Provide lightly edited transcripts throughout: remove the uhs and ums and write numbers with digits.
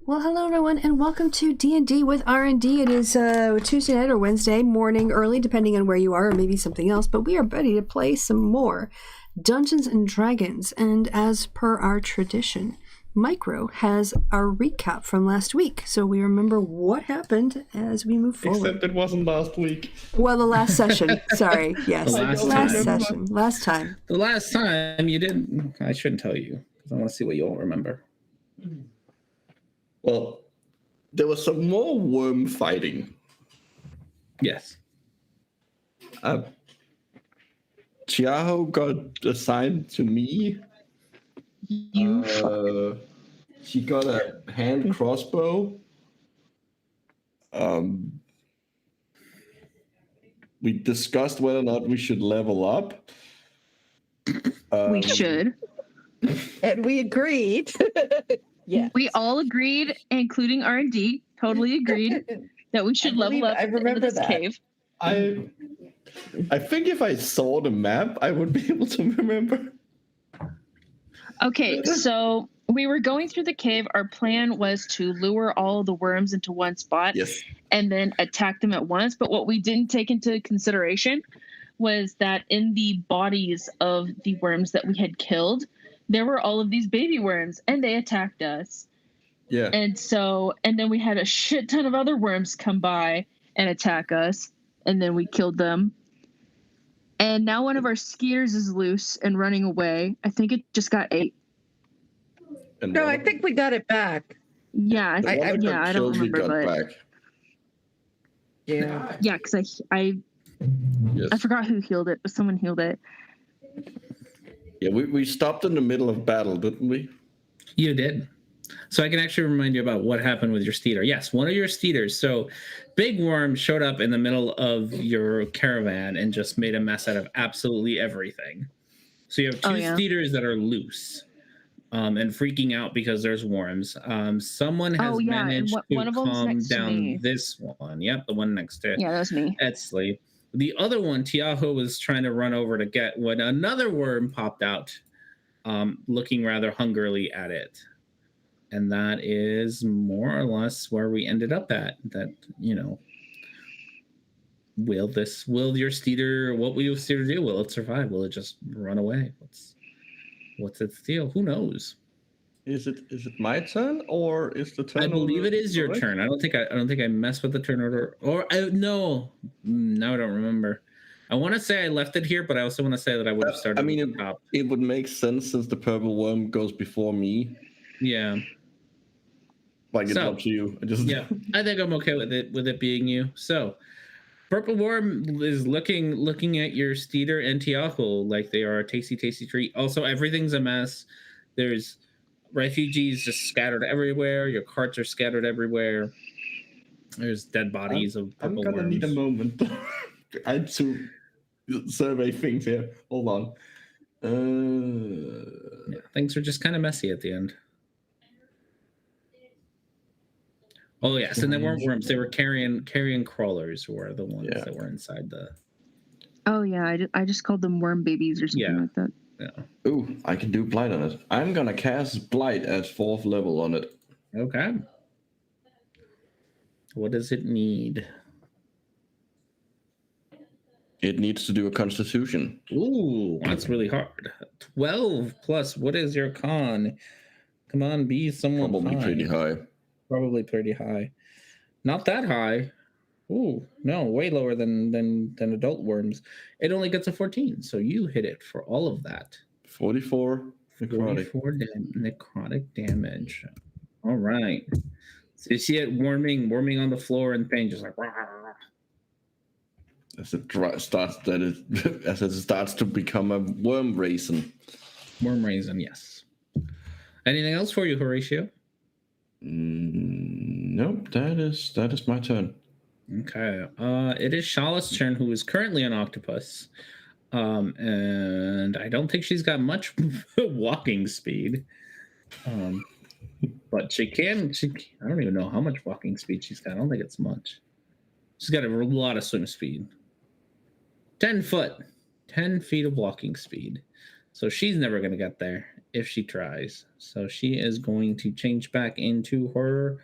Well, hello everyone, and welcome to D&D with R&D. It is Tuesday night or Wednesday morning, early, depending on where you are, or maybe something else. But we are ready to play some more Dungeons and Dragons. And as per our tradition, Micro has our recap from last week, so we remember what happened as we move forward. Except it wasn't last week. Well, the last session. Sorry, yes, last session, last time. The last time you didn't. I shouldn't tell you because I want to see what you all remember. Well, there was some more worm fighting. Yes. Chiaho got assigned to me. She got a hand crossbow. We discussed whether or not we should level up. We should. And we agreed. Yeah. We all agreed, including R&D, totally agreed that we should level up into this cave. I think if I saw the map, I would be able to remember. Okay, so we were going through the cave. Our plan was to lure all of the worms into one spot and then attack them at once. But what we didn't take into consideration was that in the bodies of the worms that we had killed, there were all of these baby worms, and they attacked us. Yeah. And then we had a shit ton of other worms come by and attack us, and then we killed them. And now one of our skeeters is loose and running away. I think it just got ate. No, I think we got it back. Yeah, I don't remember, but back. Yeah. Yeah, because I forgot who healed it, but someone healed it. Yeah, we stopped in the middle of battle, didn't we? You did. So I can actually remind you about what happened with your steeder. Yes, one of your steeders. So Big Worm showed up in the middle of your caravan and just made a mess out of absolutely everything. So you have two steeders that are loose and freaking out because there's worms. Someone has managed to calm down this one. Yep, the one next to Yeah, that was me. Etzley. The other one, Tiaho was trying to run over to get when another worm popped out, looking rather hungrily at it. And that is more or less where we ended up at. That, will your steeder, what will your steeder do? Will it survive? Will it just run away? What's its deal? Who knows? Is it my turn or is the turn? I believe it is your turn. I don't think I messed with the turn order. No, I don't remember. I want to say I left it here, but I also want to say that I would have started. It would make sense since the purple worm goes before me. Yeah. It's up to you. I think I'm okay with it being you. So, purple worm is looking at your steeder and Tiaho like they are a tasty treat. Also, everything's a mess. There's refugees just scattered everywhere. Your carts are scattered everywhere. There's dead bodies of purple worms. I'm gonna need a moment. I had to survey things here. Hold on. Things are just kind of messy at the end. Oh yes, and they weren't worms. They were carrion crawlers. Were the ones that were inside the. Oh yeah, I just called them worm babies or something like that. Yeah. Ooh, I can do blight on it. I'm gonna cast blight at 4th level on it. Okay. What does it need? It needs to do a constitution. Ooh, that's really hard. 12 plus. What is your con? Come on, be someone. Probably pretty high. Probably pretty high. Not that high. Ooh, no, way lower than adult worms. It only gets a 14, so you hit it for all of that. 44 necrotic. 44 necrotic damage. All right. So you see it warming on the floor and thing, just like as it starts to become a worm raisin. Worm raisin, yes. Anything else for you, Horatio? Nope, that is my turn. Okay. It is Shala's turn, who is currently an octopus. And I don't think she's got much walking speed. But I don't even know how much walking speed she's got. I don't think it's much. She's got a lot of swim speed. 10 feet of walking speed. So she's never going to get there. if she tries. So she is going to change back into her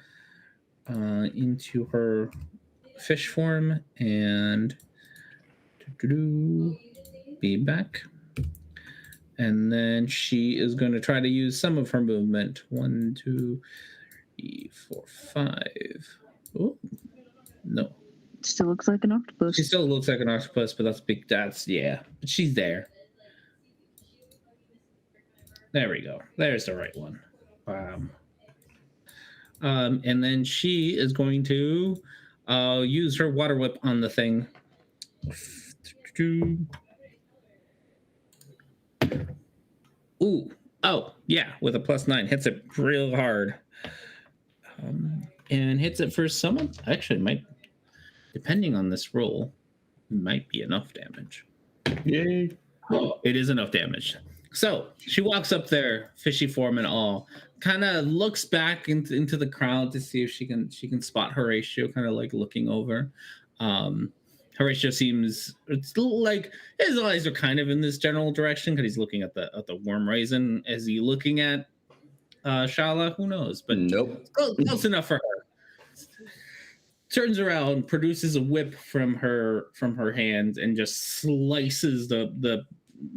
fish form and be back. And then she is going to try to use some of her movement. 1, 2, 3, 4, 5. Oh, no. Still looks like an octopus. She still looks like an octopus, but that's big. Yeah. But she's there. There we go. There's the right one. And then she is going to use her water whip on the thing. Ooh. Oh, yeah. With a +9. Hits it real hard. And hits it for someone. Actually, might, depending on this roll, might be enough damage. Yay. Oh, it is enough damage. So she walks up there, fishy form and all, kind of looks back into the crowd to see if she can spot Horatio, kind of like looking over. Horatio seems, it's like his eyes are kind of in this general direction because he's looking at the worm raisin. Is he looking at Shala? Who knows? But nope. Close enough for her. Turns around, produces a whip from her hand, and just slices the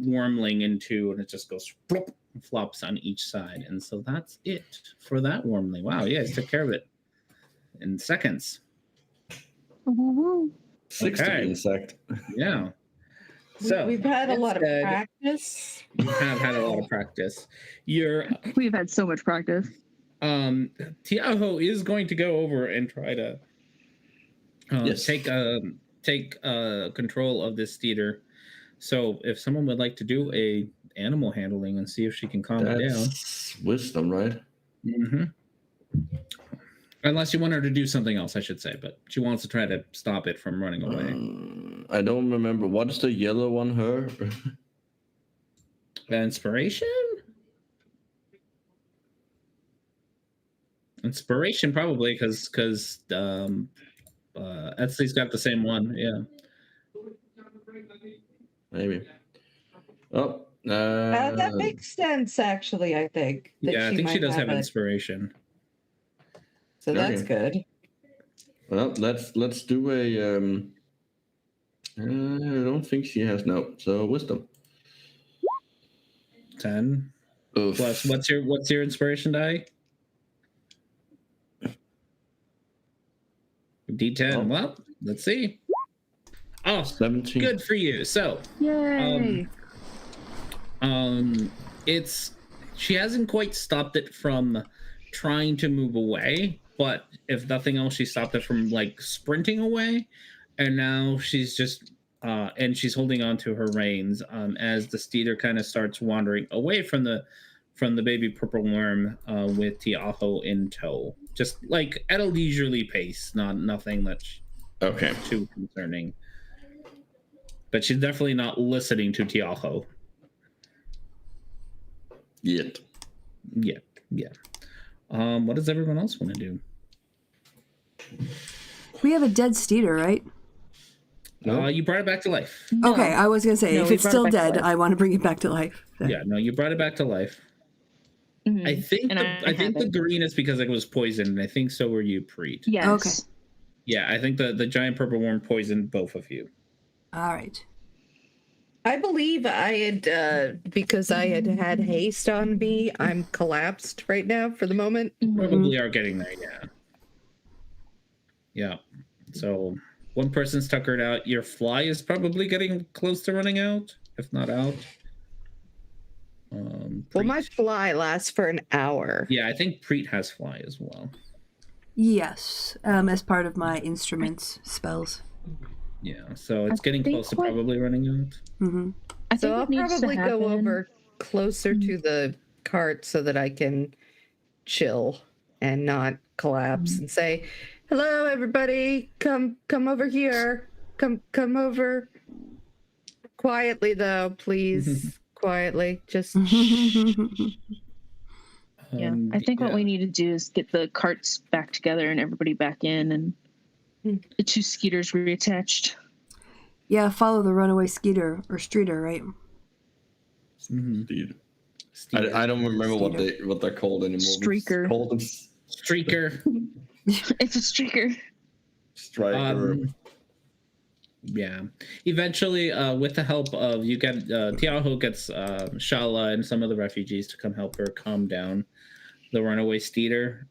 wormling in two, and it just goes flop and flops on each side. And so that's it for that wormling. Wow, you guys took care of it in seconds. 60 insect. Yeah. So we've had a lot of practice. You have had a lot of practice. We've had so much practice. Tiaho is going to go over and try to take control of this theater. So if someone would like to do a animal handling and see if she can calm it down. Wisdom, right? Mm-hmm. Unless you want her to do something else, I should say, but she wants to try to stop it from running away. I don't remember. What is the yellow one, her? Inspiration? Inspiration, probably, because Etsy's got the same one, yeah. Maybe. Oh. That makes sense, actually, I think. Yeah, I think she does have inspiration. So that's good. Well, let's do a I don't think she has no. So wisdom. 10. Oof. Plus what's your inspiration die? D10. Oh. Well, let's see. Oh, 17. Good for you. So, yay. She hasn't quite stopped it from trying to move away, but if nothing else, she stopped it from like sprinting away, and now she's just and she's holding on to her reins as the steeder kind of starts wandering away from the baby purple worm with Tiaho in tow, just like at a leisurely pace, nothing that's too concerning. But she's definitely not listening to Tiaho. Yet. Yeah. What does everyone else want to do? We have a dead steeder, right? No. You brought it back to life. No. Okay, I was going to say, if it's still dead, I want to bring it back to life. So. Yeah, no, you brought it back to life. Mm-hmm. I think the green is because it was poisoned, and I think so were you, Preet. Yes. Okay. Yeah, I think the giant purple worm poisoned both of you. All right. I believe I had, because I had haste on me, I'm collapsed right now for the moment. Probably are getting there, yeah. Yeah. So one person's tuckered out. Your fly is probably getting close to running out, if not out. Well, my fly lasts for an hour. Yeah, I think Preet has fly as well. Yes, as part of my instruments spells. Yeah, so it's getting close to probably running out. Mm-hmm. So I'll probably go over closer to the cart so that I can chill and not collapse and say, "Hello, everybody! Come over here! Come over quietly, though, please. Quietly, just." Yeah, I think what we need to do is get the carts back together and everybody back in, and the two skeeters reattached. Yeah, follow the runaway skeeter or streeter, right? Indeed. I don't remember what they're called anymore. Streaker. Streaker. It's a streaker. Striker. Yeah. Eventually, with the help of Tiaho gets Shala and some of the refugees to come help her calm down the runaway steeder.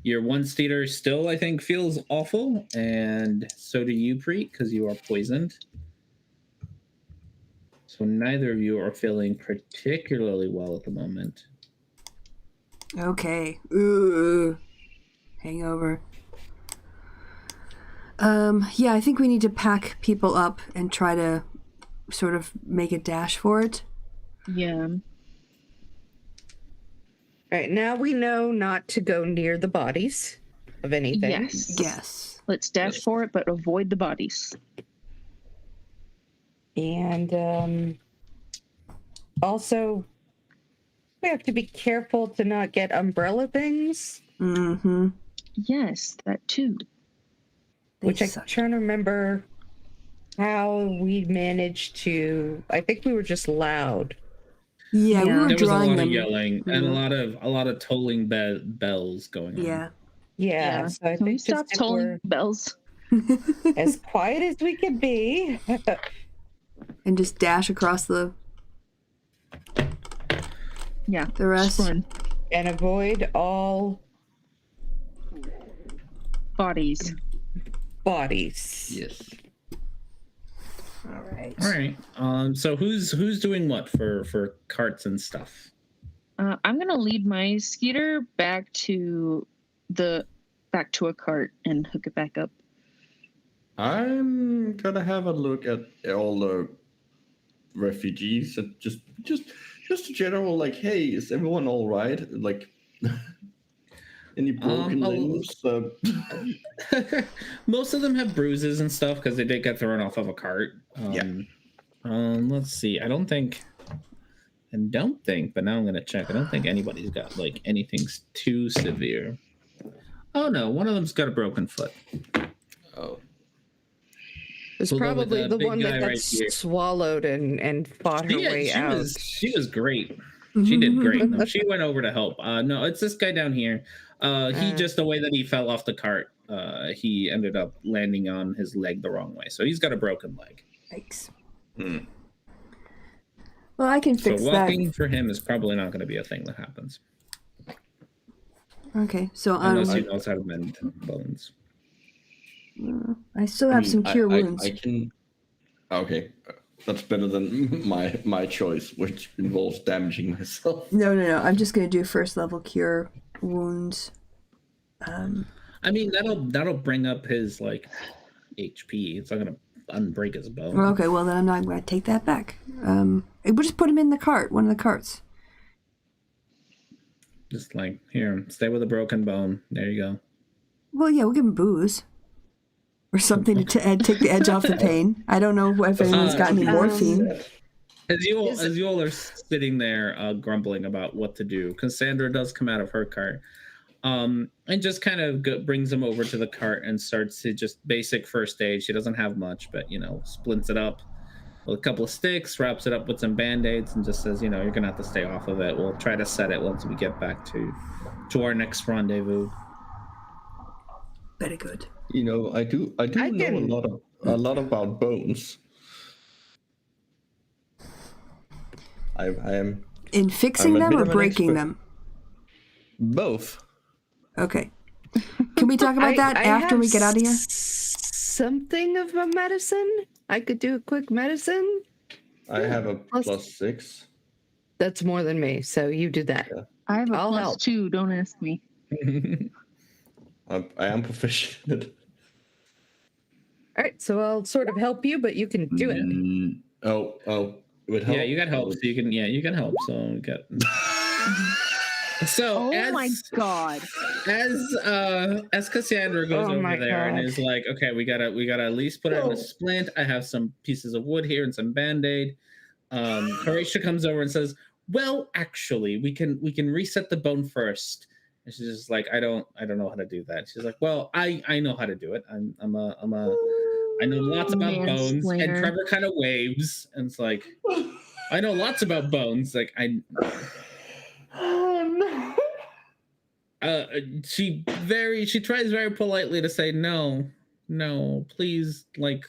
Your one steeder still, I think, feels awful, and so do you, Preet, because you are poisoned. So neither of you are feeling particularly well at the moment. Okay. Ooh. Hangover. Yeah, I think we need to pack people up and try to sort of make a dash for it. Yeah. All right, now we know not to go near the bodies of anything. Yes. Let's dash for it, but avoid the bodies. And also, we have to be careful to not get umbrella things. Mm-hmm. Yes, that too. Which I'm trying to remember how we managed to. I think we were just loud. Yeah, we were there was a lot them. of yelling and a lot of tolling bells going on. Yeah. So I Can we think stop tolling bells? As quiet as we can be, and just dash across the rest, fun. And avoid all bodies. Yes. All right. So who's doing what for carts and stuff? I'm gonna lead my skeeter back to a cart and hook it back up. I'm gonna have a look at all the refugees and just a general like, hey, is everyone all right? Like, any broken limbs? Most of them have bruises and stuff because they did get thrown off of a cart. Let's see. I don't think, but now I'm gonna check. I don't think anybody's got like anything too severe. Oh no, one of them's got a broken foot. Oh. It's probably the one that got swallowed and fought her way out. She was great. She did great. No, she went over to help. No, it's this guy down here. He just, the way that he fell off the cart, he ended up landing on his leg the wrong way. So he's got a broken leg. Yikes. Well, I can fix that. So walking for him is probably not going to be a thing that happens. Okay, so unless he knows how to mend bones. I still have some cure wounds. I can. Okay, that's better than my choice, which involves damaging myself. No. I'm just gonna do first level cure wounds. I mean that'll bring up his like HP. It's not gonna unbreak his bone. Okay, well then I'm not gonna take that back. We'll just put him in the cart, one of the carts. Just like, here, stay with a broken bone. There you go. Well, yeah, we'll give him booze. Or something to take the edge off the pain. I don't know if anyone's got any morphine. As you all are sitting there grumbling about what to do, Cassandra does come out of her cart and just kind of brings him over to the cart and starts to just basic first aid. She doesn't have much, but, splints it up with a couple of sticks, wraps it up with some Band-Aids, and just says, you're going to have to stay off of it. We'll try to set it once we get back to our next rendezvous. Very good. I do know a lot about bones. I am in fixing them or breaking them. Both. Okay. Can we talk about that after we get out of here? Something of a medicine. I could do a quick medicine. I have a +6. That's more than me, so you do that. Yeah. I have a +2. Don't ask me. I am proficient. All right, so I'll sort of help you, but you can do it. Oh, it would help. Yeah, you got help, so you can. Yeah, you can help. So we got. So my god! As Cassandra goes over there and is like, okay, we gotta at least put it in a splint. I have some pieces of wood here and some Band-Aid. Horatia comes over and says, well, actually, we can reset the bone first. And she's just like, I don't know how to do that. She's like, well, I know how to do it. I know lots about bones. And Trevor kind of waves and it's like, I know lots about bones. Like Oh no. She tries very politely to say no, please, like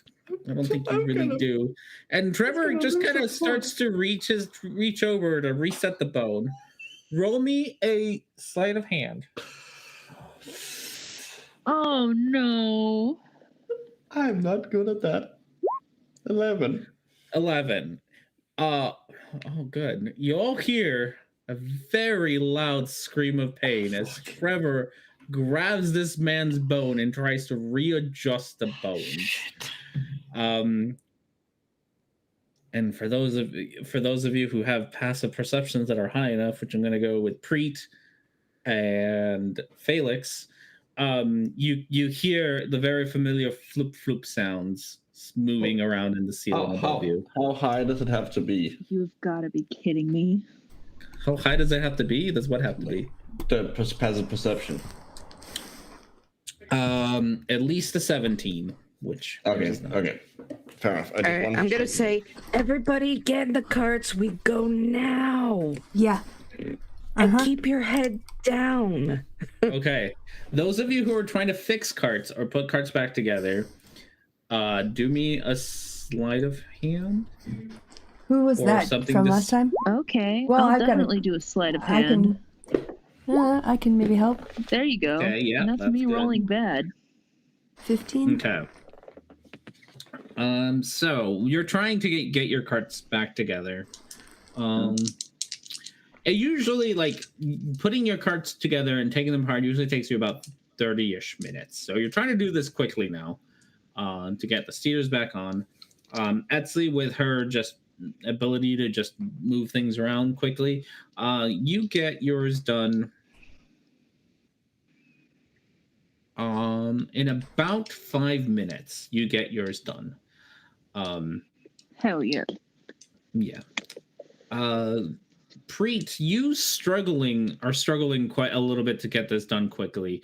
I don't think you really do. And Trevor just kind of starts to reach over to reset the bone. Roll me a sleight of hand. Oh no. I'm not good at that. 11. Oh, good. You all hear a very loud scream of pain as Trevor grabs this man's bone and tries to readjust the bone. And for those of you who have passive perceptions that are high enough, which I'm going to go with Preet and Felix, you hear the very familiar floop floop sounds moving around in the ceiling above you. How high does it have to be? You've got to be kidding me. How high does it have to be? Does what have to be? The passive perception. At least a 17, which okay. Fair enough. All right, I'm gonna say, everybody get in the carts. We go now. Yeah. And keep your head down. Okay. Those of you who are trying to fix carts or put carts back together, do me a sleight of hand. Who was that from last time? Okay. Well, I'll definitely do a sleight of hand. I can maybe help. There you go. Okay, yeah, that's me good. Rolling bad. 15. Okay. So you're trying to get your carts back together. It usually, like, putting your carts together and taking them apart usually takes you about 30-ish minutes. So you're trying to do this quickly now, to get the steers back on. Etsley, with her just ability to just move things around quickly, you get yours done in about 5 minutes. You get yours done. Hell yeah. Yeah. Preet, you are struggling quite a little bit to get this done quickly.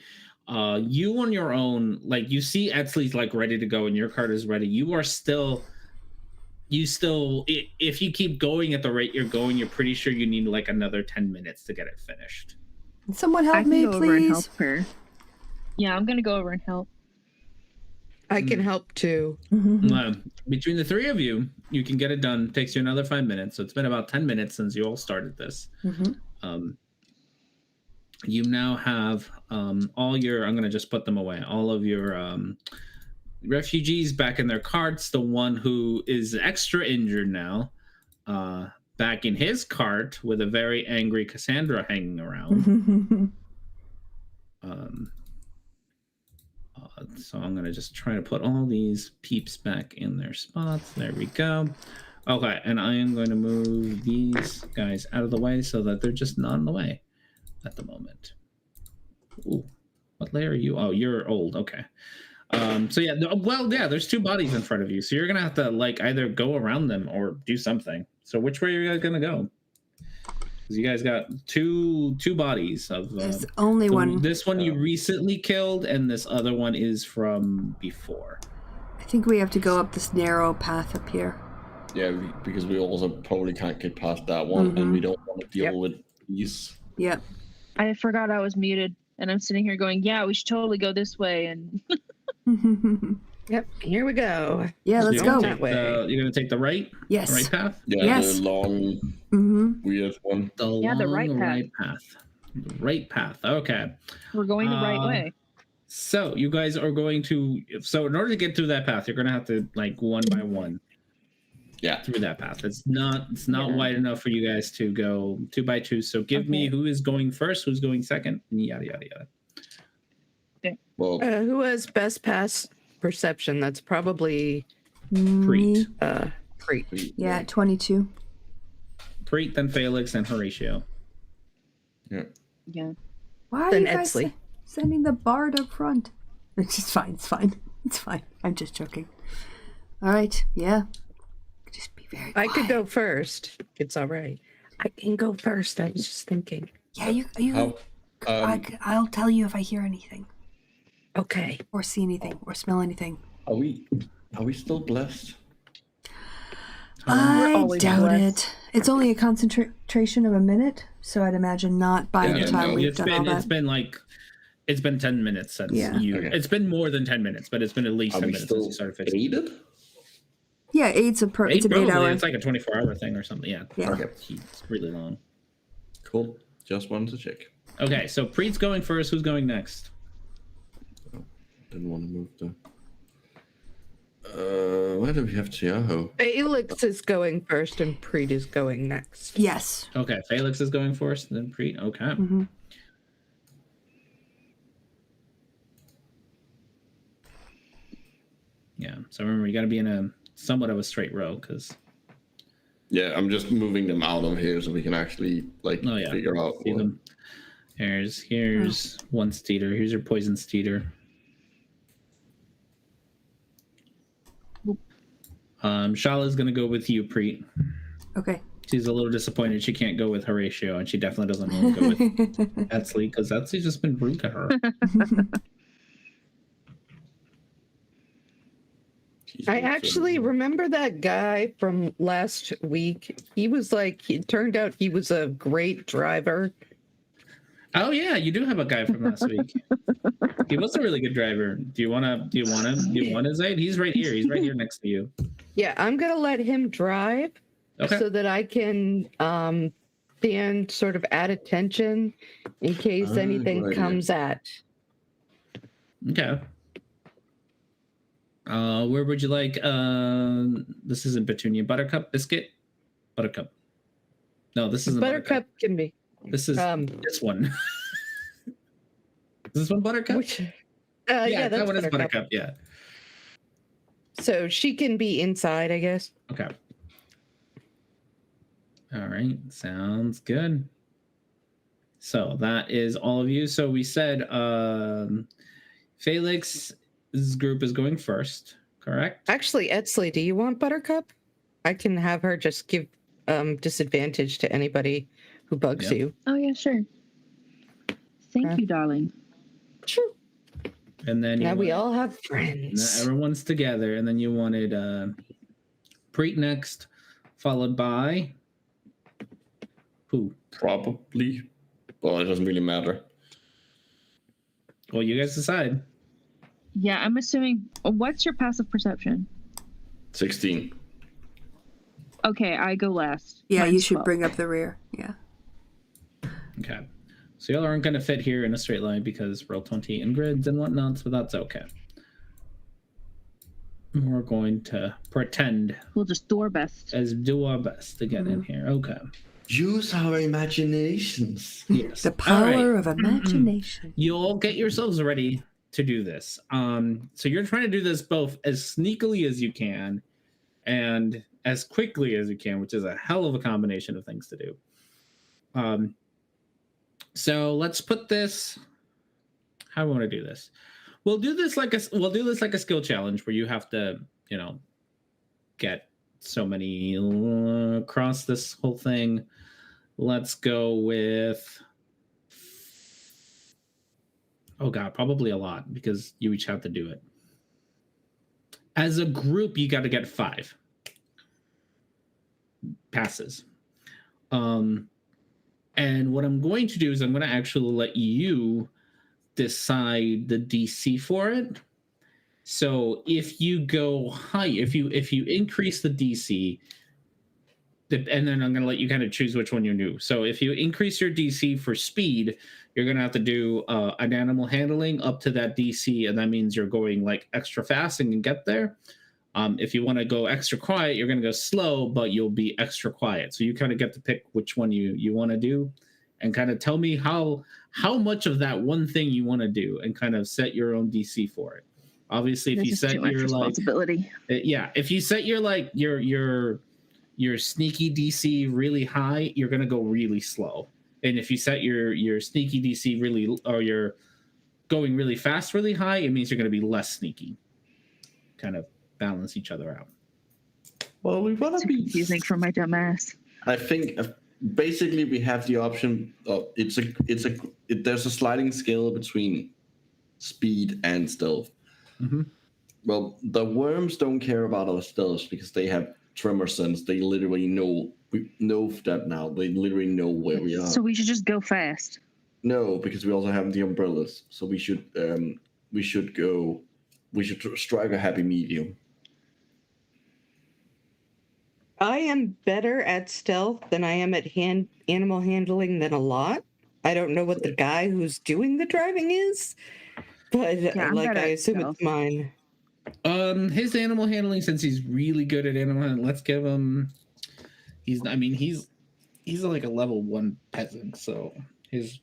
You on your own, like, you see Etsley's like ready to go and your cart is ready. You still, if you keep going at the rate you're going, you're pretty sure you need like another 10 minutes to get it finished. Someone help me, please. Over and help her. Yeah, I'm gonna go over and help. I can help too. Between the three of you, you can get it done. It takes you another 5 minutes. So it's been about 10 minutes since you all started this. You now have all your, I'm going to just put them away, all of your refugees back in their carts. The one who is extra injured now, back in his cart with a very angry Cassandra hanging around. So I'm going to just try to put all these peeps back in their spots. There we go. Okay, and I am going to move these guys out of the way so that they're just not in the way at the moment. Ooh, what layer are you? Oh, you're old. Okay. So yeah, there's two bodies in front of you. So you're going to have to like either go around them or do something. So which way are you guys going to go? You guys got two bodies of there's only one. This one you recently killed, and this other one is from before. I think we have to go up this narrow path up here. Yeah, because we also probably can't get past that one, and we don't want to deal with these. Yep. I forgot I was muted, and I'm sitting here going, "Yeah, we should totally go this way." And yep, here we go. Yeah, let's go. That way. You're gonna take the right? Yes. The right path? Yeah, yes. The long, weird one. The right path. The right path. Okay. We're going the right way. So you guys are going to. So in order to get through that path, you're gonna have to like one by one. Yeah. Through that path. It's not wide enough for you guys to go 2 by 2. So give me who is going first, who's going second, and yada yada yada. Okay. Well, who has best pass perception? That's probably Preet. Preet. Yeah, 22. Preet, then Felix, and Horatio. Yeah. Yeah. Why are Then you guys Etsley. sending the bard up front? It's fine. It's fine. I'm just joking. All right. Yeah. Just be very quiet. I could go first. It's all right. I can go first. I was just thinking. Yeah, you. I'll tell you if I hear anything. Okay. Or see anything. Or smell anything. Are we still blessed? I doubt blessed. it. It's only a concentration of a minute, so I'd imagine not by the time we've done all that. It's been 10 minutes since you. Okay. It's been more than 10 minutes, but it's been at least 10 minutes since you started fishing. Aided? Yeah, it's an 8-hour. It's like a 24-hour thing or something. Yeah. Okay. It's really long. Cool. Just wanted to check. Okay, so Preet's going first. Who's going next? Didn't want to move the. Why do we have Tiago? Felix is going first and Preet is going next. Yes. Okay, Felix is going first, then Preet. Okay. Mm-hmm. Yeah, so remember, you got to be in a somewhat of a straight row, because... Yeah, I'm just moving them out of here so we can actually, figure out... Them. Here's one steeder. Here's your poison steeder. Shala's going to go with you, Preet. Okay. She's a little disappointed she can't go with Horatio, and she definitely doesn't want to go with Etsley, because Etsley's just been rude to her. I actually remember that guy from last week. It turned out he was a great driver. Oh yeah, you do have a guy from last week. He was a really good driver. Do you want him? Do you want his aid? He's right here. He's right here next to you. Yeah, I'm gonna let him drive so that I can stand sort of at attention in case anything comes at. Okay. Where would you like? This isn't Petunia. Buttercup biscuit. Buttercup. No, this isn't Buttercup. Can be. This is this one. Is this one Buttercup? Yeah, that one is Buttercup. Yeah. So she can be inside, I guess. Okay. All right. Sounds good. So that is all of you. So we said Felix's group is going first, correct? Actually, Etsley, do you want Buttercup? I can have her just give disadvantage to anybody who bugs you. Oh, yeah, sure. Thank you, darling. Sure. And then now we all have friends. Now everyone's together, and then you wanted Preet next, followed by who? Probably. Well, it doesn't really matter. Well, you guys decide. Yeah, I'm assuming. What's your passive perception? 16. Okay, I go last. Yeah, Mine's you should 12. bring up the rear. Yeah. Okay. So y'all aren't going to fit here in a straight line because roll 20 in grids and whatnot, so that's okay. We're going to pretend. We'll just do our best. Do our best to get in here. Okay. Use our imaginations. Yes. The power of imagination. You all get yourselves ready to do this. So you're trying to do this both as sneakily as you can and as quickly as you can, which is a hell of a combination of things to do. So let's put this. How do we want to do this? We'll do this like a skill challenge where you have to, get so many across this whole thing. Let's go with. Oh God, probably a lot because you each have to do it. As a group, you got to get 5 passes. And what I'm going to do is I'm going to actually let you decide the DC for it. So if you go high, if you increase the DC, and then I'm going to let you kind of choose which one you do. So if you increase your DC for speed, you're going to have to do an animal handling up to that DC, and that means you're going like extra fast and can get there. If you want to go extra quiet, you're going to go slow, but you'll be extra quiet. So you kind of get to pick which one you want to do, and kind of tell me how much of that one thing you want to do, and kind of set your own DC for it. Obviously, if you set your responsibility, if you set your sneaky DC really high, you're going to go really slow. And if you set your sneaky DC or you're going really fast, really high, it means you're going to be less sneaky. Kind of balance each other out. Well, we want to be confusing for my dumb ass. I think basically we have the option of there's a sliding scale between speed and stealth. Mm-hmm. Well, the worms don't care about our stealth because they have tremor sense. They literally know We know that now. They literally know where we are. So we should just go fast. No, because we also have the umbrellas. So we should strike a happy medium. I am better at stealth than I am at animal handling than a lot. I don't know what the guy who's doing the driving is, but I assume it's mine. His animal handling, since he's really good at animal handling, let's give him. He's like a level 1 peasant, so his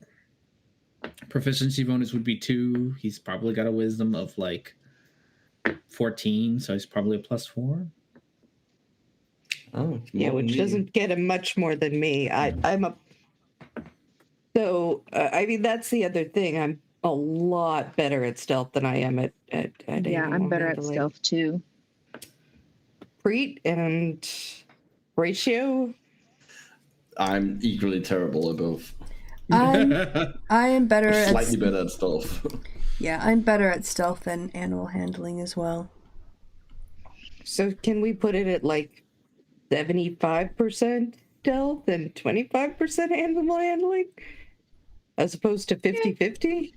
proficiency bonus would be 2. He's probably got a wisdom of like 14, so he's probably a +4. Oh, yeah, which doesn't get him much more than me. I'm a. So I mean, that's the other thing. I'm a lot better at stealth than I am at yeah, I'm better handling. at stealth too. Preet and Ratio. I'm equally terrible at both. I am better at slightly better at stealth. Yeah, I'm better at stealth than animal handling as well. So can we put it at like 75% stealth and 25% animal handling? As opposed to 50-50?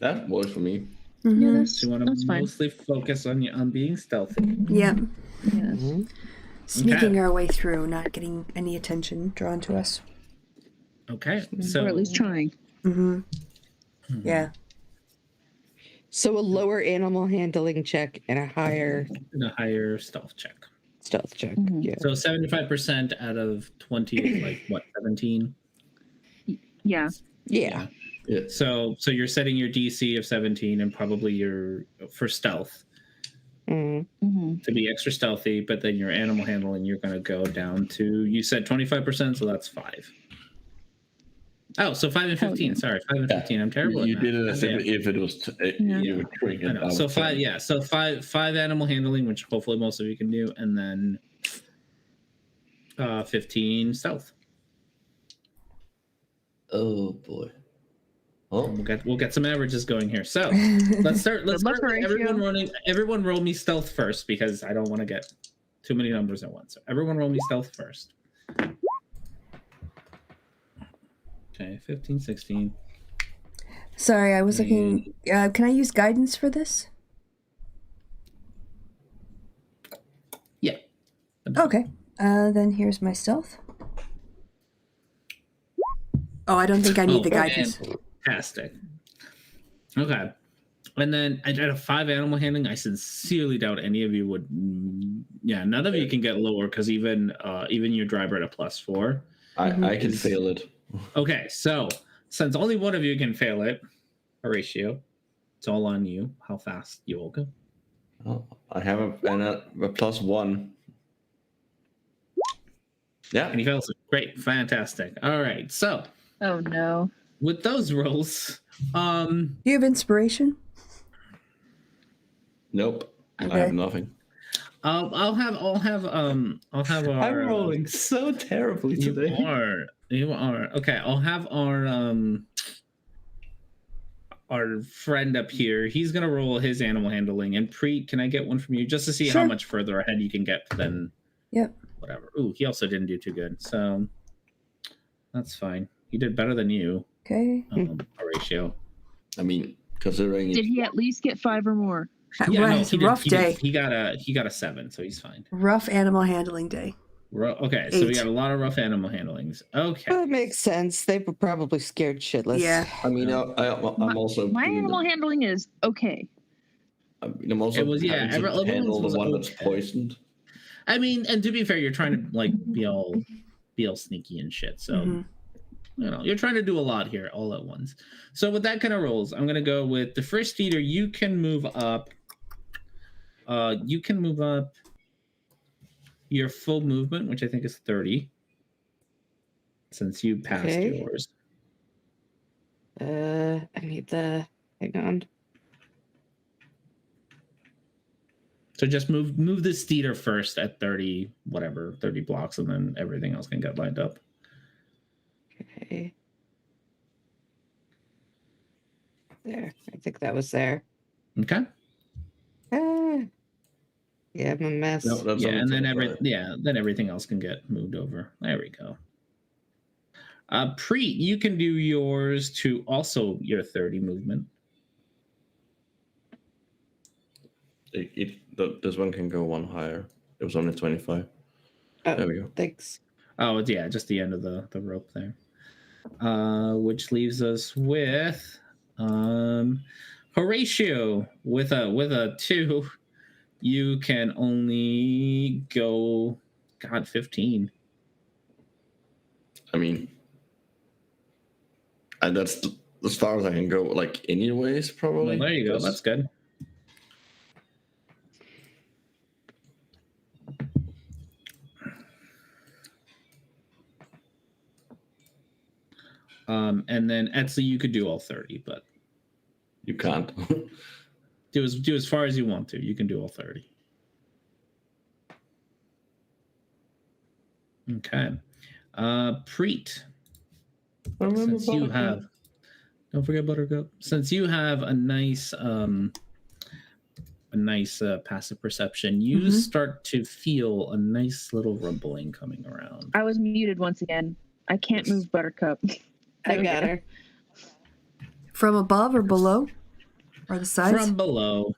That works for me. Mm-hmm. Yeah, So you want to mostly focus on being stealthy. Yeah. Yes. Mm-hmm. Sneaking our way through, not getting any attention drawn to us. Okay, so Or at least trying. Mm-hmm. Yeah. So a lower animal handling check and a higher stealth check. Stealth check. Mm-hmm. Yeah. So 75% out of 20 is like what, 17? Yeah. Yeah. So you're setting your DC of 17 and probably your for stealth Mm-hmm. to be extra stealthy, but then your animal handling you're going to go down to, you said 25%, so that's 5. Oh, so 5 and 15. yeah. Sorry, 5 and 15. I'm terrible. You at did it math. as if it was you were triggered. I know. So 5, yeah. So five animal handling, which hopefully most of you can do, and then 15 stealth. Oh boy. Oh, We'll get some averages going here. So let's start. Let's start. Everyone roll me stealth first because I don't want to get too many numbers at once. So everyone roll me stealth first. Okay, 15, 16. Sorry, I was looking. Can I use guidance for this? Yeah. Okay. Then here's my stealth. Oh, I don't think I need the guidance. Fantastic. Okay. And then I had a 5 animal handling. I sincerely doubt any of you would. Yeah, none of you can get lower because even your driver at a +4. I can fail it. Okay, so since only one of you can fail it, Horatio, it's all on you. How fast you will go? Oh, I have a +1. Yeah, and he fails it. Great, fantastic. All right, so. Oh no. With those rolls, do you have inspiration? Nope. Okay. I have nothing. I'll have our. I'm rolling so terribly today. You are okay. I'll have our friend up here. He's gonna roll his animal handling. And Preet, can I get one from you just to see how much further ahead you can get than? Yep. Whatever. Ooh, he also didn't do too good, so that's fine. He did better than you. Okay. Horatio. I mean, considering. Did he at least get 5 or more? Yeah, right. No, rough day. He got a 7, so he's fine. Rough animal handling day. Okay, so we got a lot of rough animal handlings. Okay, that makes sense. They were probably scared shitless. Yeah. I mean, I'm also. My animal handling is okay. I mean, I'm also. It was handle the one that's poisoned. I mean, and to be fair, you're trying to like be all sneaky and shit. So you're trying to do a lot here all at once. So with that kind of rolls, I'm gonna go with the first eater. You can move up. You can move up your full movement, which I think is 30, since you passed yours. I need the. Hang on. So just move the steeder first at 30 blocks, and then everything else can get lined up. Okay. There. I think that was there. Okay. Yeah, I'm a mess. No, that's and then then then everything else can get moved over. There we go. Preet, you can do yours to also your 30 movement. This one can go one higher. It was only 25. There we go. Thanks. Oh, yeah, just the end of the rope there. Which leaves us with Horatio with a 2. You can only go 15. I mean, and that's as far as I can go, like anyways, probably. Well, there you go. That's good. And then Etsley, you could do all 30, but you can't. do as far as you want to. You can do all 30. Okay. Preet. Since you have, don't forget Buttercup. Since you have a nice passive perception, you start to feel a nice little rumbling coming around. I was muted once again. I can't move Buttercup. I got her. From above or below? Or the sides? From below.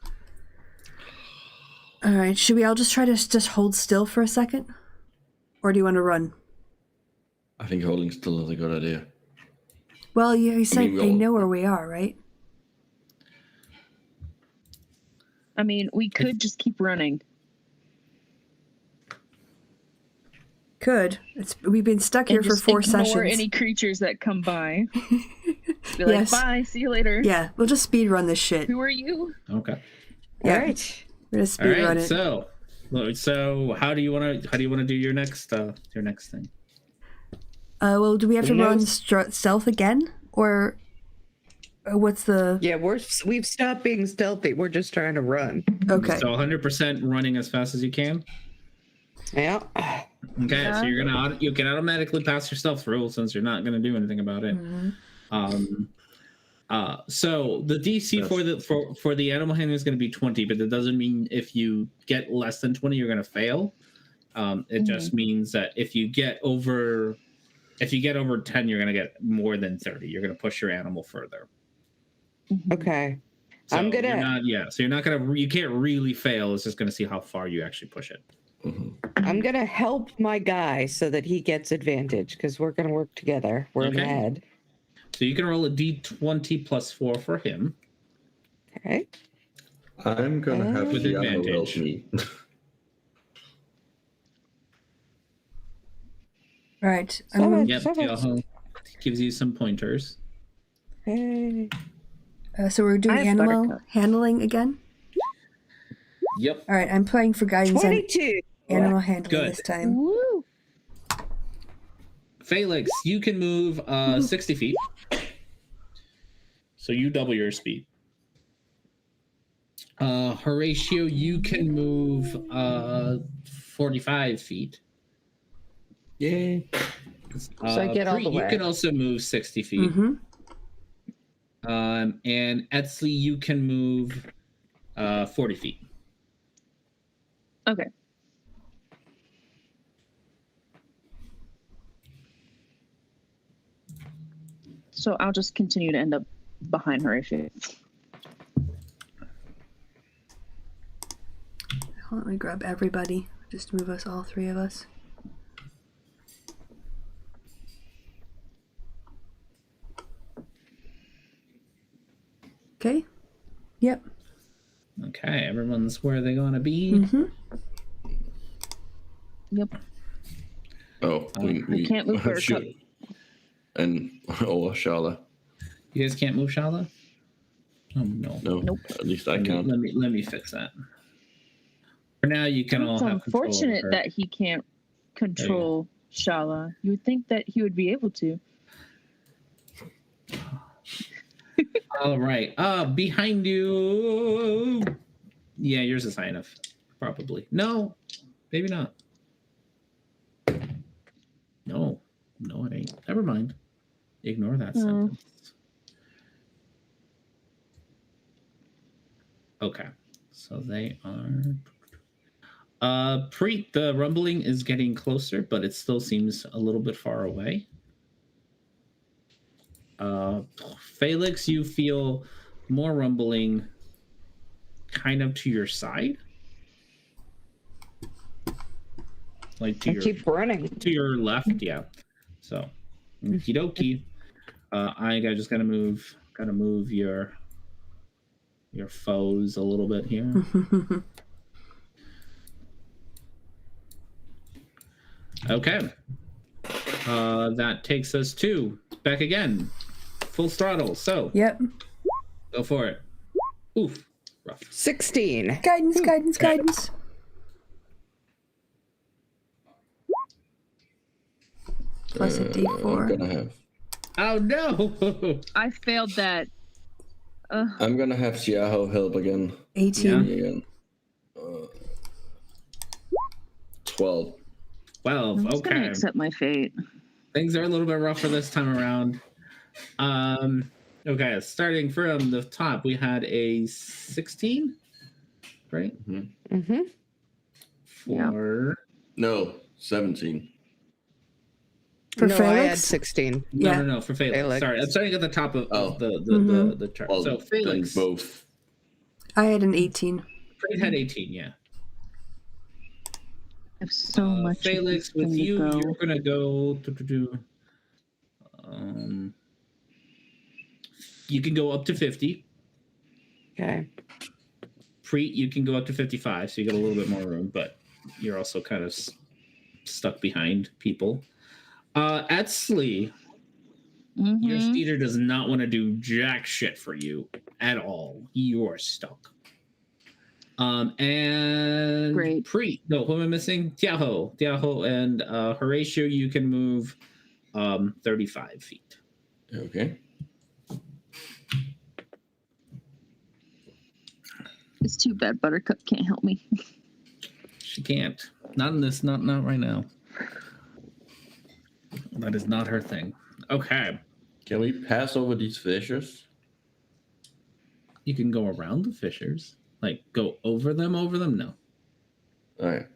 All right. Should we all just try to just hold still for a second? Or do you want to run? I think holding still is a good idea. Well, you said they know where we are, right? I mean, we could just keep running. Could. We've been stuck here for 4 sessions. Ignore any creatures that come by. Be like, bye, see you later. Yeah, we'll just speed run this shit. Who are you? Okay. Yeah. All right. We're gonna speed run it. So how do you want to do your next thing? Well, do we have to run stealth again, or what's the? Yeah, we've stopped being stealthy. We're just trying to run. Okay. So 100% running as fast as you can. Yeah. Okay, so you can automatically pass your stealth roll since you're not gonna do anything about it. So the DC for the animal handling is going to be 20, but that doesn't mean if you get less than 20 you're going to fail. It just means that if you get over 10 you're going to get more than 30. You're going to push your animal further. Okay. So I'm gonna. You can't really fail. It's just going to see how far you actually push it. I'm gonna help my guy so that he gets advantage because we're gonna work together. We're mad. So you can roll a d20 plus 4 for him. Okay. I'm gonna have with advantage. Right. Yep. Gives you some pointers. Okay. So we're doing animal handling again. Yep. All right. I'm playing for guidance. 22. Animal handling this time. Woo. Felix, you can move 60 feet. So you double your speed. Horatio, you can move 45 feet. Yay. So I get all the way. You can also move 60 feet. And Etsley, you can move 40 feet. Okay. So I'll just continue to end up behind Horatio. Let me grab everybody. Just move us, all 3 of us. Okay. Yep. Okay, everyone's where they're gonna be. Yep. Oh, we can't move Buttercup. And Shala. You guys can't move Shala? Oh no. Nope. At least I can't. Let me fix that. For now, you can all have control. It's unfortunate that he can't control Shala. You would think that he would be able to. All right. Behind you. Yeah, yours is high enough. Probably. No, maybe not. No, it ain't. Never mind. Ignore that sentence. Okay. So they are. Preet, the rumbling is getting closer, but it still seems a little bit far away. Felix, you feel more rumbling kind of to your side. Like to keep running. To your left, yeah. So okie dokie. I just gotta move your foes a little bit here. Okay. That takes us to back again. Full throttle. So yep. Go for it. Oof. Rough. 16. Guidance, guidance, guidance. Plus a D4. I'm gonna have. Oh no! I failed that. I'm gonna have Xiaoho help again. 18. Again. 12. 12. I'm just gonna accept my fate. Things are a little bit rougher this time around. Okay, starting from the top, we had a 16, right? Mm-hmm. No, 17. For no, Felix? I had 16. No, for Felix. Sorry, I'm starting at the top of the chart. Well, so Felix. Both. I had an 18. Fred had 18, yeah. I have so much. Felix, with you, you're gonna go. You can go up to 50. Okay. Preet, you can go up to 55, so you got a little bit more room, but you're also kind of stuck behind people. Etsley, your speeder does not want to do jack shit for you at all. You're stuck. And Great. Preet, no, who am I missing? Tiaho, and Horatio, you can move 35 feet. Okay. It's too bad Buttercup can't help me. She can't. Not in this. Not right now. That is not her thing. Okay. Can we pass over these fissures? You can go around the fissures. Like go over them? No. All right.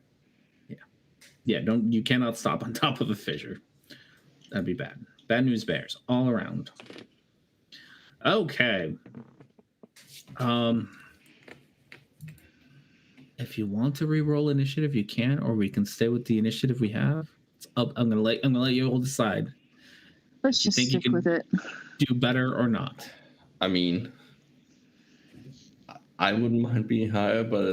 Yeah. You cannot stop on top of a fissure. That'd be bad. Bad news bears all around. Okay. If you want to re-roll initiative, you can, or we can stay with the initiative we have. It's up. I'm gonna let you all decide. Let's just stick with it. Do better or not? I mean, I wouldn't mind being higher, but I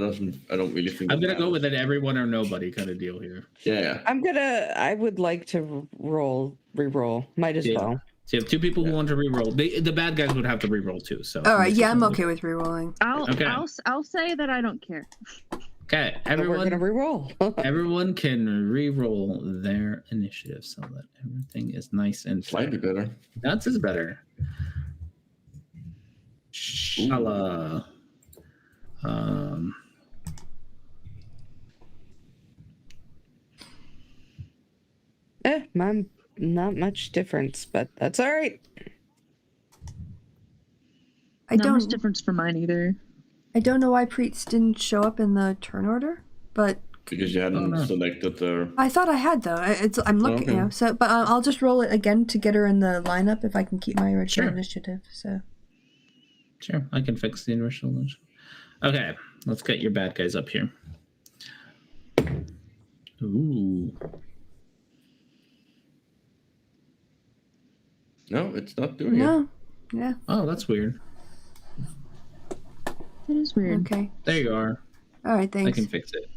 don't really think. I'm gonna go with an everyone or nobody kind of deal here. Yeah. I would like to re-roll. Might as well. So you have two people who want to re-roll. The bad guys would have to re-roll too. So all right, yeah, I'm okay with re-rolling. I'll say that I don't care. Okay, everyone. We're gonna re-roll. Everyone can re-roll their initiative so that everything is nice and slightly better. That's is better. Shala. Not much difference, but that's all right. Not much difference for mine either. I don't know why Preets didn't show up in the turn order, but because you hadn't selected the. I thought I had though. I'm looking, okay. So, but I'll just roll it again to get her in the lineup if I can keep my original initiative. So. Sure, I can fix the original initiative. Okay, let's get your bad guys up here. Ooh. No, it's not doing it. Yeah. Oh, that's weird. It is weird. Okay. There you are. All right, thanks. I can fix it.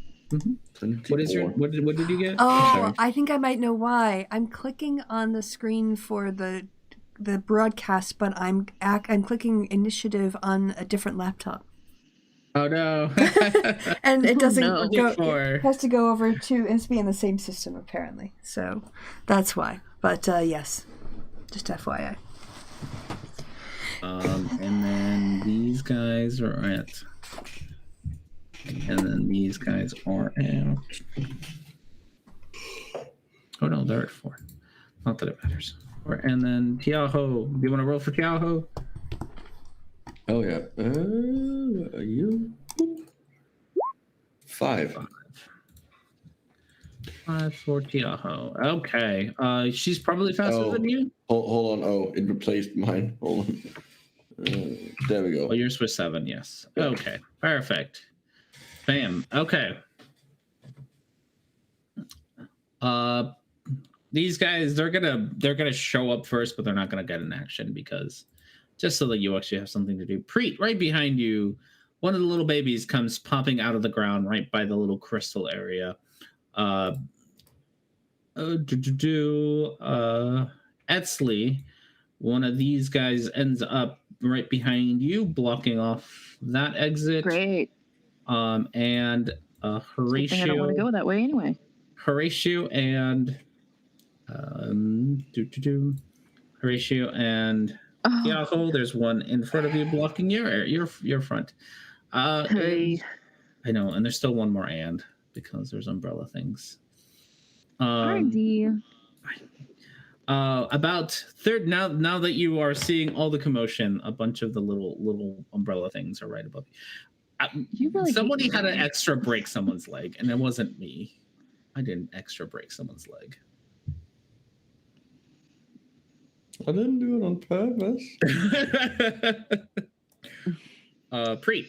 What is your? What did you get? Oh, I think I might know why. I'm clicking on the screen for the broadcast, but I'm clicking initiative on a different laptop. Oh no! And it doesn't go. It has to go over to. It has to be in the same system apparently. So that's why. But yes, just FYI. And then these guys are at. And then these guys are at. Oh no, they're at 4. Not that it matters. And then Tiaho. Do you want to roll for Tiaho? Oh yeah. You 5. 5 for Tiaho. Okay. She's probably faster than you. Hold on. Oh, it replaced mine. Hold on. There we go. Oh, yours was 7. Yes. Yeah. Okay. Perfect. Bam. Okay. These guys, they're gonna show up first, but they're not gonna get in action because just so that you actually have something to do. Preet, right behind you, one of the little babies comes popping out of the ground right by the little crystal area. Etzley, one of these guys ends up right behind you, blocking off that exit. Great. And Horatio. I don't want to go that way anyway. Horatio and Horatio and Yahoo. There's one in front of you blocking your front. Hey. I know, and there's still one more and because there's umbrella things. R&D. About third now that you are seeing all the commotion, a bunch of the little umbrella things are right above you. Somebody had to extra break someone's leg, and it wasn't me. I didn't extra break someone's leg. I didn't do it on purpose. Preet.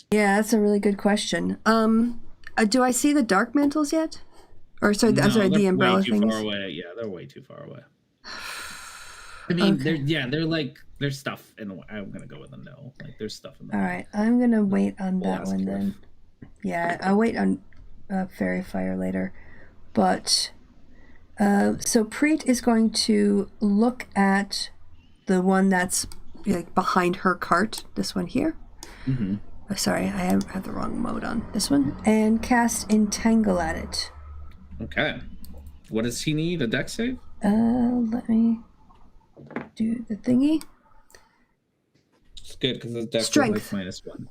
Yeah, that's a really good question. Do I see the dark mantles yet? Or sorry, No, I'm sorry, the umbrella way too things. far away. Yeah, they're way too far away. I mean, there's stuff in the way. I'm gonna go with a no. Like there's stuff in the way. All right, I'm gonna wait on that one then. Yeah, I'll wait on Fairy Fire later. But so Preet is going to look at the one that's like behind her cart. This one here. Mm-hmm. Oh, sorry, I have the wrong mode on this one. And cast Entangle at it. Okay. What does he need? A dex save? Let me do the thingy. It's good because it's dex Strength. Like -1.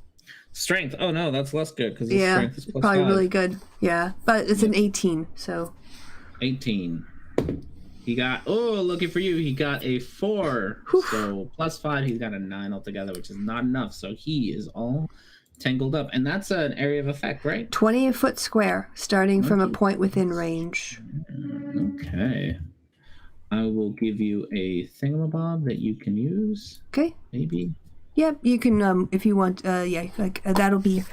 Strength. Oh no, that's less good because strength is plus probably 5. really good. Yeah, but it's an 18, so 18. He got lucky for you. He got a 4. Whew. So plus 5, he's got a 9 altogether, which is not enough. So he is all tangled up, and that's an area of effect, right? 20-foot square, starting from a point within range. Okay. I will give you a thingamabob that you can use. Okay. Maybe. Yep, you can if you want. That'll be,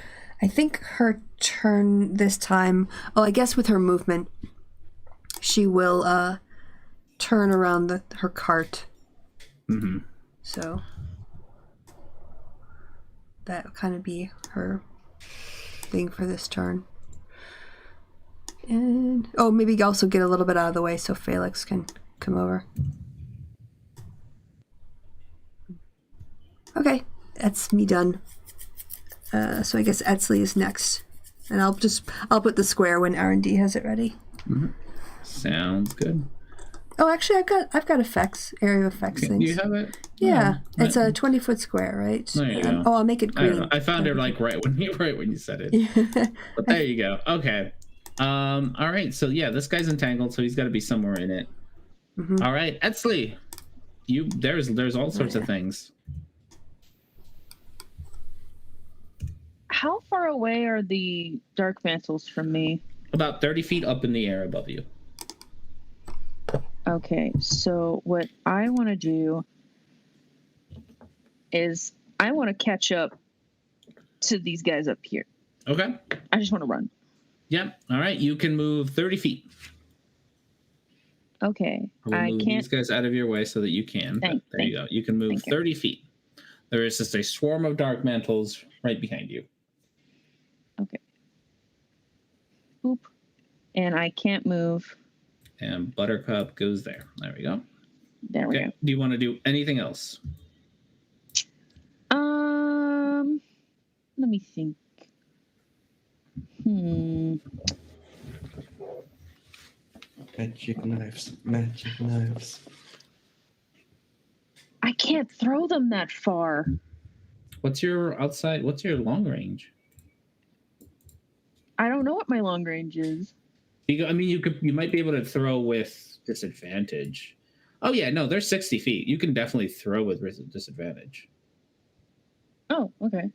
I think, her turn this time. Oh, I guess with her movement, she will turn around her cart. Mm-hmm. So that'll kind of be her thing for this turn. And maybe also get a little bit out of the way so Felix can come over. Okay, that's me done. So I guess Etzley is next, and I'll put the square when R&D has it ready. Mm-hmm. Sounds good. Oh, actually, I've got effects, area of effects things. Do you have it? Yeah, it's a 20-foot square, right? There you go. I'll make it green. I found it like right when you said it. But there you go. Okay. All right. So yeah, this guy's entangled, so he's got to be somewhere in it. Mm-hmm. All right, Etzley, there's all sorts of things. How far away are the dark mantles from me? About 30 feet up in the air above you. Okay, so what I want to do is I want to catch up to these guys up here. Okay. I just want to run. Yep. All right, you can move 30 feet. Okay. I can't. These guys out of your way so that you can. There you go. You can move 30 feet. There is just a swarm of dark mantles right behind you. Okay. Boop. And I can't move. And Buttercup goes there. There we go. There we go. Do you want to do anything else? Let me think. Magic knives. I can't throw them that far. What's your long range? I don't know what my long range is. You might be able to throw with disadvantage. Oh yeah, no, they're 60 feet. You can definitely throw with disadvantage. Oh, okay.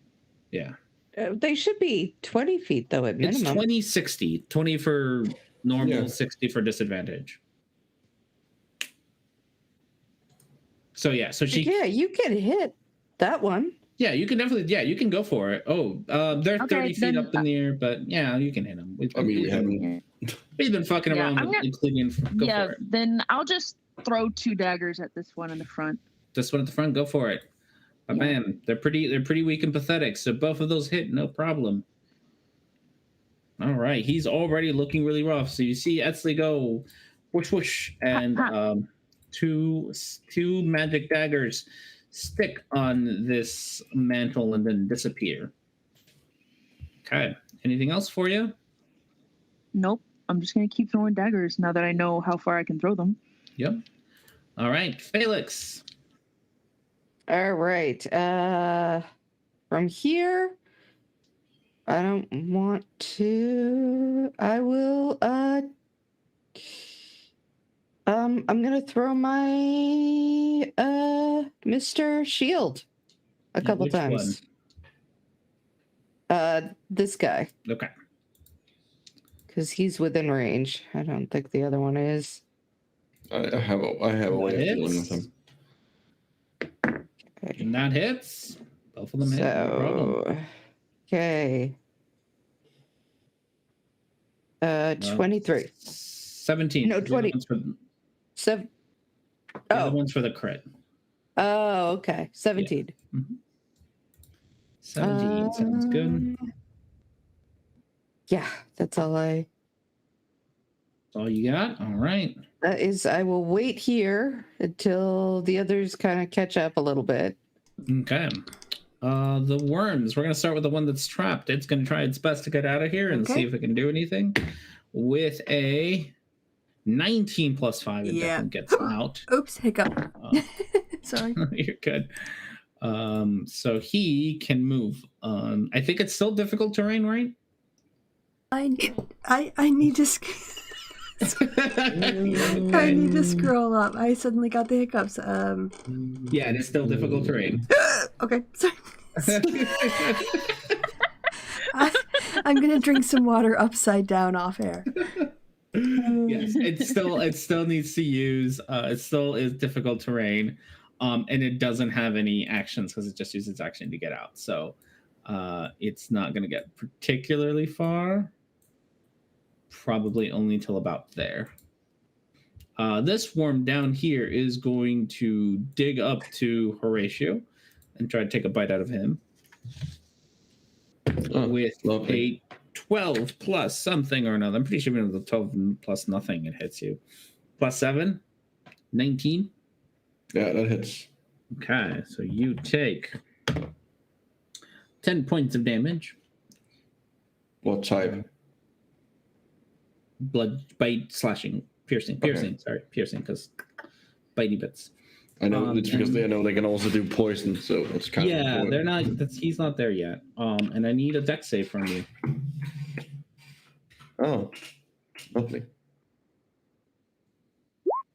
Yeah. They should be 20 feet, though, at minimum. It's 20, 60. 20 for normal, Yeah. 60 for disadvantage. So, yeah. So she... Yeah, you can hit that one. Yeah, you can definitely... Yeah, you can go for it. Oh, they're 30 feet up in the air, but yeah, you can hit them. I mean, we haven't... We've been fucking around with including... Go for it. Then I'll just throw 2 daggers at this one in the front. This one at the front, go for it. But man, they're pretty weak and pathetic. So both of those hit, no problem. All right, he's already looking really rough. So you see Etsley go whoosh whoosh, and two magic daggers stick on this mantle and then disappear. Okay, anything else for you? Nope. I'm just gonna keep throwing daggers now that I know how far I can throw them. Yep. All right, Felix. All right. From here, I don't want to. I will. I'm gonna throw my Mr. Shield a couple times. This guy. Okay. Because he's within range. I don't think the other one is. I have a way of dealing with him. Okay. And that hits. Both of them hit. No problem. Okay. 23. 17. No, 20. The other one's for the crit. Oh, okay. 17. Yeah. Mm-hmm. 17 sounds good. Yeah, that's all That's all you got? All right. That is, I will wait here until the others kind of catch up a little bit. Okay. The worms. We're going to start with the one that's trapped. It's going to try its best to get out of here and see if it can do anything. With a 19 plus 5, it definitely gets out. Oops, hiccup. Sorry. You're good. So he can move. I think it's still difficult terrain, right? I need to I need to scroll up. I suddenly got the hiccups. Yeah, it's still difficult terrain. Okay, sorry. I'm gonna drink some water upside down off air. Yes, it still needs to use. It still is difficult terrain, and it doesn't have any actions because it just uses its action to get out. So, it's not gonna get particularly far. Probably only till about there. This worm down here is going to dig up to Horatio and try to take a bite out of him. With a 12 plus something or another. I'm pretty sure with the 12 plus nothing, it hits you. Plus 7, 19. Yeah, that hits. Okay, so you take 10 points of damage. What type? Blood, bite, slashing, piercing, sorry, piercing, because bitey bits. I know it's because they know they can also do poison, so it's kind of they're not. He's not there yet. And I need a dex save from you. Oh, lovely.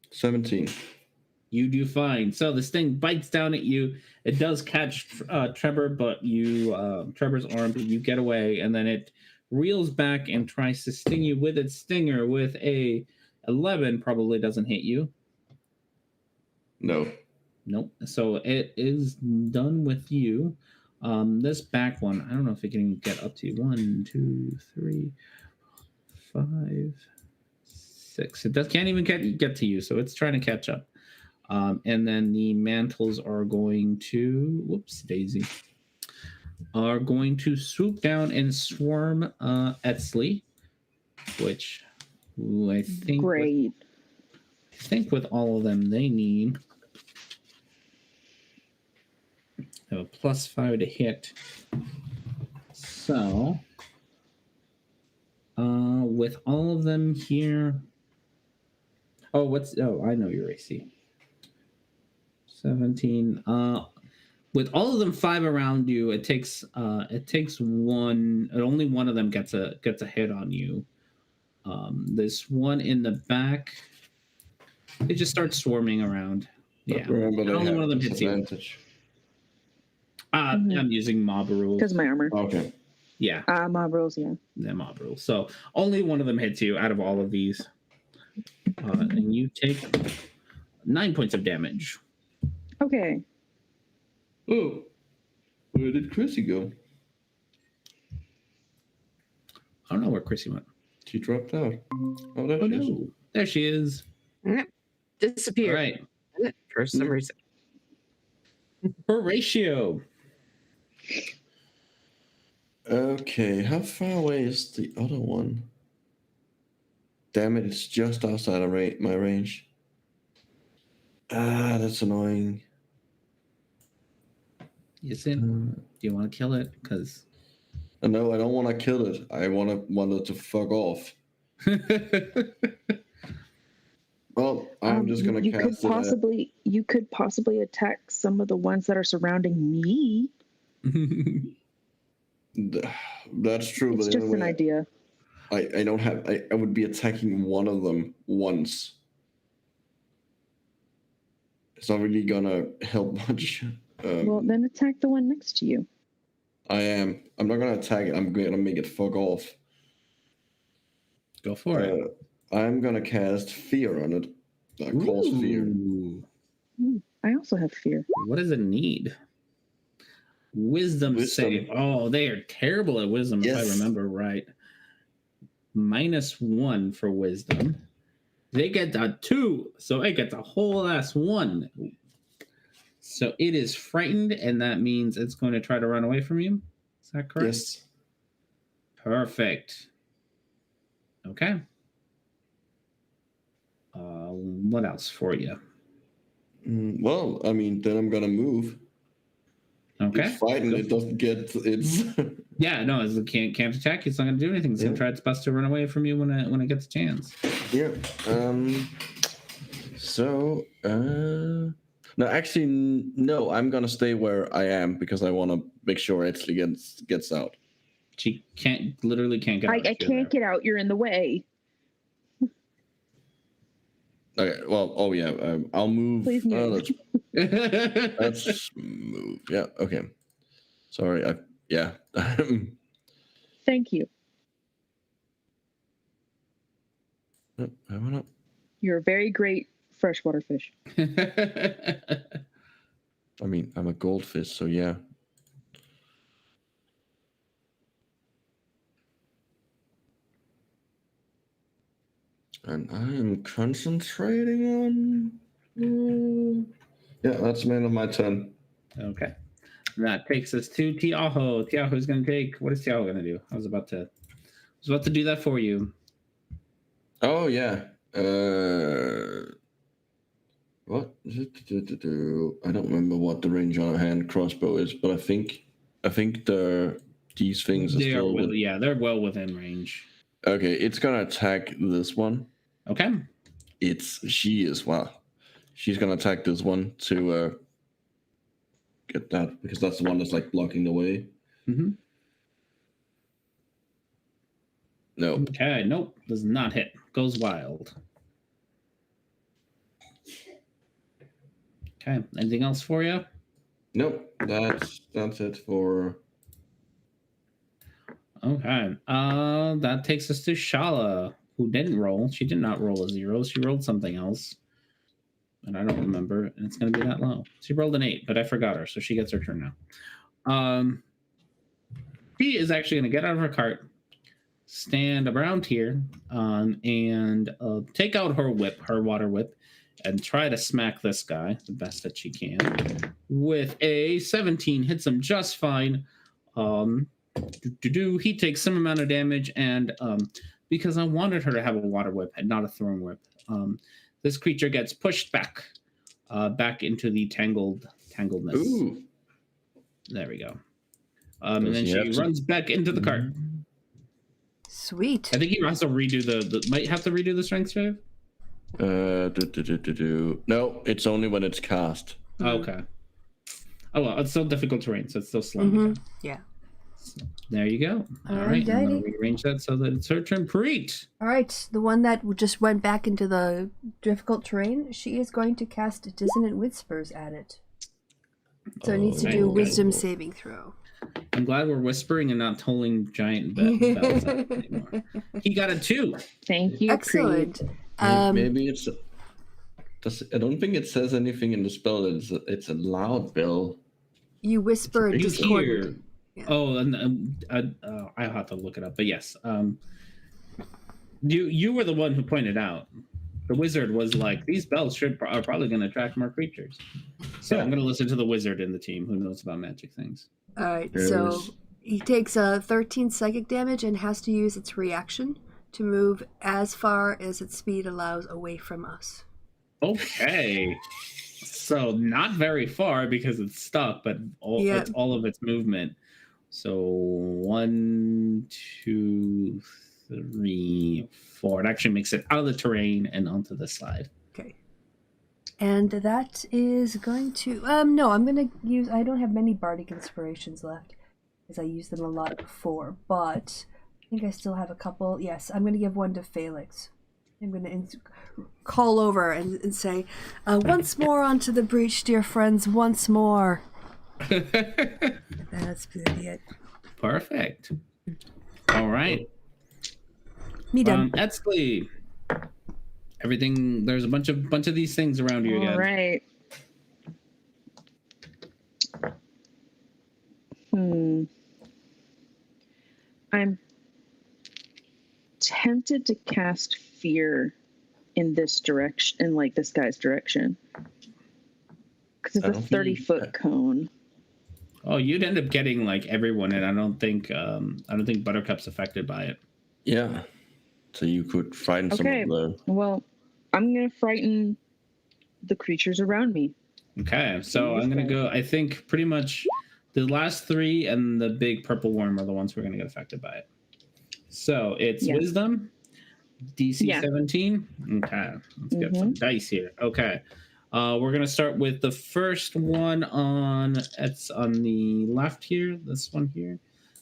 17. You do fine. So this thing bites down at you. It does catch Trevor, but Trevor's arm, but you get away, and then it reels back and tries to sting you with its stinger with a 11. Probably doesn't hit you. No. Nope. So it is done with you. This back one, I don't know if it can even get up to you. 1, 2, 3, 5, 6. It can't even get to you, so it's trying to catch up. And then the mantles are going to, whoops, Daisy, are going to swoop down and swarm Etsley, which I think great. I think with all of them they need a +5 to hit. So with all of them here, I know your AC. 17. With all of them 5 around you, it takes one. Only one of them gets a hit on you. This one in the back, it just starts swarming around. Yeah, only one of them hits you. I'm using mob rules because my armor. Okay. Yeah. Mob rules, yeah. The mob rules. So only one of them hits you out of all of these. And you take 9 points of damage. Okay. Oh, where did Chrissy go? I don't know where Chrissy went. She dropped out. Oh, there she is. There she is. Disappeared. All right. For some reason. Horatio. Okay, how far away is the other one? Damn it, it's just outside of my range. Ah, that's annoying. Is it? Do you want to kill it? Because no, I don't want to kill it. I want it to fuck off. Well, I'm just gonna cast it. You could possibly attack some of the ones that are surrounding me. That's true, it's but just an idea. I don't have. I would be attacking one of them once. It's not really gonna help much. Well, then attack the one next to you. I am. I'm not gonna attack it. I'm gonna make it fuck off. Go for it. I'm gonna cast fear on it. Cause fear. I also have fear. What does it need? Wisdom save. Oh, they are terrible at wisdom, if I remember right. -1 for wisdom. They get a 2, so it gets a whole ass 1. So it is frightened, and that means it's going to try to run away from you. Is that correct? Yes. Perfect. Okay. What else for you? Well, I mean, then I'm gonna move. Okay. It's frightened. It doesn't get its. Yeah, no, it can't attack you. It's not gonna do anything. It's gonna try its best to run away from you when it gets a chance. Yeah. So. No, actually, no. I'm gonna stay where I am because I want to make sure Edsley gets out. She literally can't get out. I can't get out. You're in the way. Okay. Well. Oh yeah. I'll move. Please move. Let's move. Yeah. Okay. Sorry. Yeah. Thank you. I went up. You're a very great freshwater fish. I mean, I'm a goldfish, so yeah. And I am concentrating on. Yeah, that's the end of my turn. Okay. That takes us to Tiaho. Tiaho's going to take. What is Tiaho going to do? I was about to do that for you. Oh yeah. What is it? I don't remember what the range on a hand crossbow is, but I think these things are still. They're well within range. Okay, it's gonna attack this one. Okay. She's gonna attack this one to get that because that's the one that's like blocking the way. Mm-hmm. No. Okay, nope, does not hit. Goes wild. Okay, anything else for you? Nope, that's it for. Okay, that takes us to Shala, who didn't roll. She did not roll a 0. She rolled something else, and I don't remember. And it's going to be that low. She rolled an 8, but I forgot her, so she gets her turn now. She is actually going to get out of her cart, stand around here, and take out her whip, her water whip, and try to smack this guy the best that she can. With a 17, hits him just fine. He takes some amount of damage, and because I wanted her to have a water whip and not a thrown whip, this creature gets pushed back into the tangledness. Ooh. There we go. And then she runs back into the cart. Sweet. I think he has to redo might have to redo the strength save. No, it's only when it's cast. Okay. Oh well, it's still difficult terrain, so it's still slowing down. Yeah. So, there you go. All right, I'm going to rearrange that so that it's her turn. Preet. All right, the one that just went back into the difficult terrain, she is going to cast Dissonant Whispers at it. So it needs to do a Wisdom saving throw. I'm glad we're whispering and not tolling giant bells anymore. He got a 2. Thank you. Excellent. Maybe it's. I don't think it says anything in the spell. It's a loud bell. You whisper You discordant. hear. Yeah. Oh, and I'll have to look it up. But yes, you were the one who pointed out. The wizard was like, these bells are probably going to attract more creatures. So I'm going to listen to the wizard in the team who knows about magic things. All right, so he takes 13 psychic damage and has to use its reaction to move as far as its speed allows away from us. Okay. So not very far because it's stuck, but it's all of its movement. So 1, 2, 3, 4. It actually makes it out of the terrain and onto the slide. Okay. And that is going to... no, I'm going to use... I don't have many bardic inspirations left because I used them a lot before, but I think I still have a couple. Yes, I'm going to give one to Felix. I'm going to call over and say, once more onto the breach, dear friends, once more. That's good. Yeah. Perfect. All right. Me done. Etsley. Everything. There's a bunch of these things around you again. All right. I'm tempted to cast fear in this direction, in like this guy's direction, because it's a 30-foot cone. Oh, you'd end up getting like everyone, and I don't think Buttercup's affected by it. Yeah, so you could frighten some of them. Well, I'm gonna frighten the creatures around me. Okay, so I'm gonna go. I think pretty much the last 3 and the big purple worm are the ones who are gonna get affected by it. So it's Wisdom, DC 17. Okay, let's get some dice here. Okay. We're gonna start with the first one it's on the left here. This one here.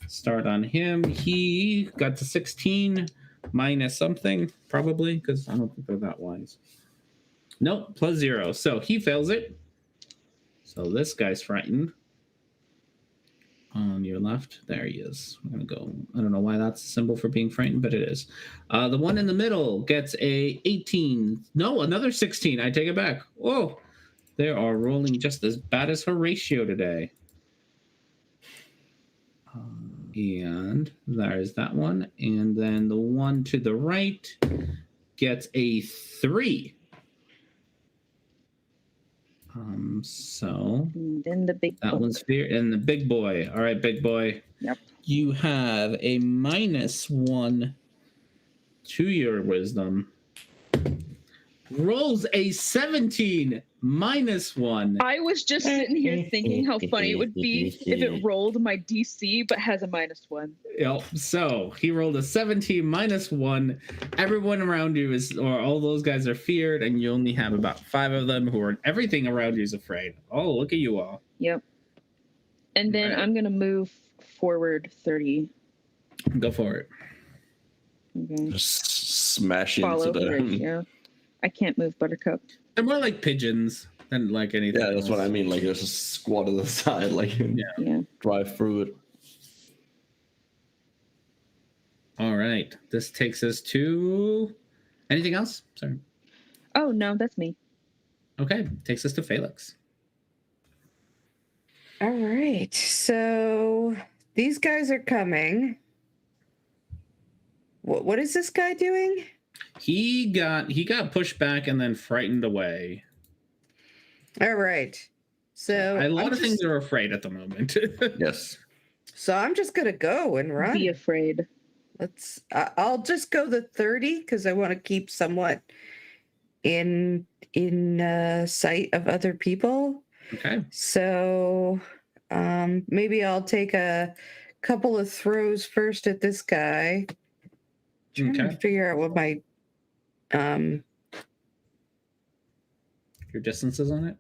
Start on him. He got to 16 minus something, probably, because I don't think they're that wise. Nope, plus 0. So he fails it. So this guy's frightened. On your left, there he is. I'm gonna go. I don't know why that's a symbol for being frightened, but it is. The one in the middle gets a 18. No, another 16. I take it back. Whoa, they are rolling just as bad as Horatio today. And there's that one. And then the one to the right gets a 3. So and then the big that one's fear and the big boy. All right, big boy. Yep. You have a -1 to your wisdom. Rolls a 17 -1. I was just sitting here thinking how funny it would be if it rolled my DC but has a -1. Yep. So he rolled a 17 -1. Everyone around you all those guys are feared, and you only have about 5 of them who are. Everything around you is afraid. Oh, look at you all. Yep. And then I'm gonna move forward 30. Go for it. Okay. Just smash into them. Yeah. I can't move Buttercup. They're more like pigeons than like anything. Yeah, that's what I mean. Like there's a squad on the side, like drive through it. All right. This takes us to anything else? Sorry. Oh no, that's me. Okay, takes us to Felix. All right. So these guys are coming. What is this guy doing? He got pushed back and then frightened away. All right. So a lot of things are afraid at the moment. Yes. So I'm just gonna go and run. Be afraid. I'll just go the 30 because I want to keep somewhat in sight of other people. Okay. So maybe I'll take a couple of throws first at this guy. Trying to figure out what my your distance is on it.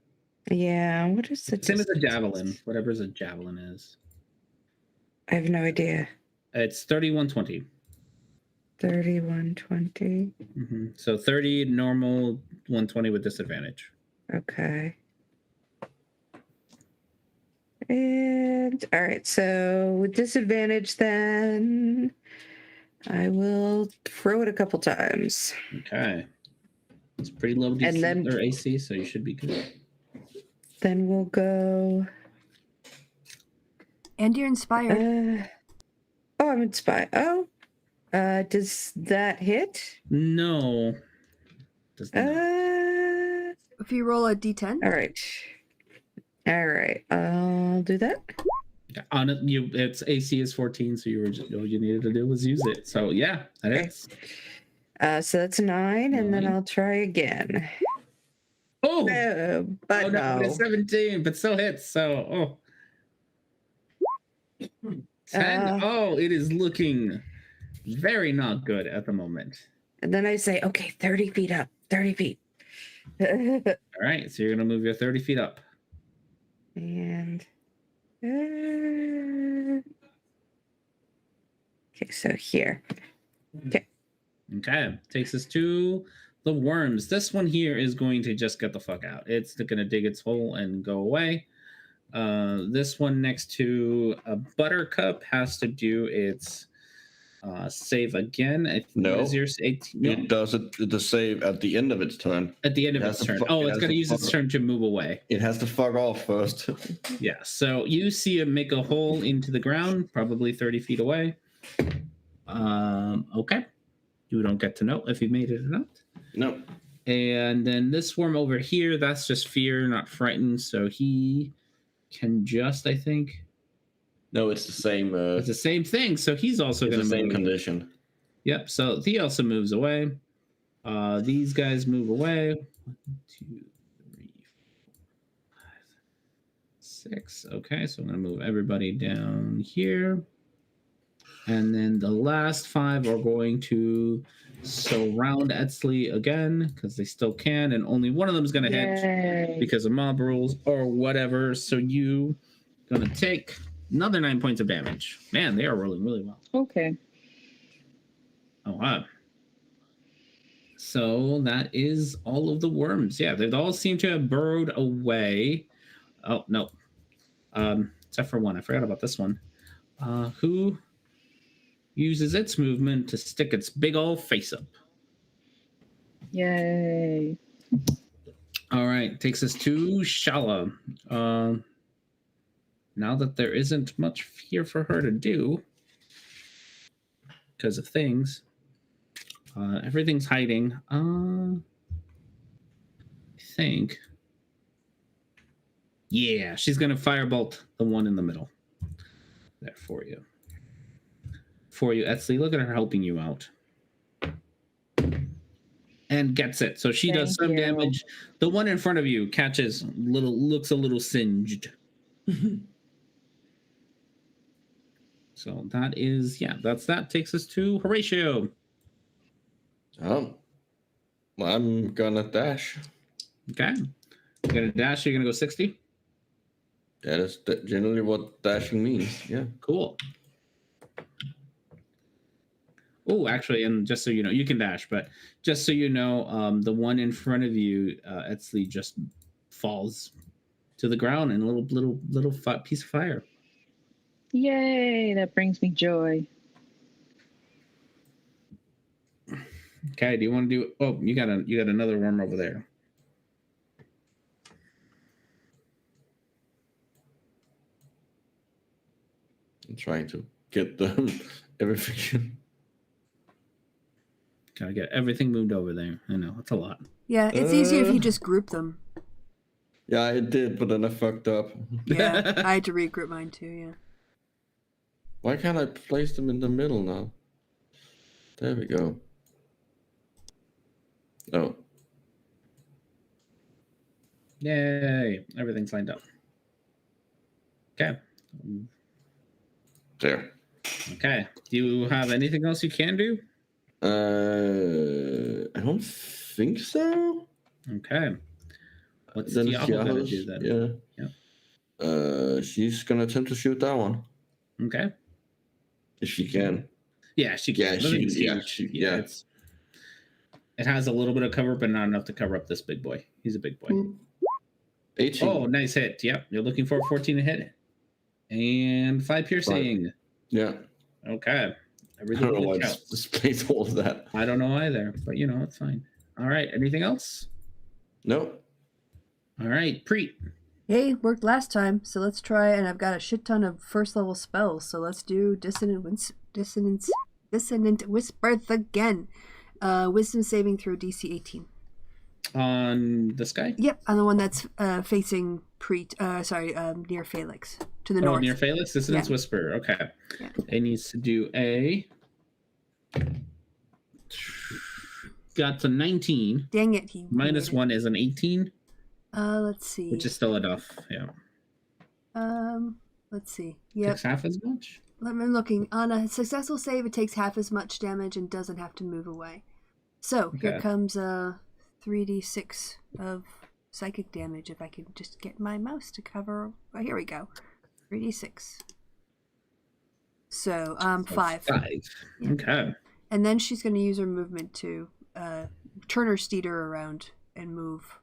Yeah, what is the same as a javelin? Whatever a javelin is. I have no idea. It's 3120. 3120. Mm-hmm. So 30 normal, 120 with disadvantage. Okay. And all right, so with disadvantage, then I will throw it a couple times. Okay. It's pretty low DC And then, or AC, so you should be good. Then we'll go. And you're inspired. Oh, I'm inspired. Oh, does that hit? No. Does not. If you roll a d10. All right. I'll do that. On it, its AC is 14, so all you needed to do was use it. So yeah, that is. So that's 9, and then I'll try again. Oh, but no. It's 17, but still hits. So 10. It is looking very not good at the moment. And then I say, okay, 30 feet up. 30 feet. All right, so you're gonna move your 30 feet up. And okay, so here. Okay, takes us to the worms. This one here is going to just get the fuck out. It's gonna dig its hole and go away. This one next to a Buttercup has to do its save again. No, yours 18? No. It does the save at the end of its turn. At the end of its turn. It's going to use its turn to move away. It has to fuck off first. Yeah, so you see it make a hole into the ground, probably 30 feet away. Okay. You don't get to know if you made it or not. No. And then this worm over here, that's just fear, not frightened. So he can just, I think. No, it's the same. It's the same thing. So he's also going to the same condition. Yep. So he also moves away. These guys move away. 1, 2, 3, 4, 5, 6. Okay, so I'm going to move everybody down here. And then the last 5 are going to surround Etzley again because they still can, and only one of them is going to hit because of mob rules or whatever. So you going to take another 9 points of damage. Man, they are rolling really well. Okay. Oh, wow. So that is all of the worms. Yeah, they all seem to have burrowed away. Oh, no. Except for one. I forgot about this one. Who uses its movement to stick its big old face up. Yay. All right, takes us to Shala. Now that there isn't much here for her to do because of things, everything's hiding. I think. Yeah, she's going to firebolt the one in the middle. There for you. For you, Etzley. Look at her helping you out. And gets it. So she does some damage. The one in front of you catches looks a little singed. So that is, that's that. Takes us to Horatio. I'm gonna dash. Okay. You're gonna dash, you're gonna go 60? That is generally what dashing means. Yeah. Cool. Oh, actually, and just so you know, you can dash, but just so you know, the one in front of you, Etzley, just falls to the ground in a little piece of fire. Yay! That brings me joy. Okay, do you want to do? Oh, you got another worm over there. I'm trying to get everything. Gotta get everything moved over there. I know, it's a lot. Yeah, it's easier if you just group them. Yeah, I did, but then I fucked up. Yeah, I had to regroup mine too, yeah. Why can't I place them in the middle now? There we go. Oh. Yay, everything's lined up. Okay. There. Okay. Do you have anything else you can do? I don't think so. Okay. What's Tiago gonna do then? Yeah. She's gonna attempt to shoot that one. Okay. If she can. Yeah, she can. Yeah, it has a little bit of cover, but not enough to cover up this big boy. He's a big boy. 18. Oh, nice hit. Yep. You're looking for a 14 to hit. And 5 piercing. Yeah. Okay. I don't know why I displayed all of that. I don't know either, but it's fine. All right. Anything else? Nope. All right. Preet. Hey, worked last time, so let's try. And I've got a shit ton of first level spells, so let's do dissonant whisper again. Wisdom saving throw DC 18. On this guy? Yep, on the one that's facing near Felix to the north. Near Felix, Dissonance Whisper. Okay. Yeah. It needs to do a. Got to 19. Dang it! Minus 1 is an 18. Let's see. Which is still enough. Yeah. Let's see. Yep. Takes half as much. I'm looking. On a successful save, it takes half as much damage and doesn't have to move away. So here comes 3d6 of psychic damage. If I can just get my mouse to cover. Oh, here we go. 3d6. So 5. 5. Yeah. Okay. And then she's going to use her movement to turn her steeder around and move.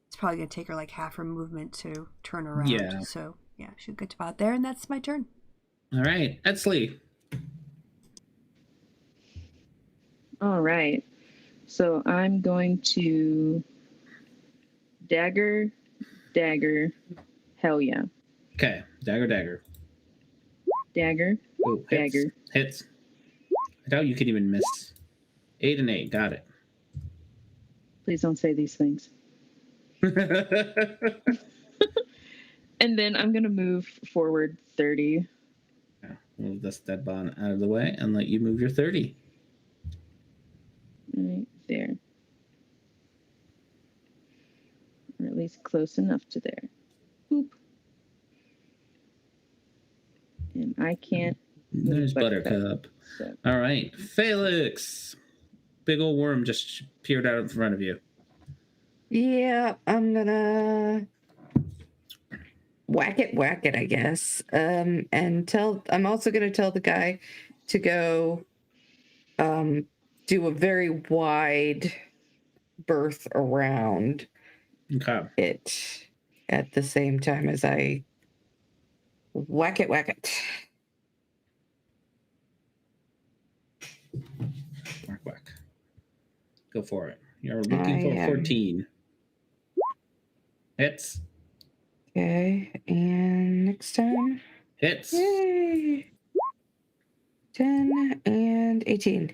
It's probably going to take her like half her movement to turn around. Yeah. So yeah, she'll get about there, and that's my turn. All right, Edsley. All right. So I'm going to dagger, hell yeah. Okay, dagger. Dagger, ooh, hits. dagger. Hits. I doubt you could even miss. 8 and 8, got it. Please don't say these things. And then I'm going to move forward 30. Yeah, move this dead bond out of the way and let you move your 30. Right there. Or at least close enough to there. Boop. And I can't. There's Buttercup. So. All right. Felix. Big old worm just peered out in front of you. Yeah, I'm gonna whack it, I guess. And I'm also gonna tell the guy to go do a very wide berth around it at the same time as I whack it. Whack. Go for it. You're looking for 14. Hits. Okay, and next time. Hits. Yay! 10 and 18.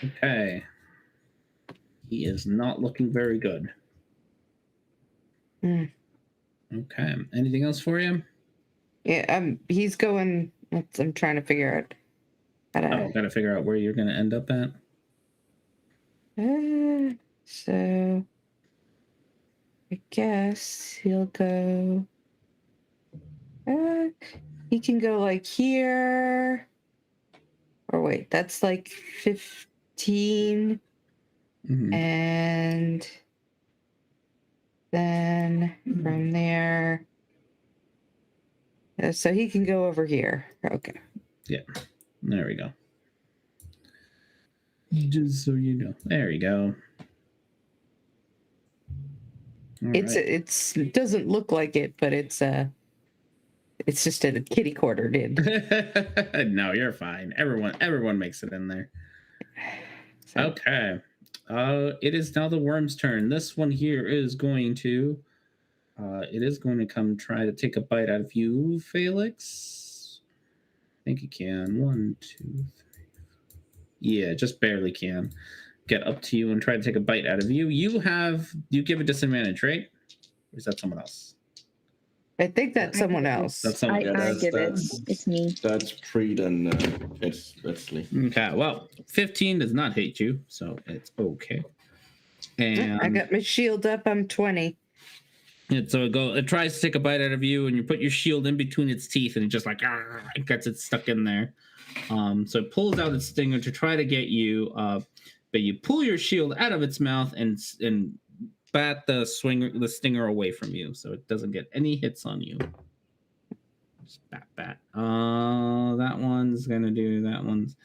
Okay. He is not looking very good. Okay. Anything else for you? Yeah, he's going. I'm trying to figure out gotta figure out where you're gonna end up at. So I guess he'll go. He can go like here. Or wait, that's like 15. Mm-hmm. And then from there. So he can go over here. Okay. Yeah. There we go. Just so you know. There you go. It doesn't look like it, but it's just a kitty corner did. No, you're fine. Everyone makes it in there. So. Okay. It is now the worm's turn. This one here is going to come try to take a bite out of you, Felix. I think it can. 1, 2, 3. Yeah, just barely can get up to you and try to take a bite out of you. You give a disadvantage, right? Or is that someone else? I think that's someone else. That's someone else. I give it. It's me. That's Preet and it's Lee. Okay, well, 15 does not hit you, so it's okay. And I got my shield up. I'm 20. And so it tries to take a bite out of you, and you put your shield in between its teeth, and it just it gets it stuck in there. So it pulls out its stinger to try to get you, but you pull your shield out of its mouth and bat the stinger away from you, so it doesn't get any hits on you. Just bat. That one's gonna do that one's.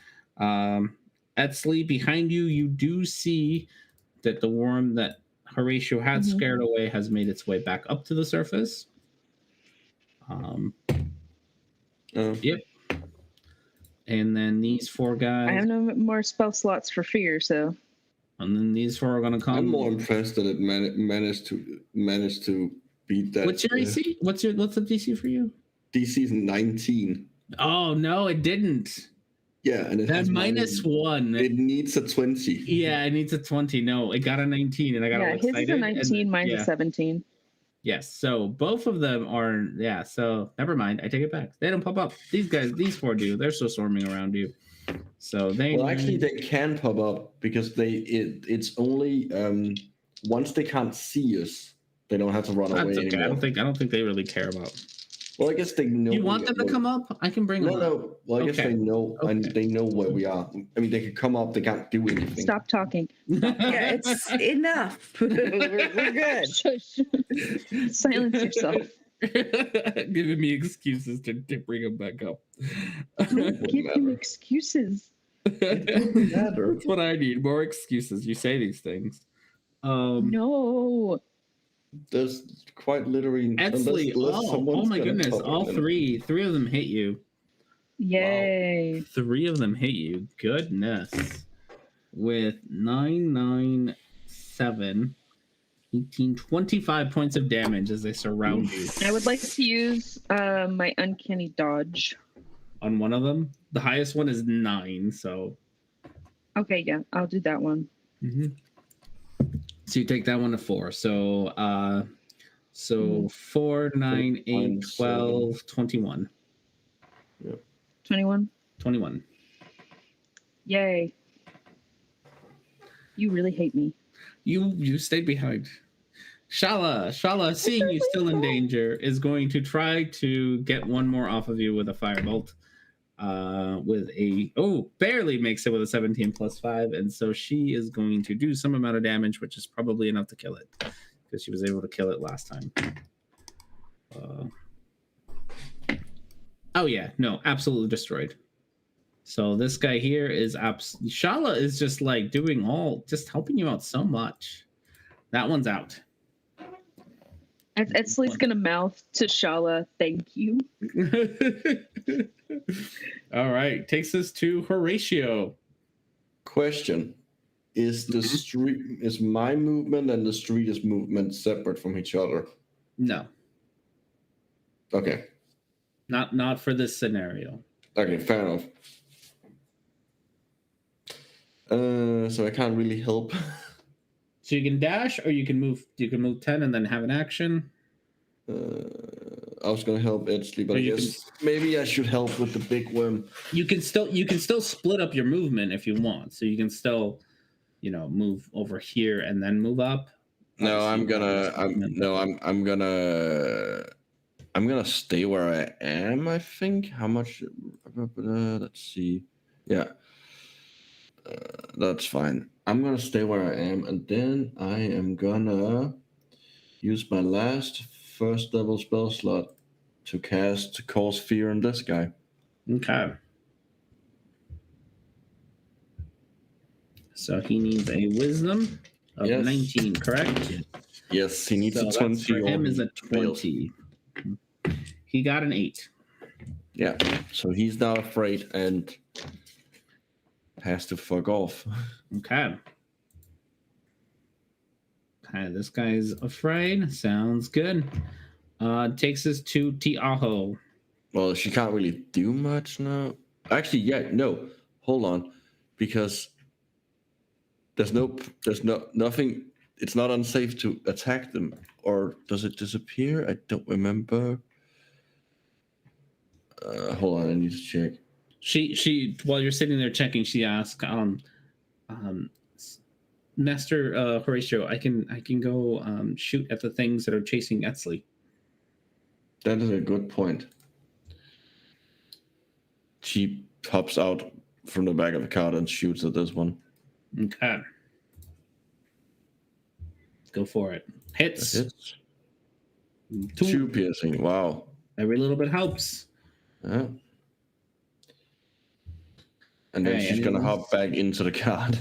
Edsley, behind you, you do see that the worm that Horatio had scared away has made its way back up to the surface. Yep. And then these 4 guys. I have no more spell slots for fear, so. And then these 4 are gonna come. I'm more impressed that it managed to beat that. What's your AC? What's the DC for you? DC is 19. Oh no, it didn't. Yeah, and it that has -1. It needs a 20. Yeah, it needs a 20. No, it got a 19, and I got all excited. His is a 19, mine's a 17. Yes, so both of them are. Yeah, so never mind. I take it back. They don't pop up. These 4 do. They're still swarming around you. So they. Well, actually, they can pop up because it's only once they can't see us, they don't have to run away anymore. I don't think they really care about. Well, I guess they know. You want them to come up? I can bring them up. No. Well, I guess they know, and they know where we are. I mean, they can come up. They can't do anything. Stop talking. Yeah, it's enough. We're good. Shush. Silence yourself. Giving me excuses to bring them back up. Don't give him excuses. That's what I need. More excuses. You say these things. No. There's quite literally. Actually, oh my goodness! All three of them hit you. Yay! Wow. 3 of them hit you. Goodness. With 9, 9, 7, 18, 25 points of damage as they surround you. I would like to use my uncanny dodge on one of them. The highest one is 9. So. Okay, yeah, I'll do that one. Mm-hmm. So you take that one to 4. So 4, 9, 8, 12, 21. Yep. 21? 21. Yay. You really hate me. You stayed behind. Shala, seeing you still in danger, is going to try to get one more off of you with a firebolt. Barely makes it with a 17 plus 5, and so she is going to do some amount of damage, which is probably enough to kill it, because she was able to kill it last time. Absolutely destroyed. So this guy here is Shala is just like just helping you out so much. That one's out. Etzli's gonna mouth to Shala, "Thank you." All right, takes us to Horatio. Question: Is the street is my movement and the street's movement separate from each other? No. Okay. Not for this scenario. Okay, fair enough. So I can't really help. So you can dash, or you can move 10 and then have an action. I was gonna help Edsley, but I guess maybe I should help with the big worm. You can still split up your movement if you want. So you can still, move over here and then move up. No, I'm gonna stay where I am, I think. How much? Let's see. Yeah. That's fine. I'm gonna stay where I am, and then I am gonna use my last first level spell slot to cause fear on this guy. Okay. So he needs a wisdom of 19, correct? Yes, he needs a 20. For him is a 20. He got an 8. Yeah, so he's now afraid and has to fuck off. Okay. This guy's afraid. Sounds good. Takes us to Tiaho. Well, she can't really do much now. Actually, no. Hold on, because there's nothing. It's not unsafe to attack them, or does it disappear? I don't remember. Hold on, I need to check. She while you're sitting there checking, she asks, Master Horatio, I can go shoot at the things that are chasing Etzli. That is a good point. She pops out from the back of the cart and shoots at this one. Okay. Go for it. Hits. Hits. 2 piercing. Wow. Every little bit helps. Yeah. And then she's going to hop back into the cart.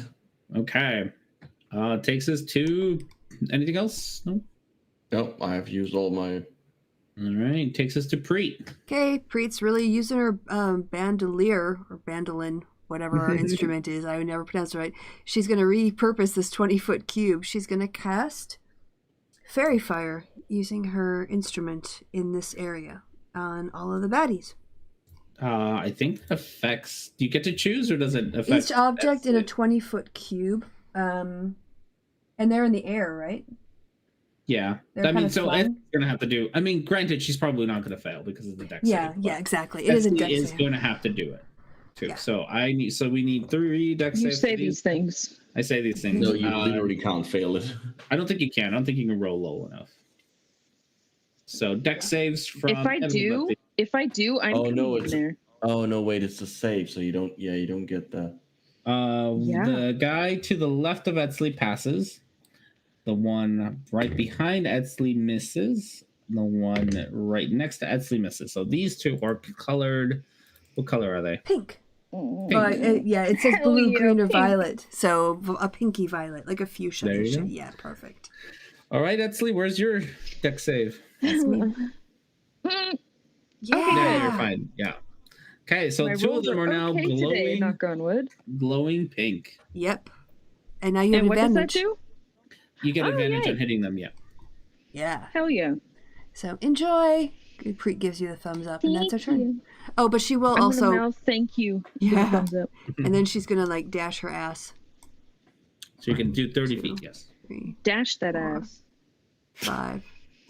Okay. Takes us to anything else? No? Nope, I have used all my... All right, takes us to Preet. Okay, Preet's really using her bandolier or bandolin, whatever our instrument is. I would never pronounce it right. She's going to repurpose this 20-foot cube. She's going to cast Fairy Fire using her instrument in this area on all of the baddies. I think affects. Do you get to choose, or does it affect each object in a 20-foot cube? And they're in the air, right? Yeah, I mean, so Ed's gonna have to do. I mean, granted, she's probably not gonna fail because of the dex. Yeah, save, yeah, exactly. It is a dex is save. gonna have to do it too. Yeah. So we need 3 dex saves. You say these things. I say these things. No, you literally can't fail it. I don't think you can. I don't think you can roll low enough. So dex saves from. If I do, I'm in there. Oh no, wait, it's a save, so you don't. Yeah, you don't get that. The guy to the left of Edsley passes. The one right behind Edsley misses. The one right next to Edsley misses. So these two are colored. What color are they? Pink. Pink. It says blue, green, or violet. So a pinky violet, like a fuchsia. There you go. Yeah, perfect. All right, Edsley, where's your dex save? That's me. Yeah. Yeah, you're fine. Yeah. Okay, so My 2 of rolls them are now okay glowing, today, knock on wood. glowing pink. Yep. And now you have And what does advantage. that do? You get advantage yay. on hitting them. Yeah. Yeah. Hell yeah. So enjoy. Preet gives you the thumbs up, and that's her turn. You. Oh, but she will I'm also. gonna mouth thank you. Yeah. Thumbs up. And then she's gonna like dash her ass. So you can do 30 2, feet. Yes. 3, Dash that 4, ass. 5.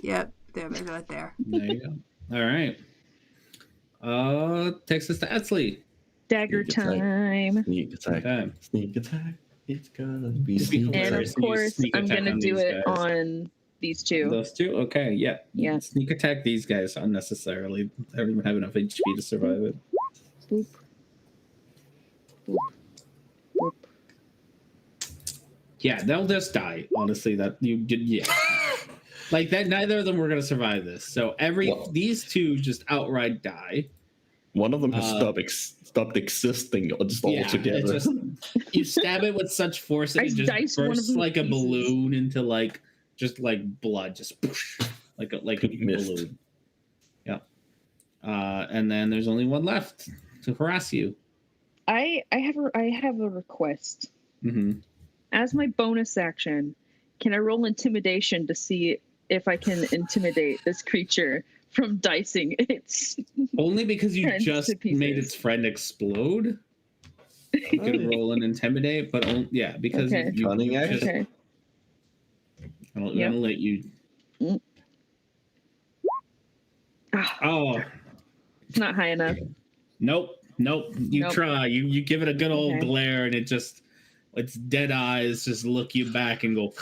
Yep. There, right there. There you go. All right. Takes us to Edsley. Dagger Sneak attack. time. Sneak attack. Okay. Sneak attack. It's gonna be Sneak sneak attack. And attack. of So you course, sneak I'm attack gonna on do these it guys. on these two. Those 2? Okay. Yeah. Yeah. Sneak attack these guys unnecessarily. I don't even have enough HP to survive it. Boop. Boop. Boop. Yeah, they'll just die. Honestly, that you did. Yeah. Like that, neither of them were gonna survive this. So these 2 just outright die. One of them has stopped existing just altogether. Just, you stab it with such force that I it just diced one of bursts them like to a pieces. balloon into like blood, just whoosh, like a Mist. balloon. Yeah. And then there's only one left to harass you. I have a request. Mm-hmm. As my bonus action, can I roll intimidation to see if I can intimidate this creature from dicing its Only because you friends just to pieces? made its friend explode. You can roll and intimidate, but because Okay. you Cunning action. just, Okay. I'm Yep. gonna let you. Oh, It's not high enough. nope. You Nope. try. You give it a good old Okay. glare, and its dead eyes just look you back and go.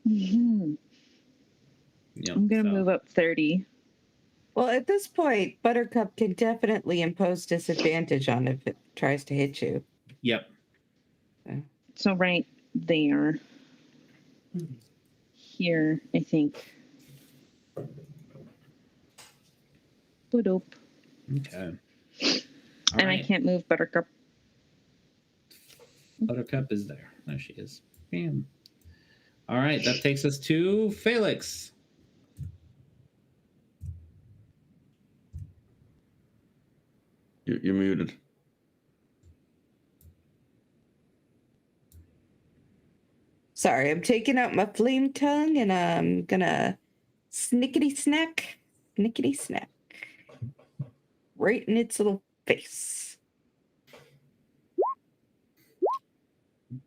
Mhm. Yep, I'm gonna so, move up 30. Well, at this point, Buttercup can definitely impose disadvantage on if it tries to hit you. Yep. So right there. Here, I think. Boop. Okay. And I can't move Buttercup. Buttercup is there. There she is. Bam. All right, that takes us to Felix. You're muted. Sorry, I'm taking out my flame tongue and I'm gonna snickety snack right in its little face.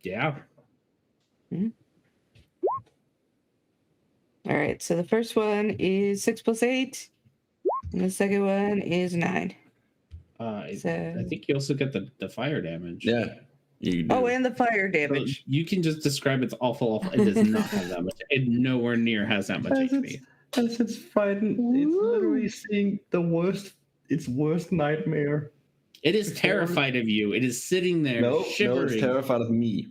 Yeah. All right, so the first one is 6 + 8, and the second one is 9. I So, think you also get the fire damage. Yeah. You do. oh, and the fire So damage. you can just describe it's awful. It does not have that much. It nowhere near has that much HP. As it's fighting, it's literally seeing the worst. Its worst nightmare. It is terrified of you. It is sitting there No, shivering. it's terrified of me.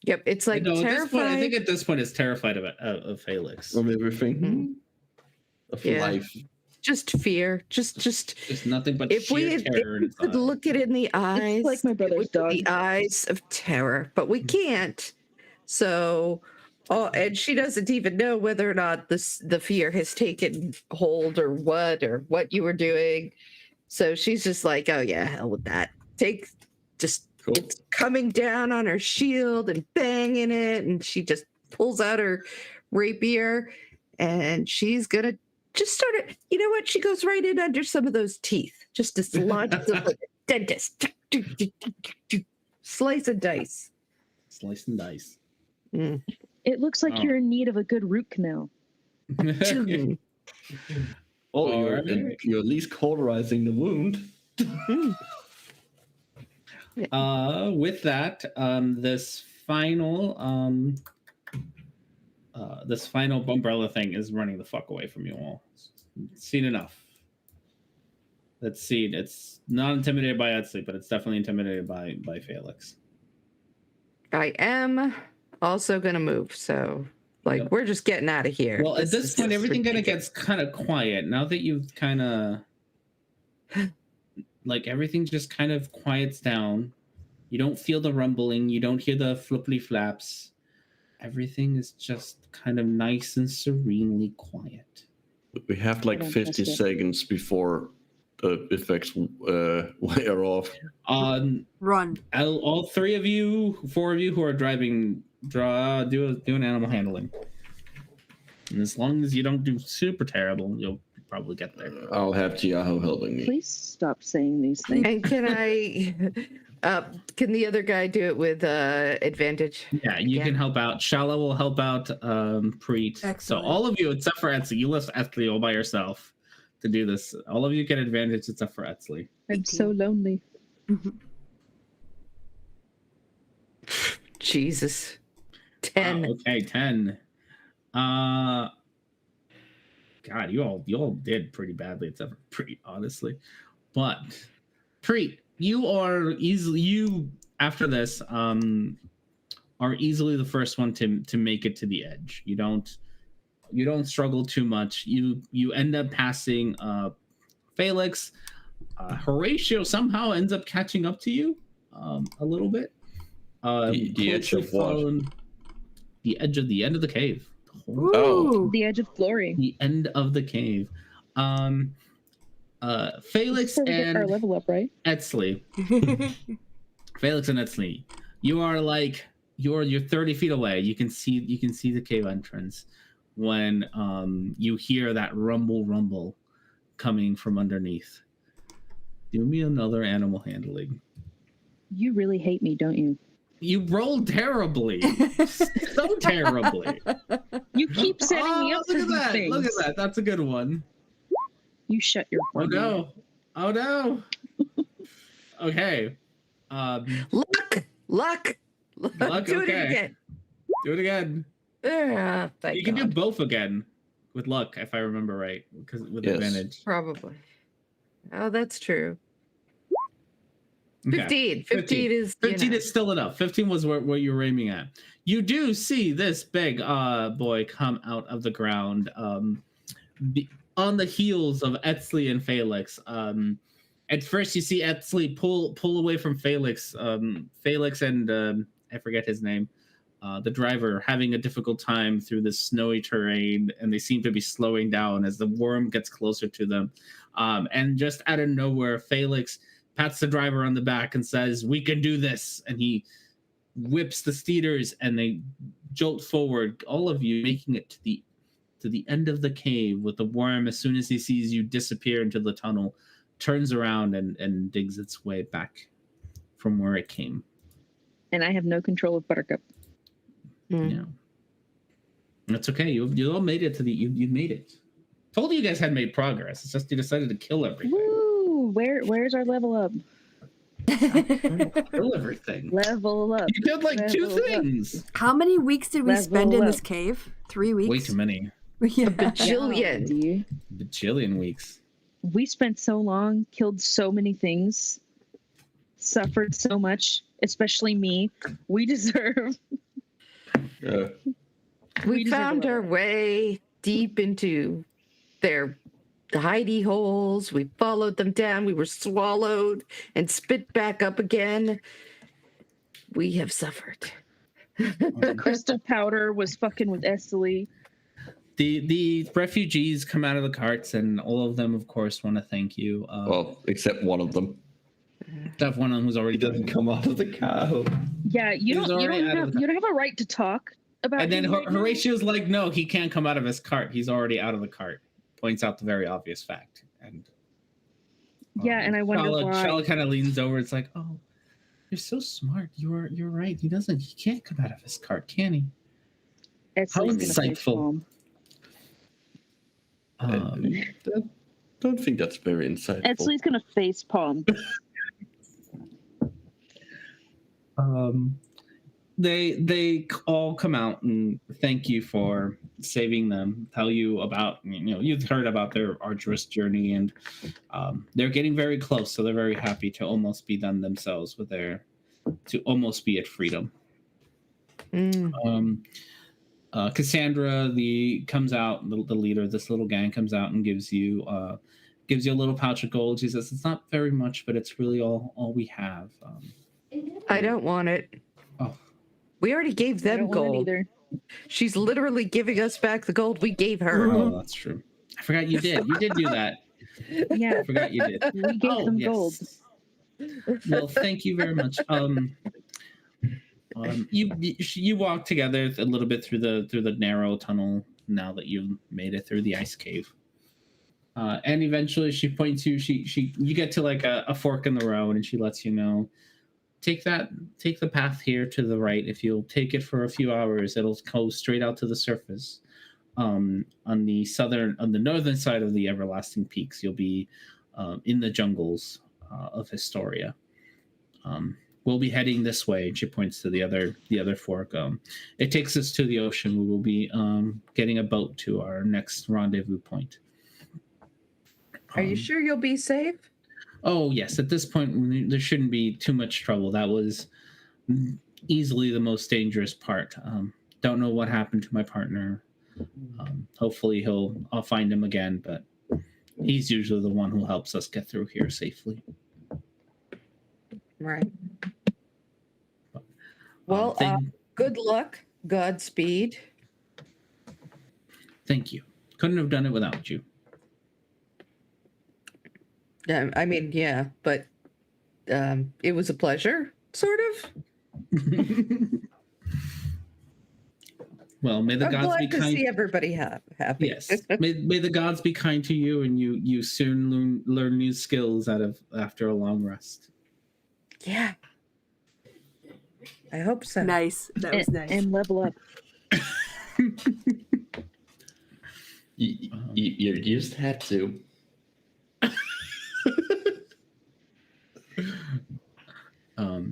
Yep, it's like No, at this point, terrified. I think at this point it's terrified of Felix. Of everything. Mhm. Of Yeah. life. Just fear. Just It's nothing but if we sheer terror in its could eyes. look it in the eyes, like my it brother's would be dog. the eyes of terror, but we can't. So, and she doesn't even know whether or not the fear has taken hold or what you were doing. So she's just like, oh yeah, hell with that. Cool. It's coming down on her shield and banging it, and she just pulls out her rapier, and she's gonna just start it. You know what? She goes right in under some of those teeth, just to lodge it like a dentist. Slice and dice. Slice and dice. Mm. It looks like you're in need of a good root canal. Well, you're at least cauterizing the wound. With that, this final umbrella thing is running the fuck away from you all. Seen enough. Let's see. It's not intimidated by Etsley, but it's definitely intimidated by Felix. I am also gonna move, so we're just getting out of here. Well, at this point, everything kind of gets kind of quiet now that you've kind of everything just kind of quiets down. You don't feel the rumbling. You don't hear the flippity flaps. Everything is just kind of nice and serenely quiet. We have 50 seconds before the effects wear off. Run. All 4 of you who are driving, do an animal handling. And as long as you don't do super terrible, you'll probably get there. I'll have Tiaho helping me. Please stop saying these things. And can the other guy do it with advantage? Yeah, you can help out. Shala will help out Preet. Excellent. So all of you, except for Etsley, you left Etsley all by yourself to do this. All of you get advantage except for Etsley. I'm so lonely. Jesus. 10. Okay, 10. God, you all did pretty badly, except for Preet, honestly. But Preet, you after this are easily the first one to make it to the edge. You don't struggle too much. You end up passing Felix. Horatio somehow ends up catching up to you a little bit. The edge of what? The edge of the end of the cave. Ooh. The edge of glory. The end of the cave. Felix and our level up, right? Etsley. Felix and Etsley. You're 30 feet away. You can see the cave entrance when you hear that rumble coming from underneath. Do me another animal handling. You really hate me, don't you? You rolled terribly. So terribly. You keep setting me up for these things. Look at that. That's a good one. You shut your Oh no. Oh no. Okay. Luck. Do it again. Do it again. Thank You can God. do both again with luck, if I remember right, because with advantage. Probably. Oh, that's true. Okay. 15 is 15 is still enough. 15 was what you were aiming at. You do see this big boy come out of the ground on the heels of Etsley and Felix. At first you see Etsley pull away from Felix. Felix and I forget his name. The driver having a difficult time through this snowy terrain, and they seem to be slowing down as the worm gets closer to them. And just out of nowhere, Felix pats the driver on the back and says, "We can do this." And he whips the steeders and they jolt forward, all of you making it to the end of the cave, with the worm, as soon as he sees you disappear into the tunnel, turns around and digs its way back from where it came. And I have no control of Buttercup. Yeah. That's okay. You all made it to you made it. Told you guys had made progress. It's just you decided to kill everything. Woo! Where's our level up? Kill everything. Level up. You did like two things. How many weeks did we Level spend in up. this cave? 3 weeks? Way too many. Yeah. Bajillion. Bajillion weeks. We spent so long, killed so many things, suffered so much, especially me. We deserve. We found our way deep into their hidey holes. We followed them down. We were swallowed and spit back up again. We have suffered. Crystal powder was fucking with Esli. The refugees come out of the carts, and all of them, of course, want to thank you. Well, except one of them. Except one of them who's already He doesn't come out of the car. Yeah, you don't have a right to talk about. And then Horatio's like, no, he can't come out of his cart. He's already out of the cart. Points out the very obvious fact. And and I wonder why. Shala kind of leans over. It's like, oh, you're so smart. You're right. He can't come out of his cart, can he? How insightful. Don't think that's very insightful. Edsli's gonna face palm. They all come out and thank you for saving them. Tell you about, you've heard about their arduous journey, and they're getting very close. So they're very happy to almost be done themselves to almost be at freedom. Cassandra comes out. The leader of this little gang comes out and gives you a little pouch of gold. She says, "It's not very much, but it's really all we have." I don't want it. Oh, we already gave them gold. She's literally giving us back the gold we gave her. Oh, that's true. I forgot you did. You did do that. Yeah, I forgot you did. We gave them gold. Well, thank you very much. You walk together a little bit through the narrow tunnel now that you made it through the ice cave, and eventually she points you. You get to like a fork in the road, and she lets you know, take the path here to the right. If you'll take it for a few hours, it'll go straight out to the surface. On the northern side of the everlasting peaks, you'll be in the jungles of Historia. We'll be heading this way. She points to the other fork. It takes us to the ocean. We will be getting a boat to our next rendezvous point. Are you sure you'll be safe? Oh, yes. At this point, there shouldn't be too much trouble. That was easily the most dangerous part. Don't know what happened to my partner. Hopefully I'll find him again, but he's usually the one who helps us get through here safely. Right. Well, good luck. Godspeed. Thank you. Couldn't have done it without you. I mean, yeah, but it was a pleasure, sort of. Well, may the gods be kind. To see everybody happy. Yes. May the gods be kind to you, and you soon learn new skills after a long rest. Yeah. I hope so. Nice. That was nice. And level up. You just had to.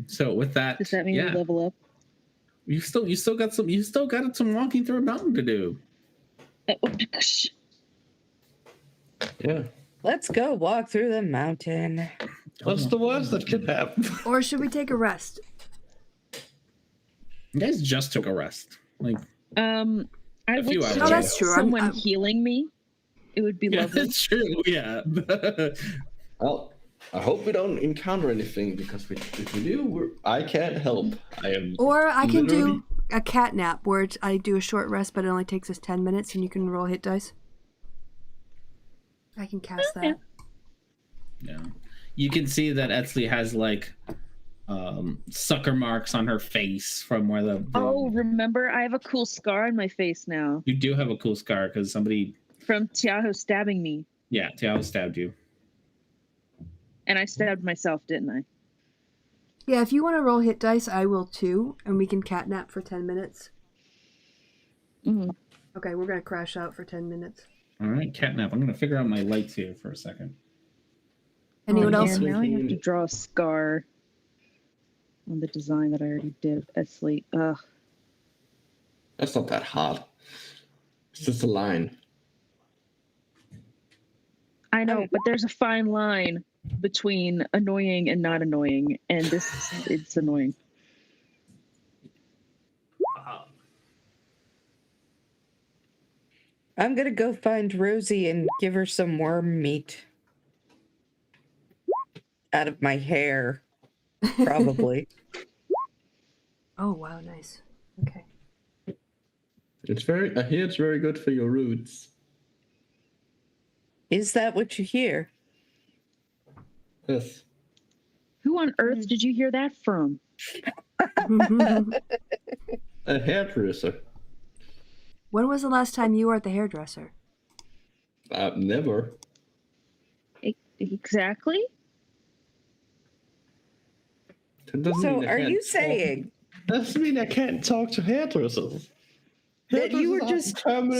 So with that, does that mean you level up? You still got some walking through a mountain to do. Yeah. Let's go walk through the mountain. What's the worst that could happen? Or should we take a rest? You guys just took a rest. Like I would Oh, that's true. Someone healing me. It would be lovely. That's true. Yeah. Well, I hope we don't encounter anything, because if we do, I can't help. Or I can do a cat nap where I do a short rest, but it only takes us 10 minutes, and you can roll hit dice. I can cast that. Yeah. You can see that Etzli has like sucker marks on her face from where the Oh, remember, I have a cool scar on my face now. You do have a cool scar because somebody from Tiaho stabbing me. Yeah, Tiaho stabbed you. And I stabbed myself, didn't I? Yeah, if you want to roll hit dice, I will too, and we can catnap for 10 minutes. Mm-hmm. Okay, we're going to crash out for 10 minutes. All right, catnap. I'm going to figure out my lights here for a second. Anyone else? Now I have to draw a scar on the design that I already did at sleep. Ugh. That's not that hard. It's just a line. I know, but there's a fine line between annoying and not annoying, and it's annoying. I'm gonna go find Rosie and give her some worm meat out of my hair, probably. Oh, wow, nice. Okay. I hear it's very good for your roots. Is that what you hear? Yes. Who on earth did you hear that from? A hairdresser. When was the last time you were at the hairdresser? Never. Exactly. So are you saying that doesn't mean I can't talk to hairdressers? That you were just stopping,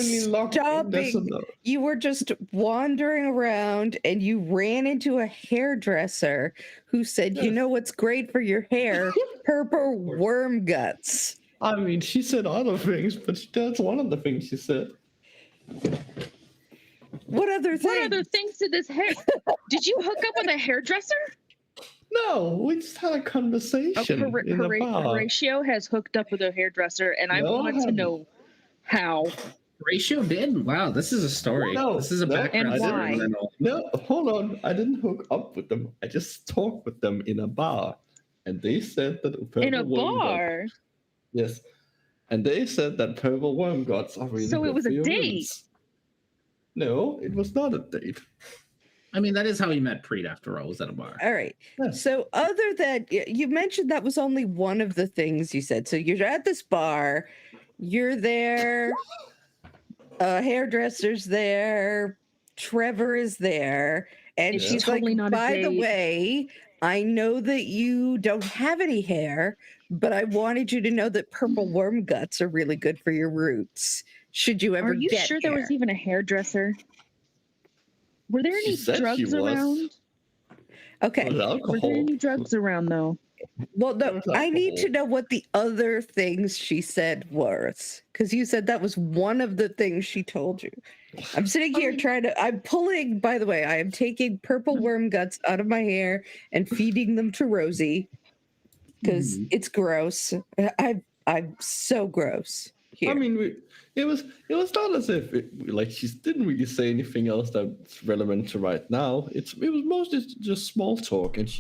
you were just wandering around and you ran into a hairdresser who said, you know what's great for your hair? Purple worm guts. I mean, she said other things, but that's one of the things she said. What other things? What other things did this hair? Did you hook up with a hairdresser? No, we just had a conversation in the bar. Horatio has hooked up with a hairdresser, and I want to know how. Horatio did? Wow, this is a story. This is a background. And why? No, hold on. I didn't hook up with them. I just talked with them in a bar. And they said that in a bar? Yes. And they said that purple worm guts are really So it was a date? Roots. No, it was not a date. I mean, that is how he met Preet, after all, was at a bar. All right. Yeah. So other than, you mentioned that was only one of the things you said. So you're at this bar, you're there, hairdresser's there, Trevor is there, and she's totally like, by the way, I know that you don't have any hair, but I wanted you to know that purple worm guts are really good for your roots. Should you ever get Are you sure there was even a hairdresser? Were there any drugs around? Okay. Were there any drugs around, though? Well, no, I need to know what the other things she said was, because you said that was one of the things she told you. I'm sitting here I'm pulling, by the way, I am taking purple worm guts out of my hair and feeding them to Rosie, because it's gross. I'm so gross. Here. I mean, it was not as if she didn't really say anything else that's relevant to right now. It was mostly just small talk, and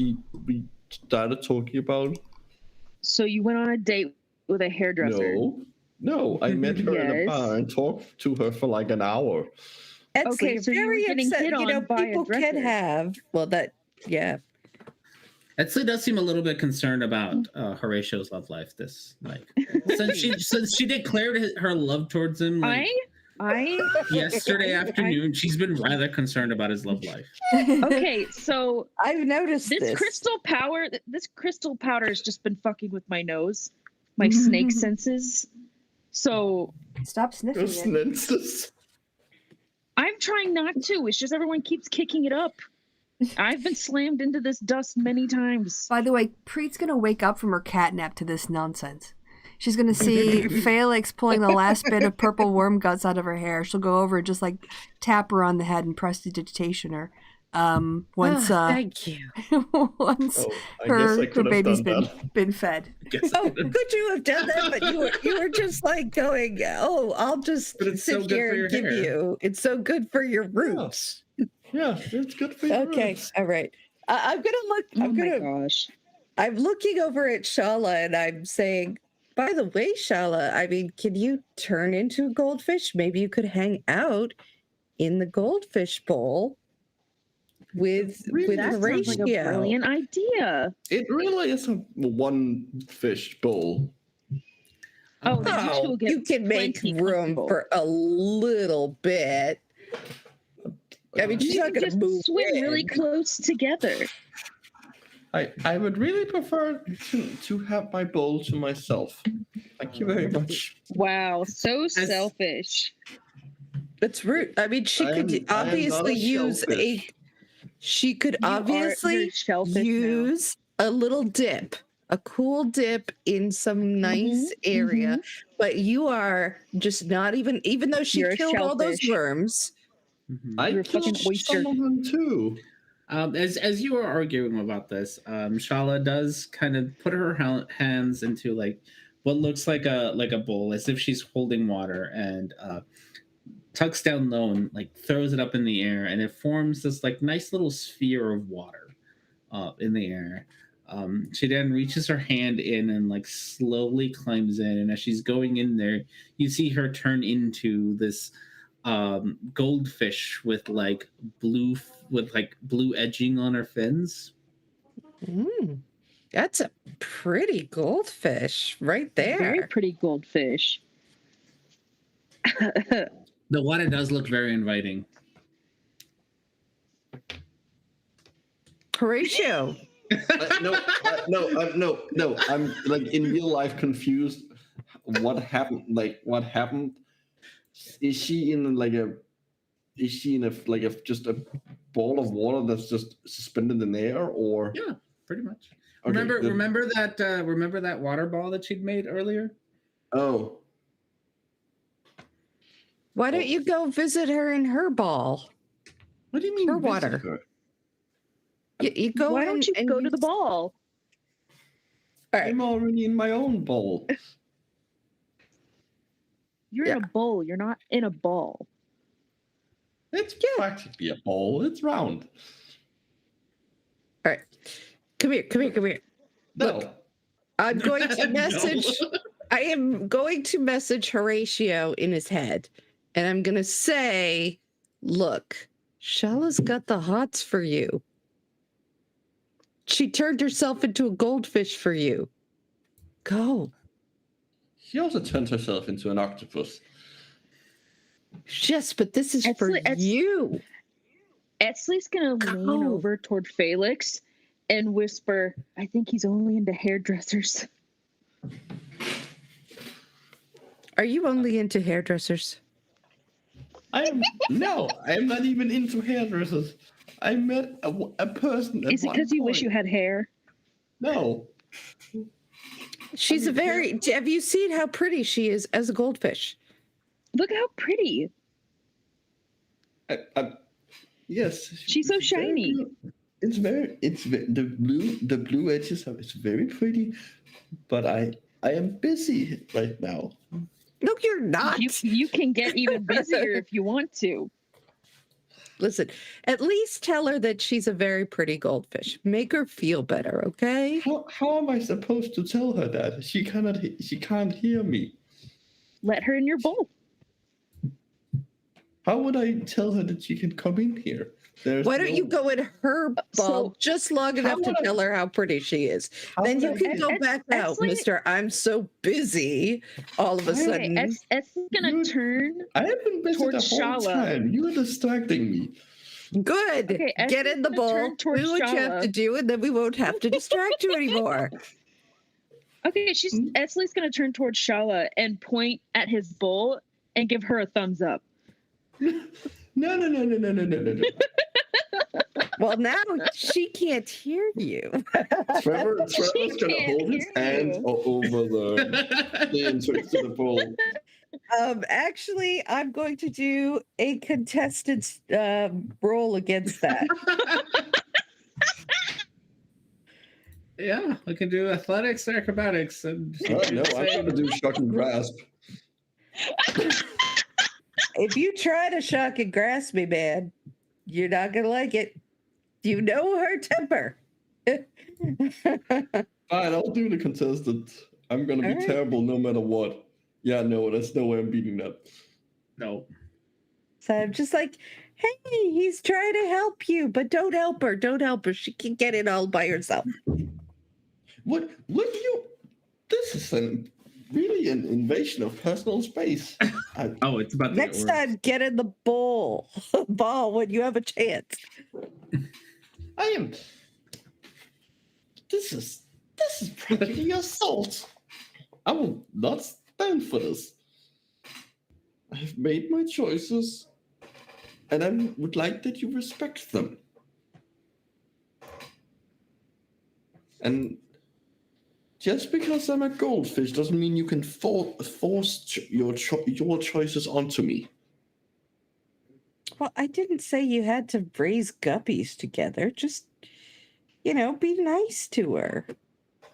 we started talking about. So you went on a date with a hairdresser? No, I met her in a bar and talked to her for like an hour. That's okay, so very you were getting hit on by people a dresser. Can have Etsley does seem a little bit concerned about Horatio's love life. Since she declared her love towards him, yesterday afternoon, she's been rather concerned about his love life. Okay, so I've noticed this crystal powder. This crystal powder has just been fucking with my nose, my snake senses. So stop sniffing it. I'm trying not to. It's just everyone keeps kicking it up. I've been slammed into this dust many times. By the way, Preet's going to wake up from her catnap to this nonsense. She's going to see Felix pulling the last bit of purple worm guts out of her hair. She'll go over and just tap her on the head and prestidigitation her. Thank you. Once her baby's been fed. Could you have done that? But you were just going, I'll just sit here and give you. It's so good for your roots. Yeah, it's good for your roots. All right. I'm gonna look. Gosh. I'm looking over at Shala and I'm saying, by the way, Shala, I mean, can you turn into a goldfish? Maybe you could hang out in the goldfish bowl with that Horatio. Sounds like a brilliant idea. It really is a one fish bowl. You can make room for a little bit. I mean, she's not going to move. Swim really close together. I would really prefer to have my bowl to myself. Thank you very much. Wow, so selfish. It's rude. I mean, she could obviously use use a little dip, a cool dip in some nice area. But you are just not even though she killed all those worms. I killed some of them too. As you were arguing about this, Shala does kind of put her hands into what looks like a bowl, as if she's holding water, and tucks down low and throws it up in the air, and it forms this nice little sphere of water in the air. She then reaches her hand in and like slowly climbs in, and as she's going in there, you see her turn into this goldfish with like blue edging on her fins. That's a pretty goldfish right there. Very pretty goldfish. The water does look very inviting. Horatio. No. I'm like in real life confused. What happened? Like, what happened? Is she in just a ball of water that's just suspended in the air, or? Yeah, pretty much. Okay, remember that water ball that she'd made earlier? Oh. Why don't you go visit her in her ball? What do you mean? Her water. Her? You go. Why don't you go to the ball? All right. I'm already in my own bowl. You're in a bowl. You're not in a ball. It's practically a bowl. It's round. All right. Come here. No. Look, I'm going to message. I am going to message Horatio in his head, and I'm going to say, look, Shala's got the hots for you. She turned herself into a goldfish for you. Go. She also turned herself into an octopus. Yes, but this is for you. Esley's going to lean over toward Felix and whisper, I think he's only into hairdressers. Are you only into hairdressers? I am not even into hairdressers. I met a person. Is it because you wish you had hair? No. She's have you seen how pretty she is as a goldfish? Look how pretty. Yes. She's so shiny. The blue edges it's very pretty, but I am busy right now. No, you're not. You can get even busier if you want to. Listen, at least tell her that she's a very pretty goldfish. Make her feel better, okay? How am I supposed to tell her that? She can't hear me. Let her in your bowl. How would I tell her that she can come in here? Why don't you go in her bowl just long enough to tell her how pretty she is? Then you can go back out, Mr. I'm so busy all of a sudden. It's going to turn I have been busy towards the whole Shala. time. You are distracting me. Good. Okay, get in the bowl. Do what you have to do, and then we won't have to distract you anymore. Okay, Esley's going to turn towards Shala and point at his bowl and give her a thumbs up. No. Well, now she can't hear you. Trevor's going to hold his hand over the entrance to the bowl. Actually, I'm going to do a contested roll against that. Yeah, we can do athletics, acrobatics. And no, I'm going to do shock and grasp. If you try to shock and grasp me, man, you're not going to like it. You know her temper. Fine, I'll do the contestant. I'm going to be terrible no matter what. Yeah, no, there's no way I'm beating that. No. So I'm just like, hey, he's trying to help you, but don't help her. Don't help her. She can get it all by herself. What do you... This is really an invasion of personal space. It's about next time. Get in the ball when you have a chance. I am. This is practically assault. I will not stand for this. I have made my choices, and I would like that you respect them. And just because I'm a goldfish doesn't mean you can force your choices onto me. Well, I didn't say you had to raise guppies together. Just, be nice to her.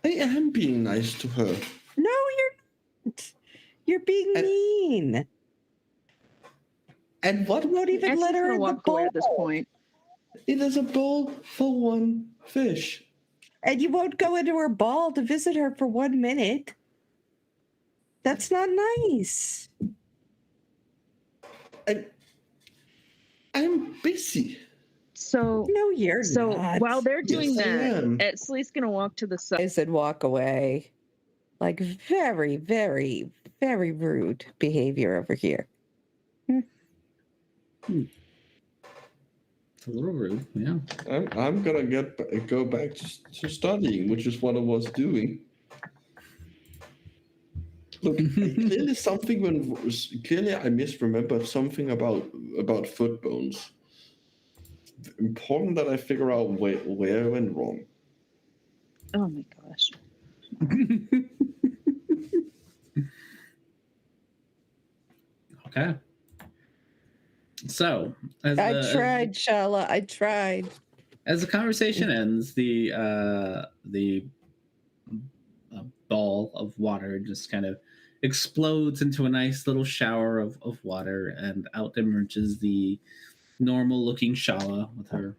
I am being nice to her. No, you're not. You're being mean. And what? You won't even let her in the bowl at this point. It is a bowl for one fish. And you won't go into her ball to visit her for 1 minute. That's not nice. I'm busy. So no, you're not. While they're doing Yes, that, Etzley's gonna walk to the side. I said walk away. Like very, very, very rude behavior over here. It's a little rude, yeah. I'm gonna go back to studying, which is what I was doing. Look, clearly I misremembered something about foot bones. Important that I figure out where I went wrong. Oh my gosh. Okay. So, I tried, Shala. I tried. As the conversation ends, the ball of water just kind of explodes into a nice little shower of water, and out emerges the normal-looking Shala with her,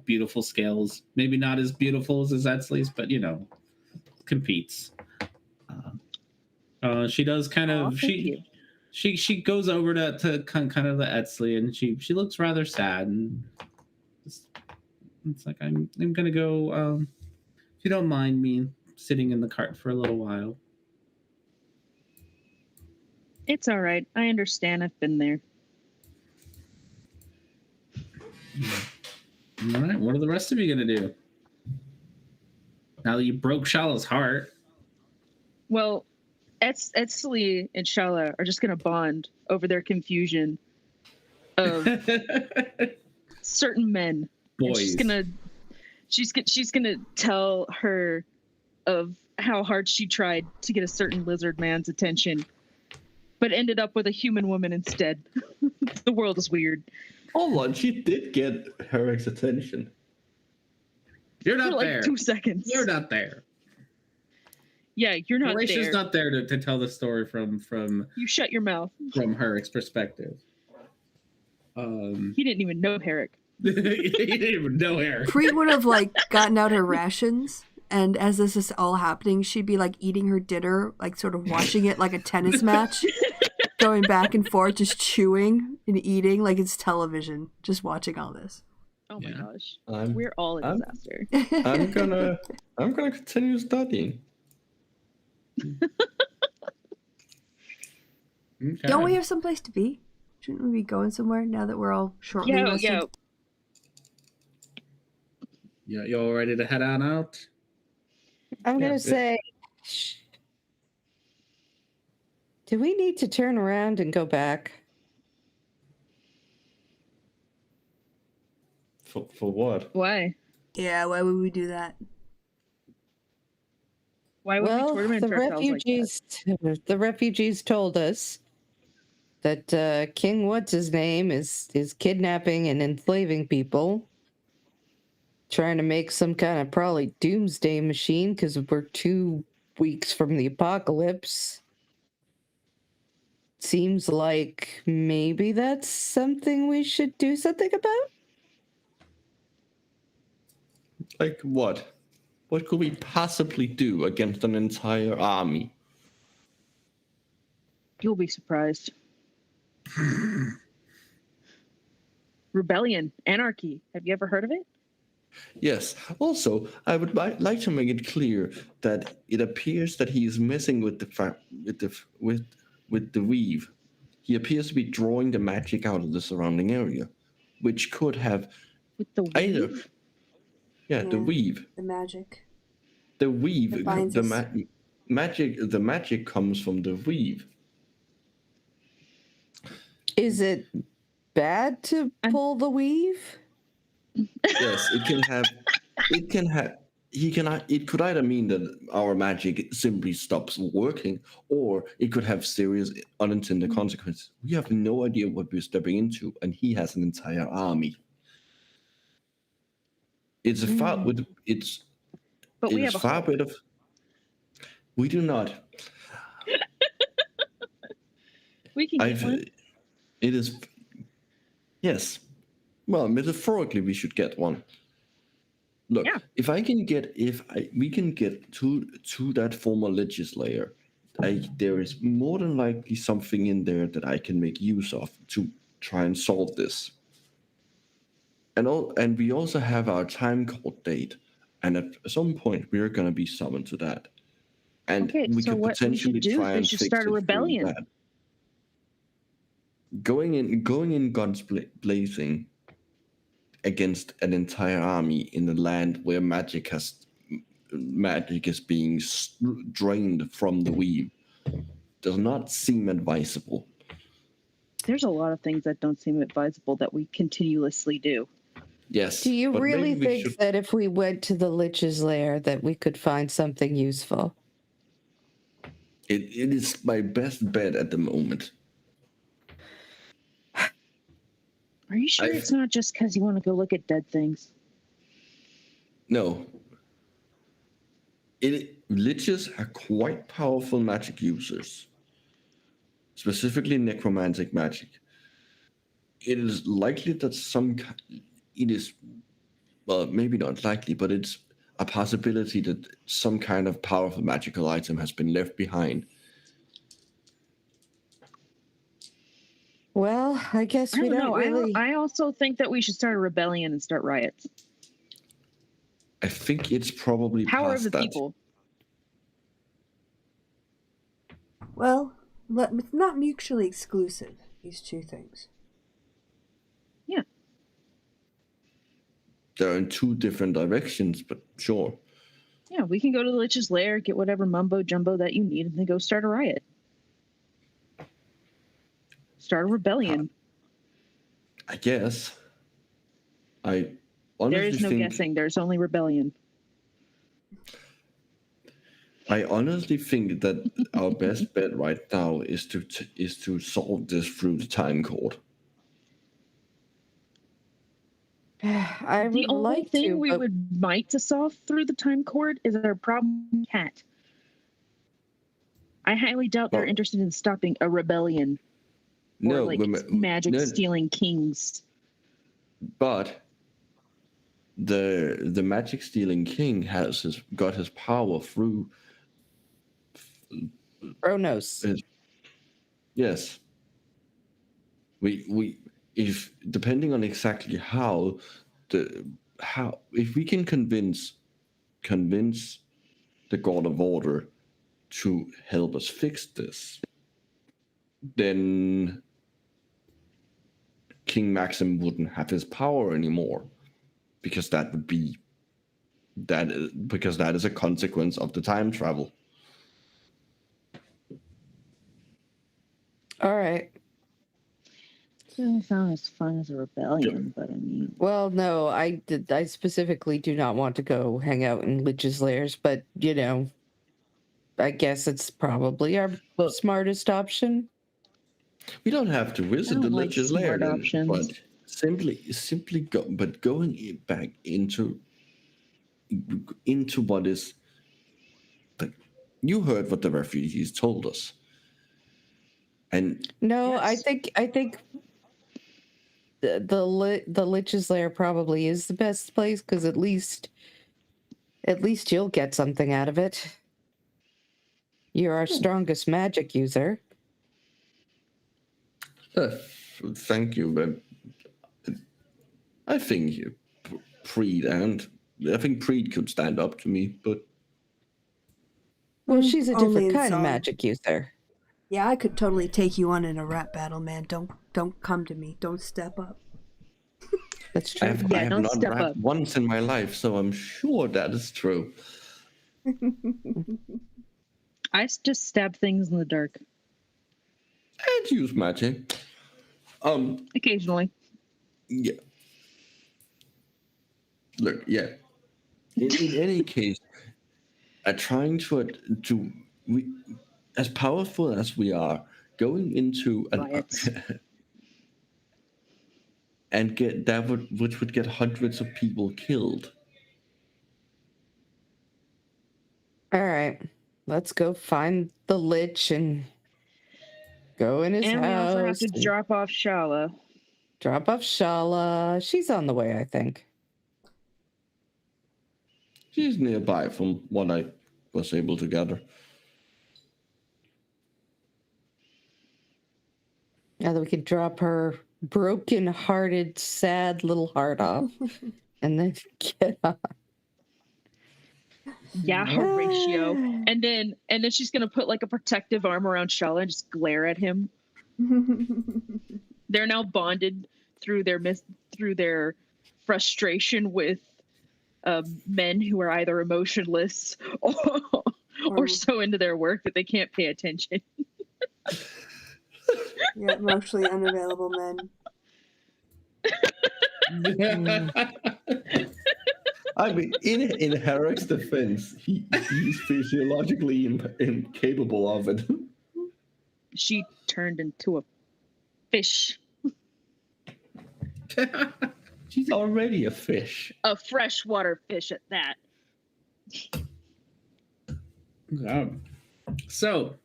beautiful scales. Maybe not as beautiful as Etzley's, but competes. She does kind of she goes over to kind of the Etzley, and she looks rather sad, and it's like I'm gonna go. If you don't mind me sitting in the cart for a little while. It's all right. I understand. I've been there. All right. What are the rest of you gonna do now that you broke Shala's heart? Well, Etzley and Shala are just gonna bond over their confusion of certain men. Boys. She's gonna tell her of how hard she tried to get a certain lizard man's attention, but ended up with a human woman instead. The world is weird. Hold on, she did get Herrick's attention. You're not for there. 2 seconds. You're not there. Yeah, you're not Horatia's there. not there to tell the story from. You shut your mouth. From Herrick's perspective. He didn't even know Herrick. He didn't even know Herrick. Cree would have gotten out her rations, and as this is all happening, she'd be eating her dinner, sort of watching it like a tennis match, going back and forth, just chewing and eating like it's television, just watching all this. Oh my gosh, we're all a disaster. I'm gonna continue studying. Okay. Don't we have someplace to be? Shouldn't we be going somewhere now that we're all shortly rested? Yeah, you all ready to head on out? I'm gonna say, do we need to turn around and go back? For what? Why? Yeah, why would we do that? Why would we torment ourselves the refugees told us that King what's his name is kidnapping and enslaving people, trying to make some kind of probably doomsday machine because we're 2 weeks from the apocalypse. Seems like maybe that's something we should do something about. Like what? What could we possibly do against an entire army? You'll be surprised. Rebellion, anarchy. Have you ever heard of it? Yes. Also, I would like to make it clear that it appears that he is messing with the weave. He appears to be drawing the magic out of the surrounding area, which could have with the weave. The weave. The magic. The weave. The magic comes from the weave. Is it bad to pull the weave? Yes, it could either mean that our magic simply stops working, or it could have serious unintended consequences. We have no idea what we're stepping into, and he has an entire army. It's a far with it's. But we have a far bit of. We do not. We can get one. It is. Yes. Well, metaphorically, we should get one. Look, if we can get to that former Lich's lair, there is more than likely something in there that I can make use of to try and solve this. And we also have our time court date, and at some point we're going to be summoned to that. And we so could what potentially we should do try is we and should fix start a it through rebellion. that. Going in guns blazing against an entire army in a land where magic is being drained from the weave does not seem advisable. There's a lot of things that don't seem advisable that we continuously do. Yes. Do you really think that if we went to the Lich's lair that we could find something useful? It is my best bet at the moment. Are you sure it's not just because you want to go look at dead things? No. Liches are quite powerful magic users, specifically necromantic magic. It is likely that well, maybe not likely, but it's a possibility that some kind of powerful magical item has been left behind. Well, I guess we don't really... I also think that we should start a rebellion and start riots. I think it's probably power of the people. Well, it's not mutually exclusive, these two things. Yeah. They're in two different directions, but sure. Yeah, we can go to the Lich's lair, get whatever mumbo jumbo that you need, and then go start a riot. Start a rebellion. I guess. I honestly there is no guessing. There's only rebellion. I honestly think that our best bet right now is to solve this through the time court. The only thing we would like to solve through the time court is our problem with Cat. I highly doubt they're interested in stopping a rebellion. Or magic stealing kings. But the magic stealing king has got his power through Kronos. Yes. We if depending on exactly how if we can convince the God of Order to help us fix this, then King Maxim wouldn't have his power anymore, because that is a consequence of the time travel. All right. Doesn't sound as fun as a rebellion, but I mean. Well, no, I specifically do not want to go hang out in Lich's lairs, but I guess it's probably our smartest option. We don't have to visit the Lich's lair, but simply going back into what is. You heard what the refugees told us, and no, yes. I think the Lich's lair probably is the best place, because at least you'll get something out of it. You're our strongest magic user. Thank you, but I think Preet could stand up to me, but well, she's a different kind of magic user. Yeah, I could totally take you on in a rap battle, man. Don't come to me. Don't step up. That's true. I have not rapped once in my life, so I'm sure that is true. I just stab things in the dark. And use magic. Occasionally. Yeah. Look, yeah. In any case, trying to as powerful as we are, going into and get that which would get hundreds of people killed. All right, let's go find the Lich and go in his house. And we also have to drop off Shala. Drop off Shala. She's on the way, I think. She's nearby from what I was able to gather. Now that we can drop her broken-hearted, sad little heart off, and then get on. Yeah, Horatio. And then she's gonna put like a protective arm around Shala and just glare at him. They're now bonded through their frustration with men who are either emotionless or so into their work that they can't pay attention. Yeah, emotionally unavailable men. I mean, in Herrick's defense, he's physiologically incapable of it. She turned into a fish. She's already a fish. A freshwater fish at that. So,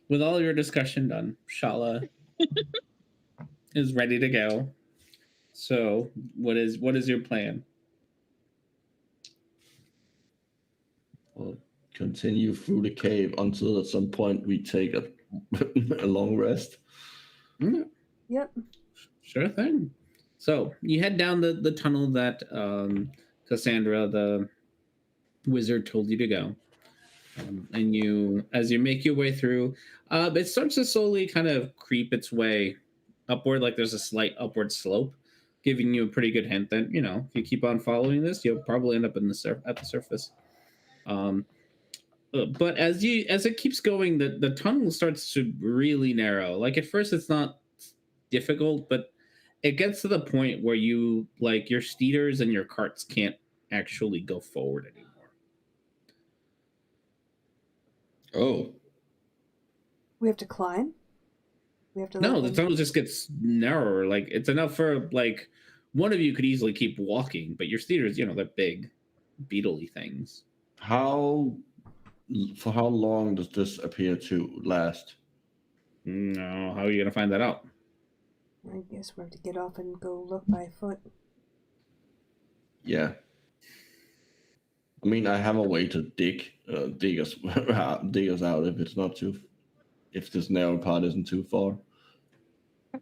with all your discussion done, Shala is ready to go. So, what is your plan? We'll continue through the cave until at some point we take a long rest. Yep. Sure thing. So you head down the tunnel that Cassandra, the wizard, told you to go. And as you make your way through, it starts to slowly kind of creep its way upward, like there's a slight upward slope, giving you a pretty good hint that, if you keep on following this, you'll probably end up at the surface. But as it keeps going, the tunnel starts to really narrow. Like at first it's not difficult, but it gets to the point where your steeders and your carts can't actually go forward anymore. Oh. We have to climb? No, the tunnel just gets narrower. Like it's enough for one of you could easily keep walking, but your steeders, they're big, beetle-y things. For how long does this appear to last? No, how are you gonna find that out? I guess we have to get off and go look by foot. Yeah. I mean, I have a way to dig us out if this narrow part isn't too far.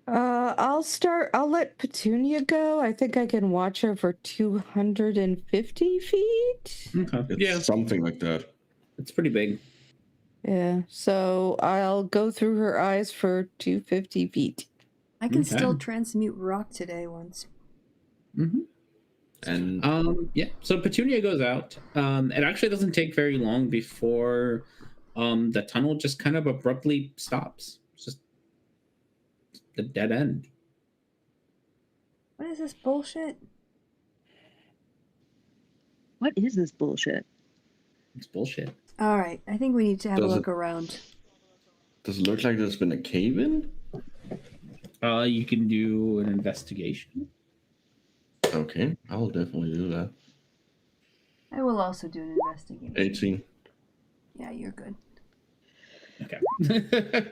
I'll let Petunia go. I think I can watch her for 250 feet. Okay. It's something like that. It's pretty big. Yeah, so I'll go through her eyes for 250 feet. I can still transmute rock today once. Mm-hmm. And so Petunia goes out. It actually doesn't take very long before the tunnel just kind of abruptly stops. It's just the dead end. What is this bullshit? What is this bullshit? It's bullshit. All right, I think we need to have a look around. Does it look like there's been a cave-in? You can do an investigation. Okay, I'll definitely do that. I will also do an investigation. 18. Yeah, you're good. Okay.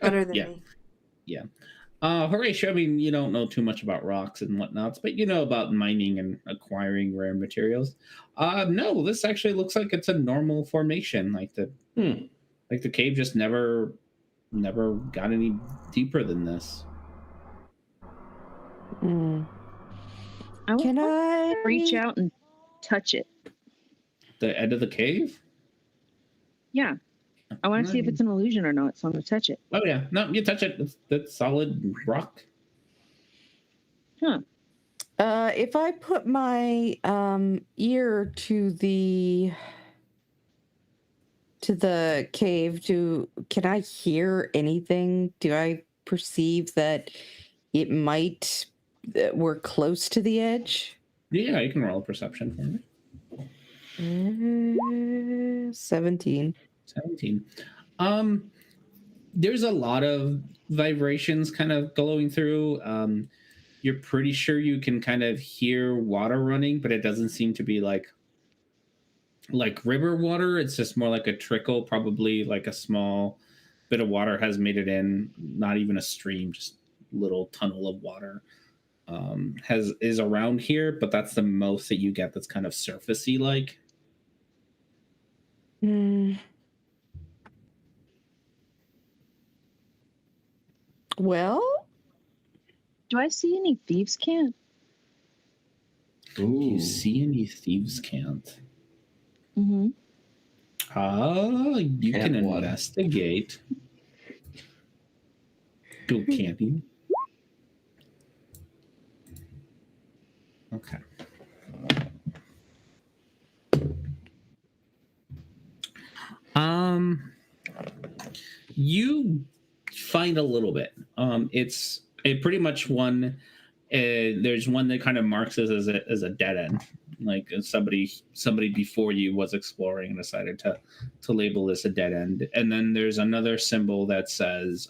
Better than me. Yeah. Horatio, I mean, you don't know too much about rocks and whatnots, but you know about mining and acquiring rare materials. No, this actually looks like it's a normal formation. Like the cave just never got any deeper than this. Can I reach out and touch it? The end of the cave? Yeah. I want to see if it's an illusion or not, so I'm going to touch it. Oh, yeah. No, you touch it. That's solid rock. Huh. If I put my ear to the cave, can I hear anything? Do I perceive that we're close to the edge? Yeah, you can roll a perception for me. 17. There's a lot of vibrations kind of going through. You're pretty sure you can kind of hear water running, but it doesn't seem to be like river water. It's just more like a trickle, probably like a small bit of water has made it in, not even a stream, just little tunnel of water is around here, but that's the most that you get that's kind of surfacey like. Well, do I see any thieves' cant? Do you see any thieves' cant? Mm-hmm. You Can't can what? investigate. Go camping. Okay. You find a little bit. It's a pretty much one. There's one that kind of marks it as a dead end. Like somebody before you was exploring and decided to label this a dead end. And then there's another symbol that says,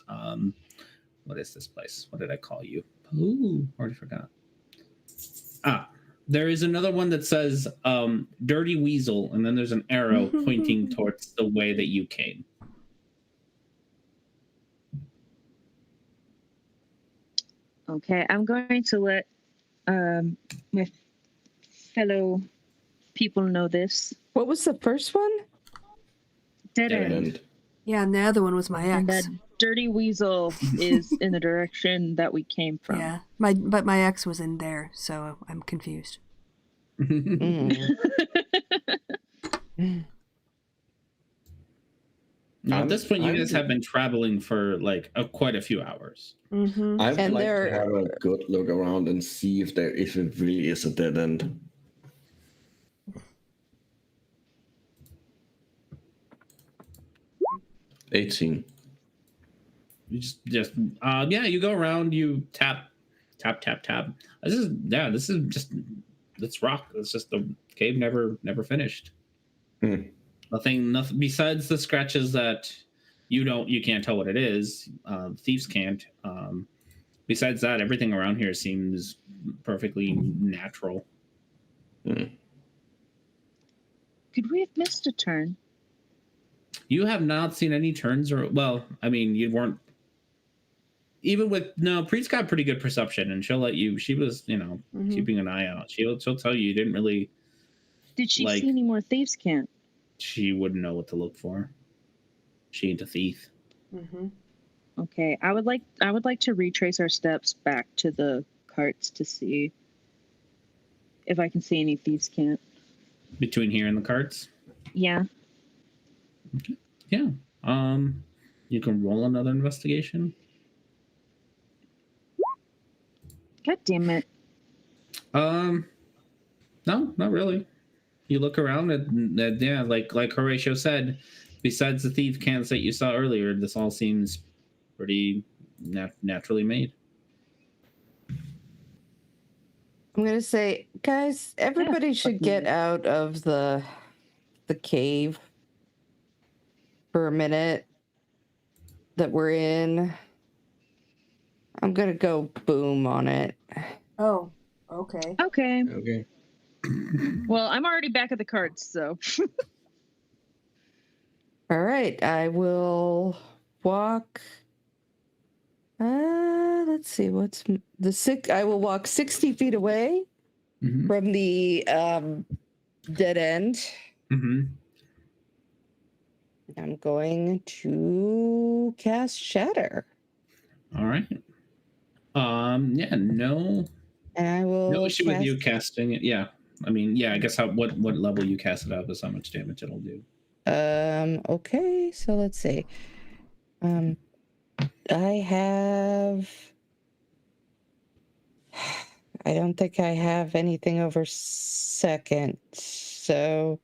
what is this place? What did I call you? Ooh, already forgot. There is another one that says Dirty Weasel, and then there's an arrow pointing towards the way that you came. Okay, I'm going to let my fellow people know this. what was the first one? Dead end. Yeah, and the other one was my ex. And that Dirty Weasel is in the direction that we came from. Yeah, but my ex was in there, so I'm confused. Now, at this point, you guys have been traveling for like quite a few hours. Mm-hmm. I'd like to have a good look around and see if it really is a dead end. $18. You just you go around, you tap. This is just it's rock. It's just the cave never finished. Nothing besides the scratches that you can't tell what it is. Thieves can't. Besides that, everything around here seems perfectly natural. Could we have missed a turn? You have not seen any turns, or you weren't. Even with Preet's got pretty good perception, and she'll let you. She was, keeping an eye out. She'll tell you didn't really. Did she see any more thieves' cant? She wouldn't know what to look for. She ain't a thief. Mm-hmm. Okay, I would like to retrace our steps back to the carts to see if I can see any thieves' cant. Between here and the carts? Yeah. Okay. Yeah. You can roll another investigation. God damn it. No, not really. You look around and like Horatio said, besides the thief cans that you saw earlier, this all seems pretty naturally made. I'm gonna say, guys, everybody should get out of the cave for a minute that we're in. I'm gonna go boom on it. Oh, okay. Okay. Well, I'm already back at the carts, so. All right, I will walk. Let's see, what's I will walk 60 feet away from the dead end. Mm-hmm. I'm going to cast Shatter. All right. No. And I will. No issue with you casting it. Yeah. I mean, yeah. I guess what level you cast it out is how much damage it'll do. Okay. So let's see. I don't think I have anything over second. So,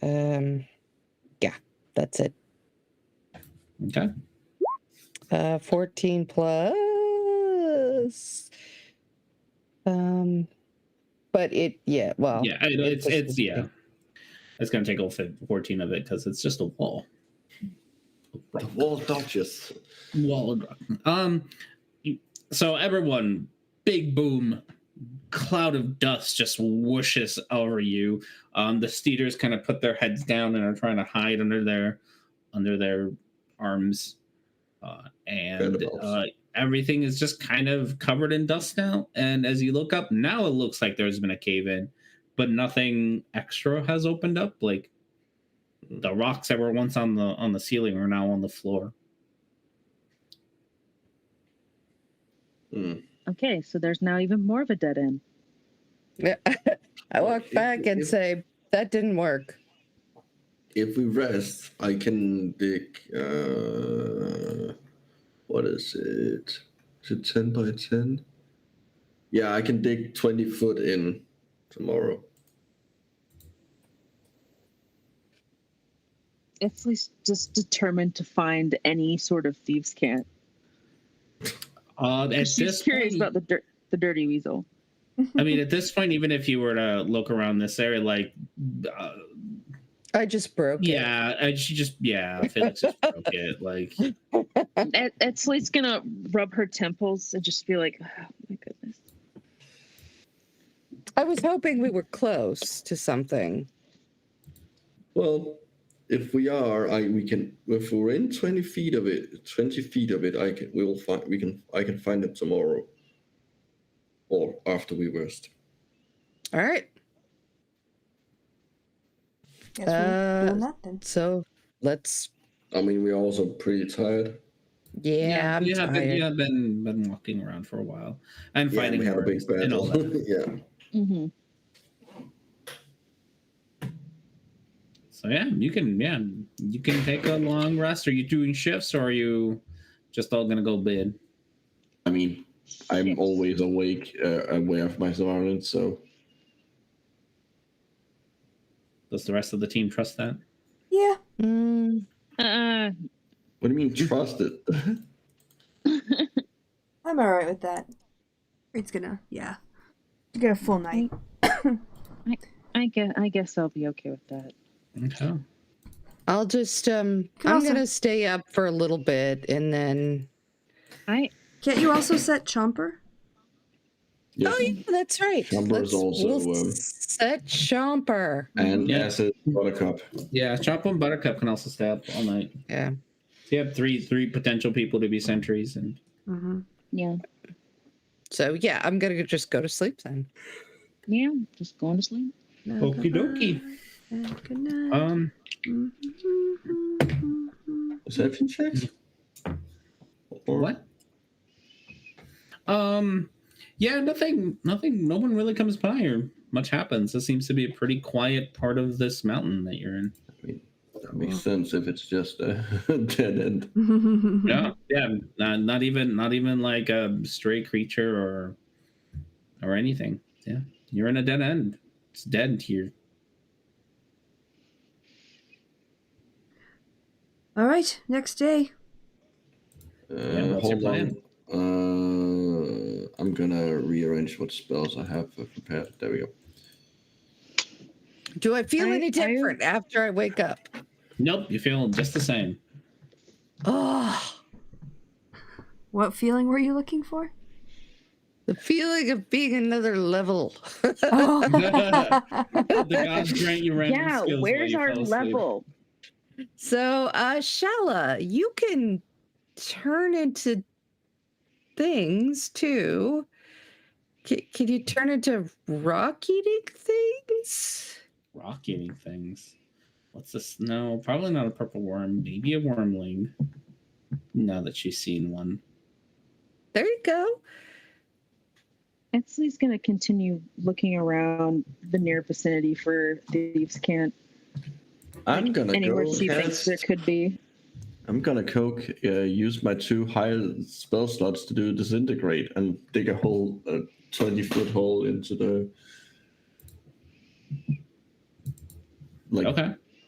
yeah, that's it. Okay. 14 plus. But it, yeah, well. Yeah, it's yeah. It's gonna take all 14 of it because it's just a wall. The wall dodges. Wall of rock. So everyone, big boom, cloud of dust just whooshes over you. The Steeders kind of put their heads down and are trying to hide under their arms, and everything is just kind of covered in dust now. And as you look up, now it looks like there's been a cave in, but nothing extra has opened up. Like the rocks that were once on the ceiling are now on the floor. Okay, so there's now even more of a dead end. Yeah. I walk back and say, that didn't work. If we rest, I can dig. What is it? Is it 10 by 10? Yeah, I can dig 20 foot in tomorrow. It's just determined to find any sort of thieves' cant. She's curious about the dirty weasel. I mean, at this point, even if you were to look around this area, like, I just broke it. Yeah, Felix just broke it. Like, Sleet's gonna rub her temples and just be like, oh my goodness. I was hoping we were close to something. Well, if we are, if we're in 20 feet of it, I can find it tomorrow. Or after we rest. All right. Guess we're doing that then. So let's. I mean, we're also pretty tired. Yeah, I'm tired. You have been walking around for a while and fighting. We had a big battle. And all that. Yeah. Mm-hmm. So you can take a long rest. Are you doing shifts, or are you just all gonna go bed? I mean, I'm always awake, aware of my surroundings, so. Does the rest of the team trust that? Yeah. What do you mean, trust it? I'm all right with that. It's gonna, get a full night. I guess I'll be okay with that. Okay. I'll just, I'm gonna stay up for a little bit, and then. Can't you also set Chomper? Yes. Oh yeah, that's right. Chomper's also set Chomper. And Acid Buttercup. Yeah, Chomper and Buttercup can also stay up all night. Yeah. So you have three potential people to be sentries, and yeah. So yeah, I'm gonna just go to sleep then. Yeah, just going to sleep. Okie dokie. Good night. Perception checks? What? Yeah, nothing, no one really comes by or much happens. This seems to be a pretty quiet part of this mountain that you're in. I mean, that makes sense if it's just a dead end. Not even like a stray creature or anything. Yeah, you're in a dead end. It's dead here. All right, next day. What's your plan? I'm gonna rearrange what spells I have prepared. There we go. Do I feel any different after I wake up? Nope, you feel just the same. Oh. What feeling were you looking for? The feeling of being another level. Oh. The gods grant you random skills. Yeah, where's our level? So, Shala, you can turn into things too. Can you turn into rock-eating things? Rock-eating things? What's this? No, probably not a purple worm. Maybe a wormling. Now that she's seen one. There you go. Etsley's going to continue looking around the near vicinity for thieves' cant. I'm gonna anywhere go she thinks there could be. I'm gonna use my 2 high spell slots to do disintegrate and dig a 20-foot hole into the.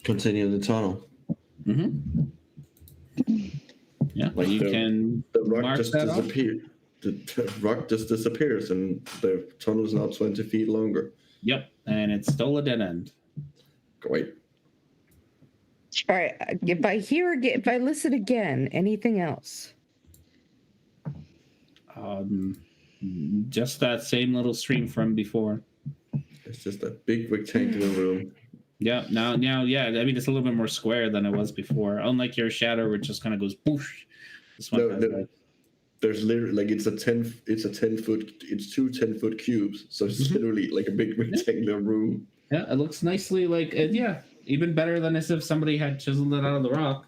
Continue the tunnel. Mm-hmm. Yeah, like you can. The rock just disappears. The rock just disappears, and the tunnel is now 20 feet longer. Yep, and it's still a dead end. Great. All right. If I listen again, anything else? Just that same little stream from before. It's just a big rectangular room. Yeah. Now, yeah. I mean, it's a little bit more square than it was before. Unlike your shadow, where it just kind of goes boosh. This one there's literally it's 2 10-foot cubes, so it's literally like a big rectangular room. Yeah, it looks nicely even better than as if somebody had chiseled it out of the rock.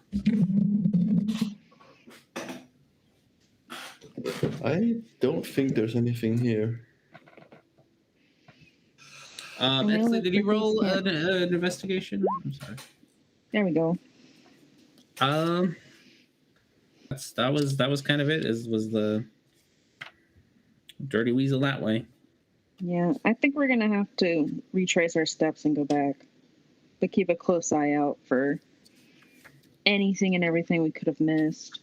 I don't think there's anything here. Exley, did you roll an investigation? I'm sorry. There we go. That was kind of it. Was the dirty weasel that way? Yeah, I think we're gonna have to retrace our steps and go back, but keep a close eye out for anything and everything we could have missed.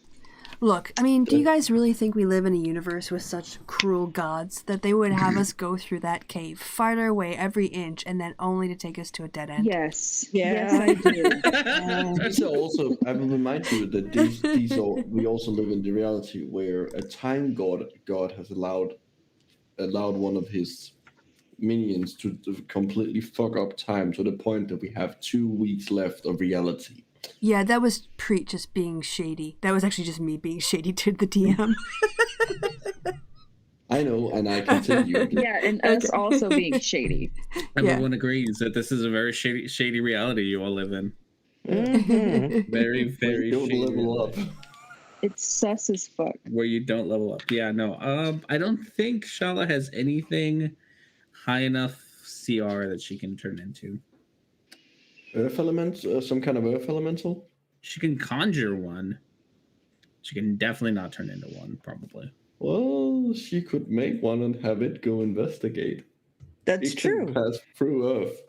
Look, I mean, do you guys really think we live in a universe with such cruel gods that they would have us go through that cave, fight our way every inch, and then only to take us to a dead end? Yes. Yeah. Yes, I do. These are also, I will remind you that these are, we also live in the reality where a time god has allowed one of his minions to completely fuck up time to the point that we have 2 weeks left of reality. Yeah, that was Preet just being shady. That was actually just me being shady to the DM. I know, and I continue. Yeah, and us also being shady. Everyone agrees that this is a very shady reality you all live in. Mm-hmm. Very, very don't shady. level up. It's sus as fuck. Where you don't level up. Yeah, no. I don't think Shala has anything high enough CR that she can turn into. Earth elements? Some kind of earth elemental? She can conjure one. She can definitely not turn into one, probably. Well, she could make one and have it go investigate. That's it true. Can pass through Earth.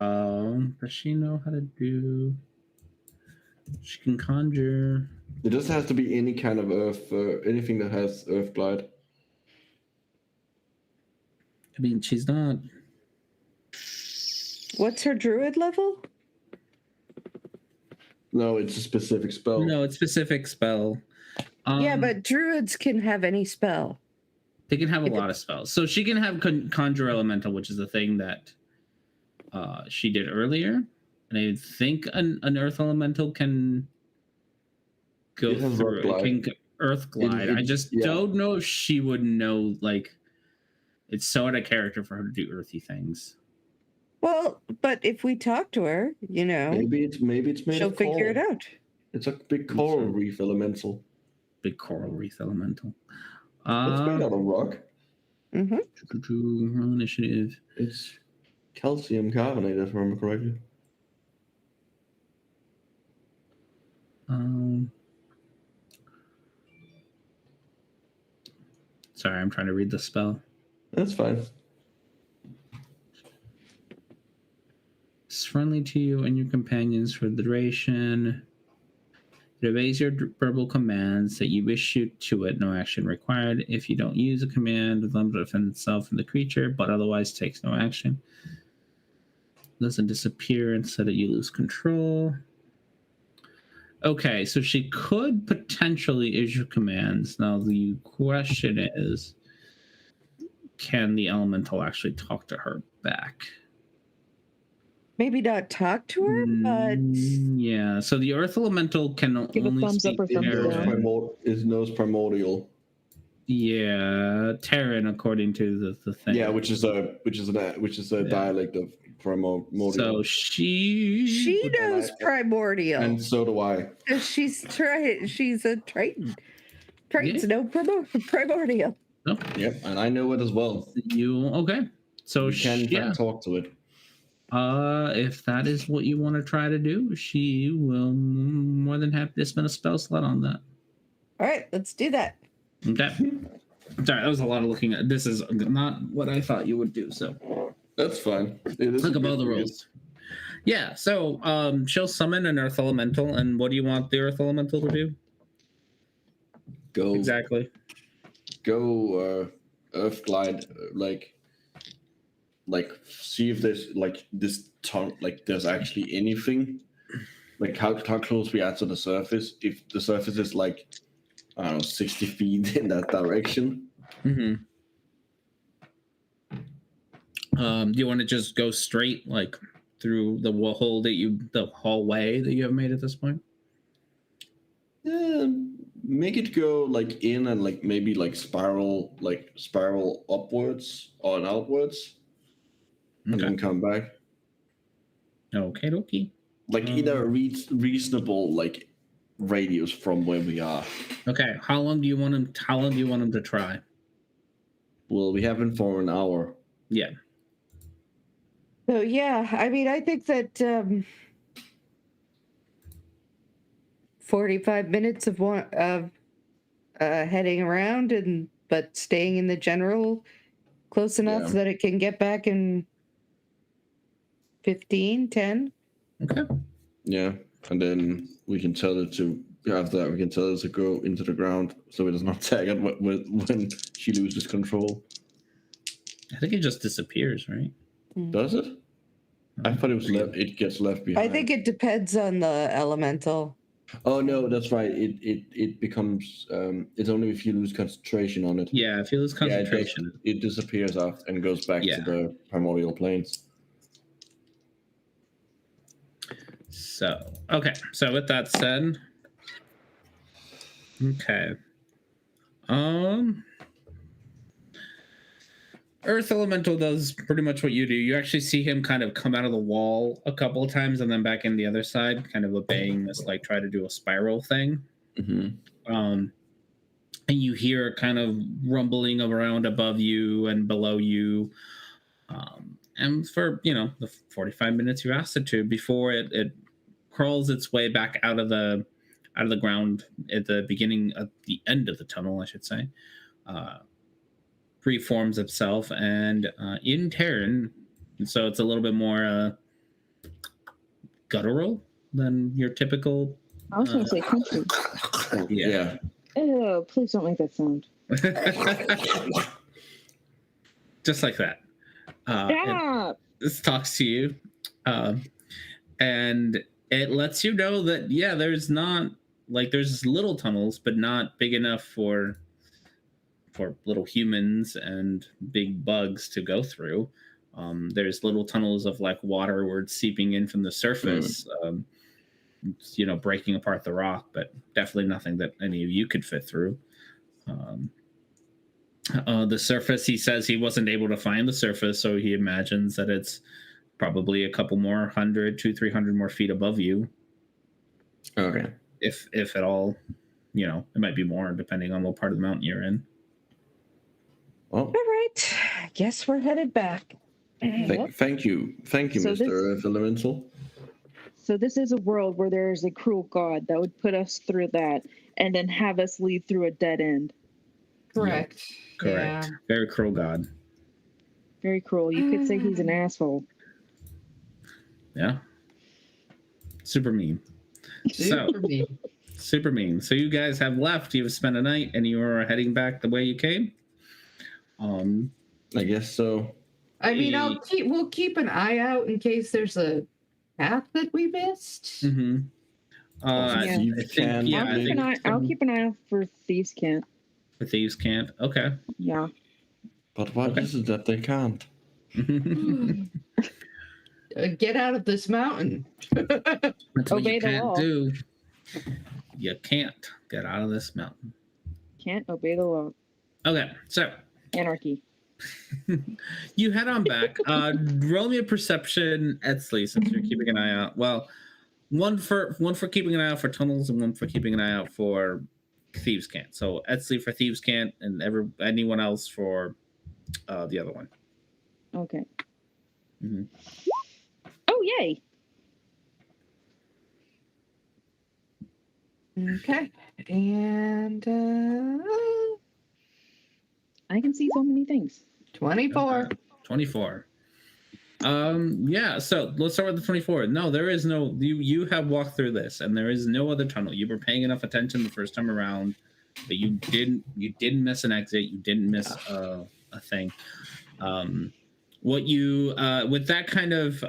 Does she know how to do? She can conjure. It doesn't have to be any kind of Earth, anything that has Earth glide. I mean, she's not. What's her druid level? No, it's a specific spell. No, it's a specific spell. Yeah, but druids can have any spell. They can have a lot of spells. So she can have conjure elemental, which is the thing that she did earlier. And I think an earth elemental can go through. It can earth glide. I just don't know if she would know. Like, it's so out of character for her to do earthy things. Well, but if we talk to her, maybe it's made she'll of figure it out. It's a big coral reef elemental. Big coral reef elemental. It's made out of rock. Mm-hmm. Initiative. It's calcium carbonate, if I remember correctly. Sorry, I'm trying to read the spell. That's fine. It's friendly to you and your companions for the duration. It obeys your verbal commands that you issue to it. No action required. If you don't use a command, it will defend itself and the creature, but otherwise takes no action. It doesn't disappear instead of you lose control. Okay, so she could potentially issue commands. Now the question is, can the elemental actually talk to her back? Maybe not talk to her, but yeah. So the earth elemental can give only a thumbs up or thumbs down. Is knows primordial. Yeah, Terran, according to the thing. Yeah, which is a dialect of primordial. So she knows primordial, and so do I. She's a Triton. Tritons know primordial. Oh. Yep, and I know it as well. Okay? So you can talk to it. If that is what you want to try to do, she will more than happy to spend a spell slot on that. All right, let's do that. Okay. Sorry, that was a lot of looking at. This is not what I thought you would do. So that's fine. Look above the rules. Yeah. So she'll summon an earth elemental, and what do you want the earth elemental to do? Go exactly. Go earth glide like see if there's like this tongue, like there's actually anything, like how close we are to the surface. If the surface is like, I don't know, 60 feet in that direction. Mm-hmm. Do you want to just go straight like through the hallway that you have made at this point? Yeah, make it go like in and like maybe like spiral upwards or outwards. And then come back. Okay. Like either a reasonable like radius from where we are. Okay. How long do you want him to try? Well, we have him for an hour. Yeah. So yeah, I mean, I think that 45 minutes of heading around but staying in the general close enough that it can get back in 10. Okay. Yeah, and then we can tell it to after that. We can tell it to go into the ground so it does not tag it when she loses control. I think it just disappears, right? Does it? I thought it was left. It gets left behind. I think it depends on the elemental. Oh no, that's right. It becomes it's only if you lose concentration on it. Yeah, if you lose concentration, it disappears after and goes back to the primordial planes. So okay. So with that said, okay. Earth Elemental does pretty much what you do. You actually see him kind of come out of the wall a couple of times and then back in the other side, kind of obeying this, like try to do a spiral thing. Mm-hmm. And you hear kind of rumbling around above you and below you. And for, the 45 minutes you asked it to before it crawls its way back out of the ground at the end of the tunnel, I should say. Reforms itself and in turn, so it's a little bit more guttural than your typical. I was going to say country. Yeah. Oh, please don't make that sound. Just like that. This talks to you, and it lets you know that there's not there's little tunnels, but not big enough for little humans and big bugs to go through. There's little tunnels of water where it's seeping in from the surface, breaking apart the rock, but definitely nothing that any of you could fit through. The surface, he says he wasn't able to find the surface, so he imagines that it's probably a couple more 200-300 more feet above you. Okay. If at all, it might be more depending on what part of the mountain you're in. Well, all right. I guess we're headed back. Thank you, Mr. Earth Elemental. So this is a world where there is a cruel god that would put us through that and then have us lead through a dead end. Correct. Yeah. Correct. Yeah. Very cruel god. Very cruel. You could say he's an asshole. Yeah. Super mean. Super mean. So you guys have left. You've spent a night and you are heading back the way you came. I guess so. I mean, we'll keep an eye out in case there's a path that we missed. Mm-hmm. I'll keep an eye out for Thieves' Cant. For Thieves' Cant? Okay. Yeah. But what is it that they can't? Get out of this mountain. That's what you can't do. You can't get out of this mountain. Can't obey the law. Okay, so anarchy. You head on back. Roll me a perception, Etsley, since you're keeping an eye out. Well, one for keeping an eye out for tunnels and one for keeping an eye out for Thieves' Cant. So Etsley for Thieves' Cant and anyone else for the other one. Okay. Mm-hmm. Oh, yay. Okay. And I can see so many things. 24. 24. Yeah, so let's start with the 24. No, there is no you have walked through this and there is no other tunnel. You were paying enough attention the first time around, but you didn't miss an exit, you didn't miss a thing. What you with that kind of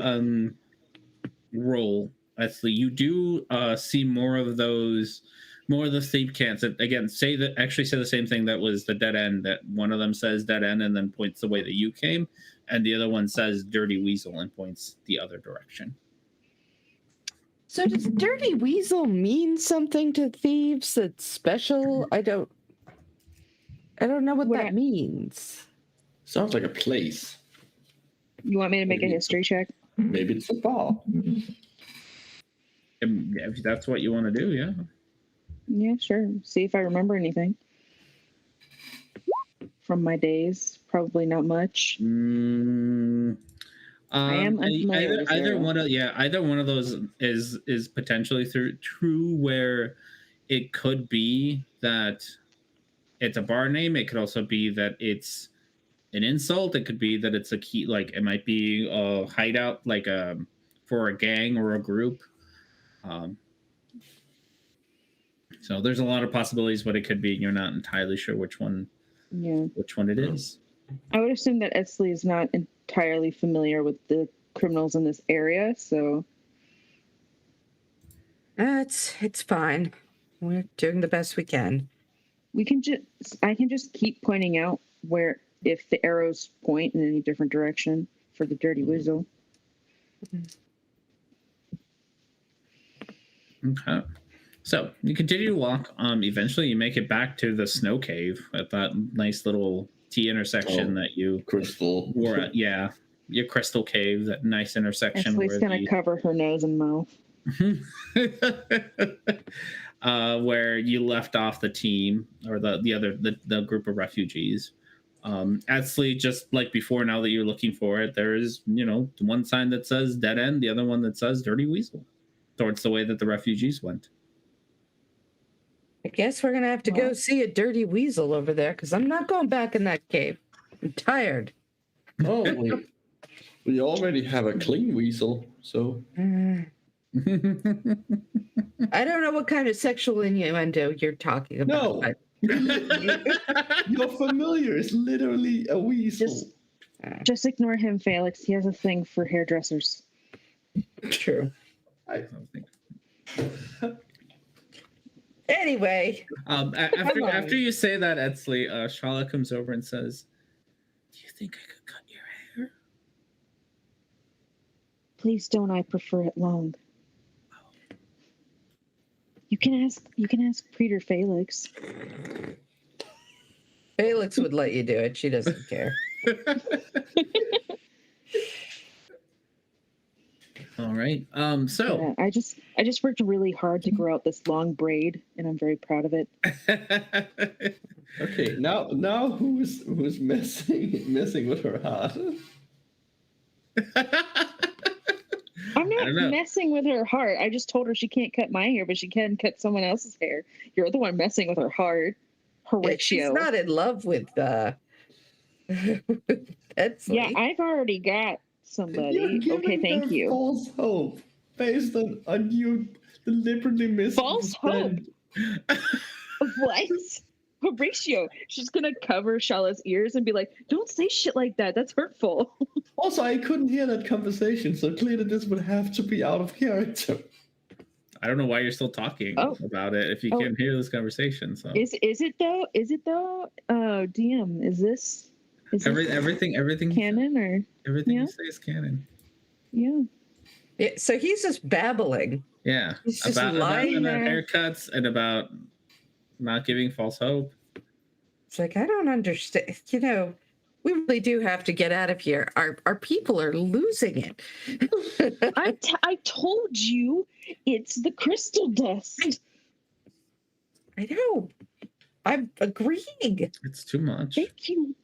roll, actually, you do see more of the Thieves' Cants that again say the same thing that was the dead end. That one of them says dead end and then points the way that you came, and the other one says Dirty Weasel and points the other direction. So does Dirty Weasel mean something to thieves that's special? I don't know what that means. Sounds like a place. You want me to make a history check? Maybe it's a bar. If that's what you want to do, yeah. Yeah, sure. See if I remember anything from my days. Probably not much. I am unfamiliar with this either area. one of those is potentially true, where it could be that it's a bar name. It could also be that it's an insult. It could be that it's a key, like it might be a hideout, like for a gang or a group. So there's a lot of possibilities what it could be. You're not entirely sure which one it is. I would assume that Etzley is not entirely familiar with the criminals in this area, so it's fine. We're doing the best we can. I can just keep pointing out where, if the arrows point in any different direction for the dirty weasel. Okay. So you continue to walk. Eventually you make it back to the snow cave at that nice little T intersection that you crystal were at. Yeah. Your crystal cave, that nice intersection. Etzley's gonna cover her nose and mouth. Where you left off the team, or the group of refugees. Etzley, just like before, now that you're looking for it, there is, one sign that says dead end, the other one that says dirty weasel, towards the way that the refugees went. I guess we're gonna have to go see a dirty weasel over there, because I'm not going back in that cave. I'm tired. Oh, we already have a clean weasel, so. I don't know what kind of sexual innuendo you're talking about. No. Your familiar is literally a weasel. Just ignore him, Felix. He has a thing for hairdressers. True. I don't think. Anyway. After you say that, Etzley, Shala comes over and says, "Do you think I could cut your hair?" Please don't. I prefer it long. You can ask Peter Felix. Felix would let you do it. She doesn't care. All right. So I just worked really hard to grow out this long braid, and I'm very proud of it. Okay, now who's messing with her heart? I'm not messing with her heart. I just told her she can't cut my hair, but she can cut someone else's hair. You're the one messing with her heart. Horatio. She's not in love with Etzley. Yeah, I've already got somebody. Okay, thank you. False hope based on you deliberately missing. False hope. What? Horatio. She's gonna cover Shala's ears and be like, "Don't say shit like that. That's hurtful." Also, I couldn't hear that conversation, so clearly this would have to be out of character. I don't know why you're still talking about it if you can't hear this conversation. So is it though? DM, is this everything canon, or everything you say is canon? Yeah. So he's just babbling. Yeah. He's just about lying there. Haircuts and about not giving false hope. It's like, I don't understand. We really do have to get out of here. Our people are losing it. I told you it's the crystal dust. I know. I'm agreeing. It's too much. Thank you.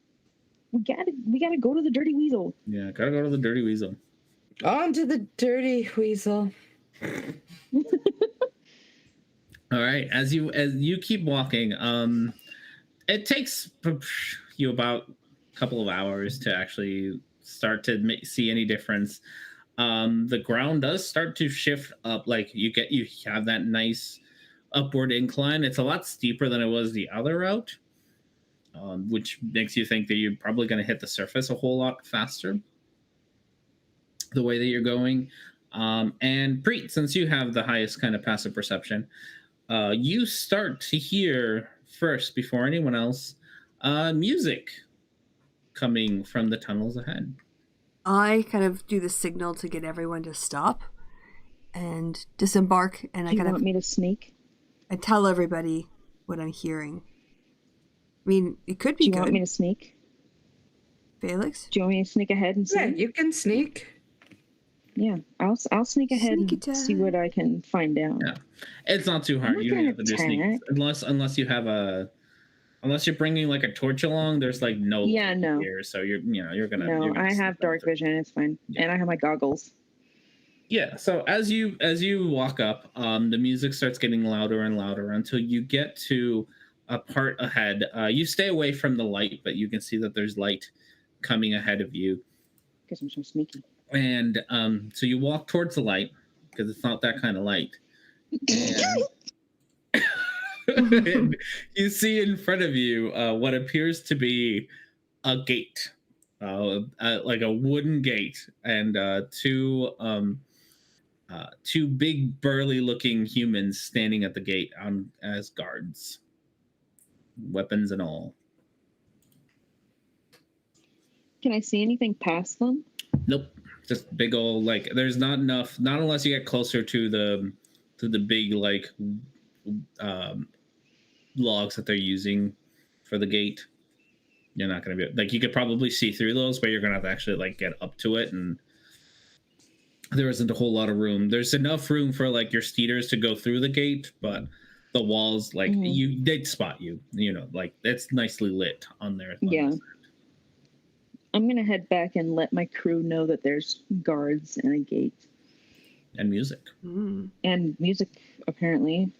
We gotta go to the dirty weasel. Yeah, gotta go to the dirty weasel. On to the dirty weasel. All right. As you keep walking, it takes you about a couple of hours to actually start to see any difference. The ground does start to shift up. Like you have that nice upward incline. It's a lot steeper than it was the other route, which makes you think that you're probably going to hit the surface a whole lot faster the way that you're going. And Preet, since you have the highest kind of passive perception, you start to hear first, before anyone else, music coming from the tunnels ahead. I kind of do the signal to get everyone to stop and disembark, and you want me to sneak? I tell everybody what I'm hearing. I mean, it could be good. Do you want me to sneak? Felix? Do you want me to sneak ahead and sneak? Yeah, you can sneak. Yeah, I'll sneak ahead and see what I can find out. Yeah, it's not too hard. You don't have to do sneak unless you have unless you're bringing like a torch along. There's like no here, so you're gonna. No, I have dark vision. It's fine, and I have my goggles. Yeah. So as you walk up, the music starts getting louder and louder until you get to a part ahead. You stay away from the light, but you can see that there's light coming ahead of you. Because I'm so sneaky. And so you walk towards the light because it's not that kind of light. And you see in front of you what appears to be a gate, like a wooden gate, and two big burly-looking humans standing at the gate as guards, weapons and all. Can I see anything past them? Nope. Just big old, like, there's not enough, not unless you get closer to the big, like, logs that they're using for the gate. You're not going to be, like, you could probably see through those, but you're going to have to actually, like, get up to it, and there isn't a whole lot of room. There's enough room for, like, your steeders to go through the gate, but the walls, like, they'd spot you, like, it's nicely lit on there. Yeah. I'm going to head back and let my crew know that there's guards and a gate. And music. And music, apparently.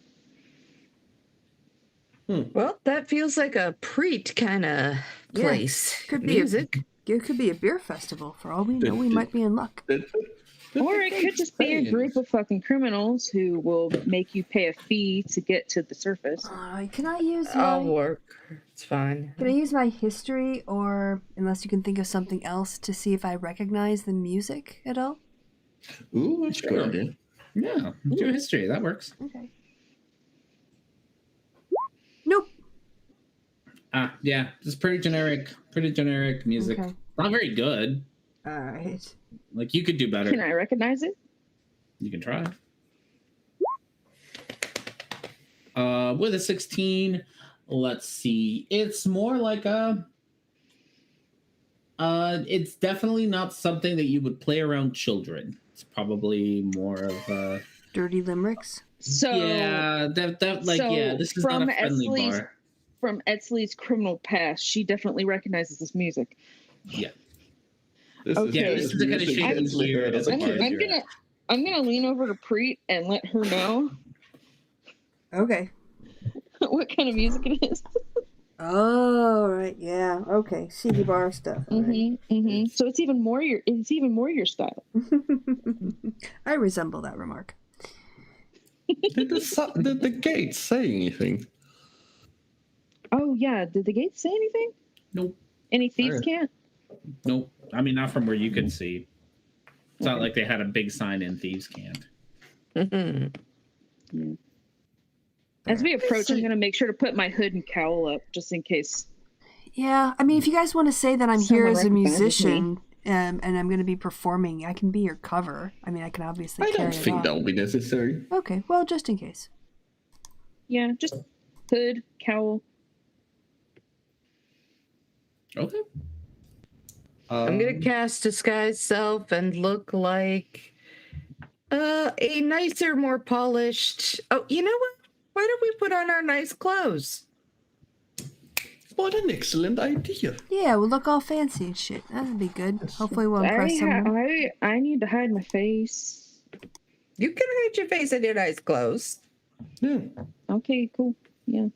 Well, that feels like a preet kind of place. Could be music. It could be a beer festival. For all we know, we might be in luck. Or it could just be a group of fucking criminals who will make you pay a fee to get to the surface. Can I use I'll work. It's fine. Can I use my history, or unless you can think of something else, to see if I recognize the music at all? Ooh, that's a good idea. Yeah, do history. That works. Okay. Nope. Yeah, just pretty generic music. Okay. Not very good. All right. Like, you could do better. Can I recognize it? You can try. With a 16, let's see. It's more like it's definitely not something that you would play around children. It's probably more of dirty limericks. So yeah, this is not a friendly bar. From Etzley's criminal past, she definitely recognizes this music. Yeah. Okay. This is the kind of shit I'm gonna lean over to Preet and let her know. Okay. What kind of music it is. Oh, right, yeah, okay, CD bar stuff. Right. So it's even more your style. I resemble that remark. Did the gate say anything? Oh yeah, did the gate say anything? Nope. Any thieves can't? Nope. I mean, not from where you can see. It's not like they had a big sign in thieves can't. Yeah. As we approach, I'm going to make sure to put my hood and cowl up just in case. Yeah, I mean, if you guys want to say that I'm here as a musician and I'm going to be performing, I can be your cover. I mean, I can obviously carry it on. I don't think that will be necessary. Okay, well, just in case. Yeah, just hood, cowl. Okay. I'm going to cast Disguise Self and look like a nicer, more polished... Oh, you know what? Why don't we put on our nice clothes? What an excellent idea. Yeah, we'll look all fancy and shit. That'd be good. Hopefully we'll impress someone. I need to hide my face. You can hide your face in your nice clothes. Yeah. Okay, cool. Yeah.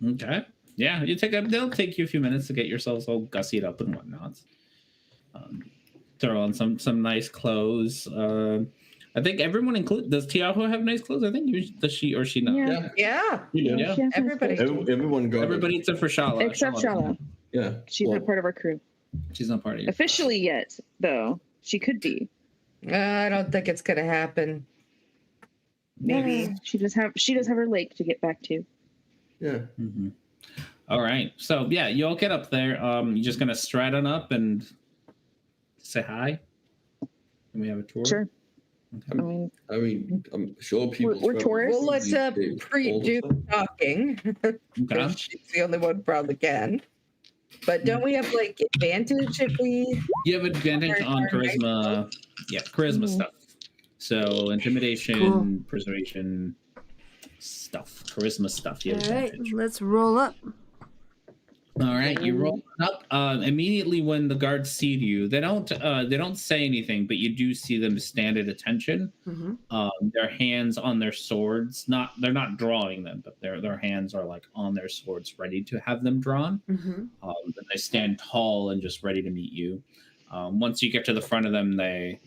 Okay. Yeah, they'll take you a few minutes to get yourselves all gussied up and whatnot. Throw on some nice clothes. I think everyone includes. Does Tiaho have nice clothes? I think does she or she not? Yeah. Everybody. Everyone go. Everybody except for Shala. Except Shala. Yeah. She's not part of our crew. She's not part of you. Officially yet, though. She could be. I don't think it's gonna happen. Maybe she does have her lake to get back to. Yeah. Mm-hmm. All right. So yeah, you all get up there. You're just gonna stride on up and say hi. Can we have a tour? Sure. Okay. I mean, I'm sure people. We're tourists. We'll let Preet do the talking. Okay. She's the only one probably can. But don't we have like advantage if we? You have advantage on charisma. Yeah, charisma stuff. So intimidation, Cool. preservation stuff, charisma stuff. You have All right, advantage. let's roll up. All right, you roll up. Immediately when the guards see you, they don't say anything, but you do see them stand at attention. Mm-hmm. Their hands on their swords. They're not drawing them, but their hands are like on their swords, ready to have them drawn. Mm-hmm. And they stand tall and just ready to meet you. Once you get to the front of them, they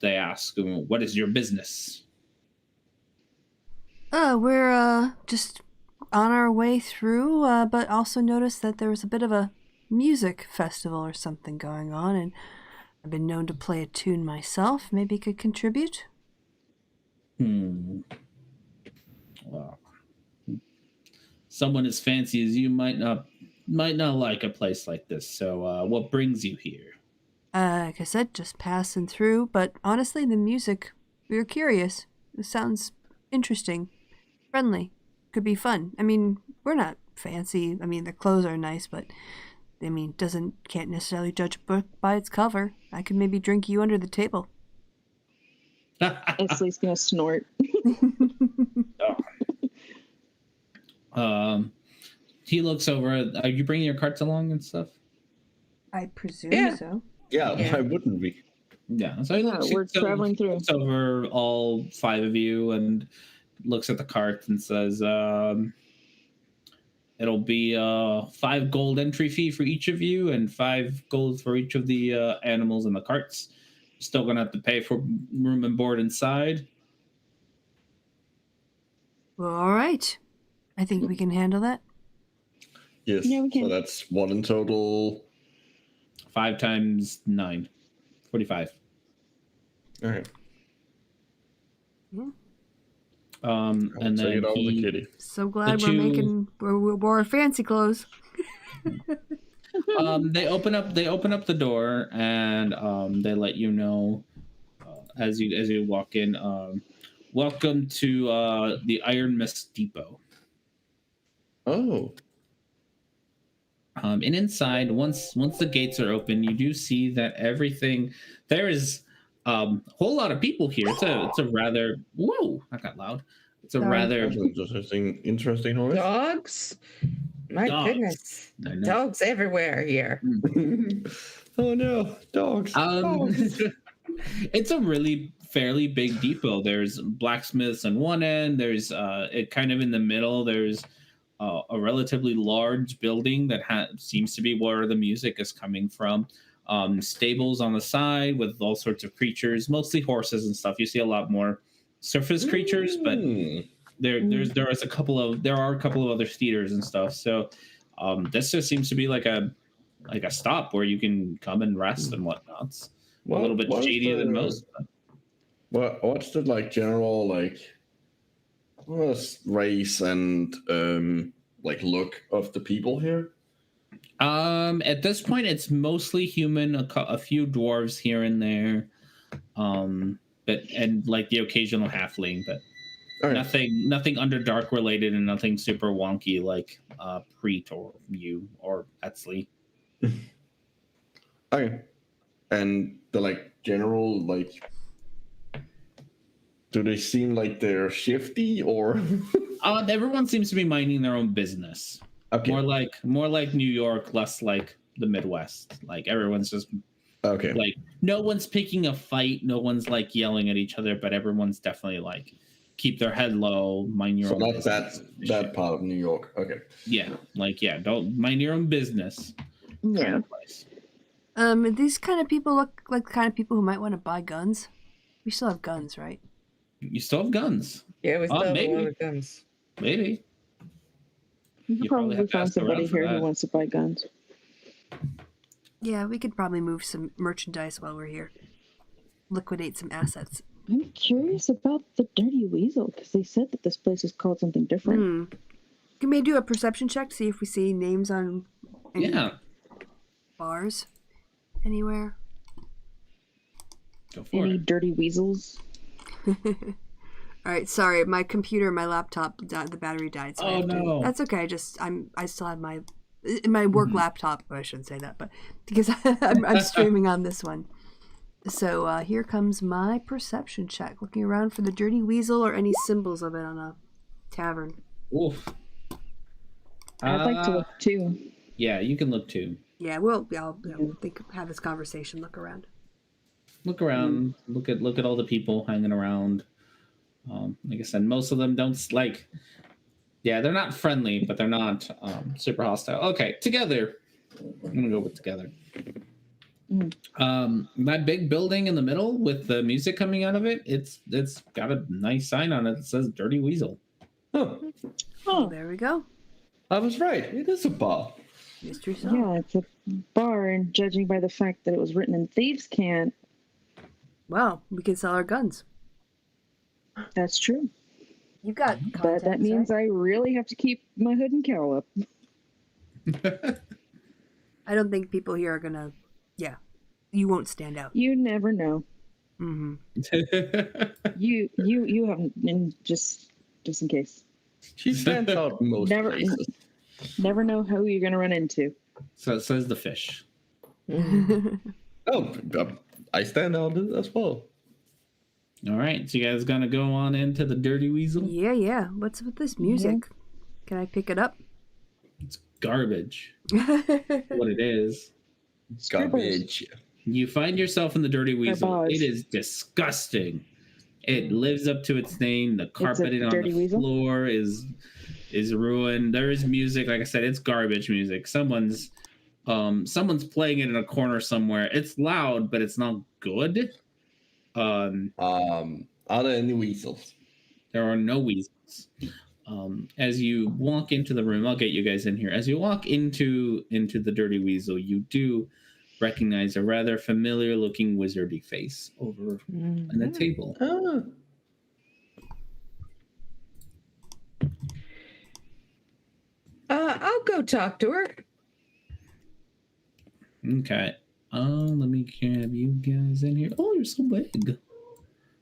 ask, "What is your business?" We're just on our way through, but also noticed that there was a bit of a music festival or something going on, and I've been known to play a tune myself. Maybe could contribute. Well, someone as fancy as you might not like a place like this. So, what brings you here? Like I said, just passing through. But honestly, the music, we were curious. It sounds interesting, friendly. Could be fun. I mean, we're not fancy. I mean, the clothes are nice, but I mean, can't necessarily judge a book by its cover. I could maybe drink you under the table. Esley's gonna snort. He looks over. Are you bringing your carts along and stuff? I presume so. Yeah, why wouldn't we? Yeah, so we're traveling through. Looks over all 5 of you and looks at the cart and says, "It'll be 5 gold entry fee for each of you, and 5 gold for each of the animals in the carts. Still gonna have to pay for room and board inside." Well, all right. I think we can handle that. Yes. Yeah, we can. So that's 1 in total. 5 times 9, 45. All right. Yeah. And then the kitty. So glad we wore fancy clothes. They open up the door and they let you know as you walk in. Welcome to the Iron Mist Depot. Oh. And inside, once the gates are open, you do see that there is a whole lot of people here. It's a rather that got loud. It's a rather interesting horse. Dogs? My goodness. Dogs everywhere here. Oh no, dogs. It's a really fairly big depot. There's blacksmiths on one end. There's it kind of in the middle. There's a relatively large building that seems to be where the music is coming from. Stables on the side with all sorts of creatures, mostly horses and stuff. You see a lot more surface creatures, but there are a couple of other theaters and stuff. So this just seems to be like a stop where you can come and rest and whatnot. It's a little bit shadier than most. What's the general race and look of the people here? At this point, it's mostly human. A few dwarves here and there, but the occasional halfling, but nothing Underdark related, and nothing super wonky like Preet or you or Etzley. Okay, and the general do they seem like they're shifty or? Everyone seems to be minding their own business. Okay. More like New York, less like the Midwest. Everyone's just no one's picking a fight, no one's yelling at each other, but everyone's definitely keep their head low, mind your own business. So not that part of New York. Okay. Yeah, don't mind your own business. Yeah. These kind of people look like the kind of people who might want to buy guns. We still have guns, right? You still have guns. Yeah, we still have a lot of guns. Maybe. You probably find somebody here who wants to buy guns. Yeah, we could probably move some merchandise while we're here. Liquidate some assets. I'm curious about the Dirty Weasel, because they said that this place is called something different. Can we do a perception check to see if we see names on any bars anywhere? Go for Any it. Dirty Weasels? All right, sorry, my laptop, the battery died. So no, that's okay. I still have my My work laptop. I shouldn't say that, but because I'm streaming on this one. So here comes my perception check. Looking around for the dirty weasel or any symbols of it on a tavern. Oof. I'd like to look too. Yeah, you can look too. Yeah, I'll have this conversation. Look around. Look around. Look at all the people hanging around. Like I said, most of them don't like. Yeah, they're not friendly, but they're not super hostile. Okay, together. I'm gonna go with together. That big building in the middle with the music coming out of it, it's got a nice sign on it that says Dirty Weasel. Oh, there we go. I was right. It is a bar. Mystery solved. Yeah, it's a bar, and judging by the fact that it was written in thieves' cant. Wow, we can sell our guns. That's true. You got But contacts, that means right? I really have to keep my hood and cowl up. I don't think people here are gonna. Yeah, you won't stand out. You never know. Mm-hmm. You haven't, and just in case. She stands out most places. Never know who you're gonna run into. So it says the fish. Oh, I stand out as well. All right, so you guys gonna go on into the Dirty Weasel? Yeah. What's with this music? Can I pick it up? It's garbage. What it is. Garbage. You find yourself in the Dirty Weasel. Garbage. It is disgusting. It lives up to its name. The carpeting on dirty the weasel? floor is ruined. There is music, like I said, it's garbage music. Someone's playing it in a corner somewhere. It's loud, but it's not good. Are there any weasels? There are no weasels. As you walk into the room, I'll get you guys in here. As you walk into the Dirty Weasel, you do recognize a rather familiar looking wizardy face over on the table. I'll go talk to her. Okay. Let me have you guys in here. Oh, you're so big.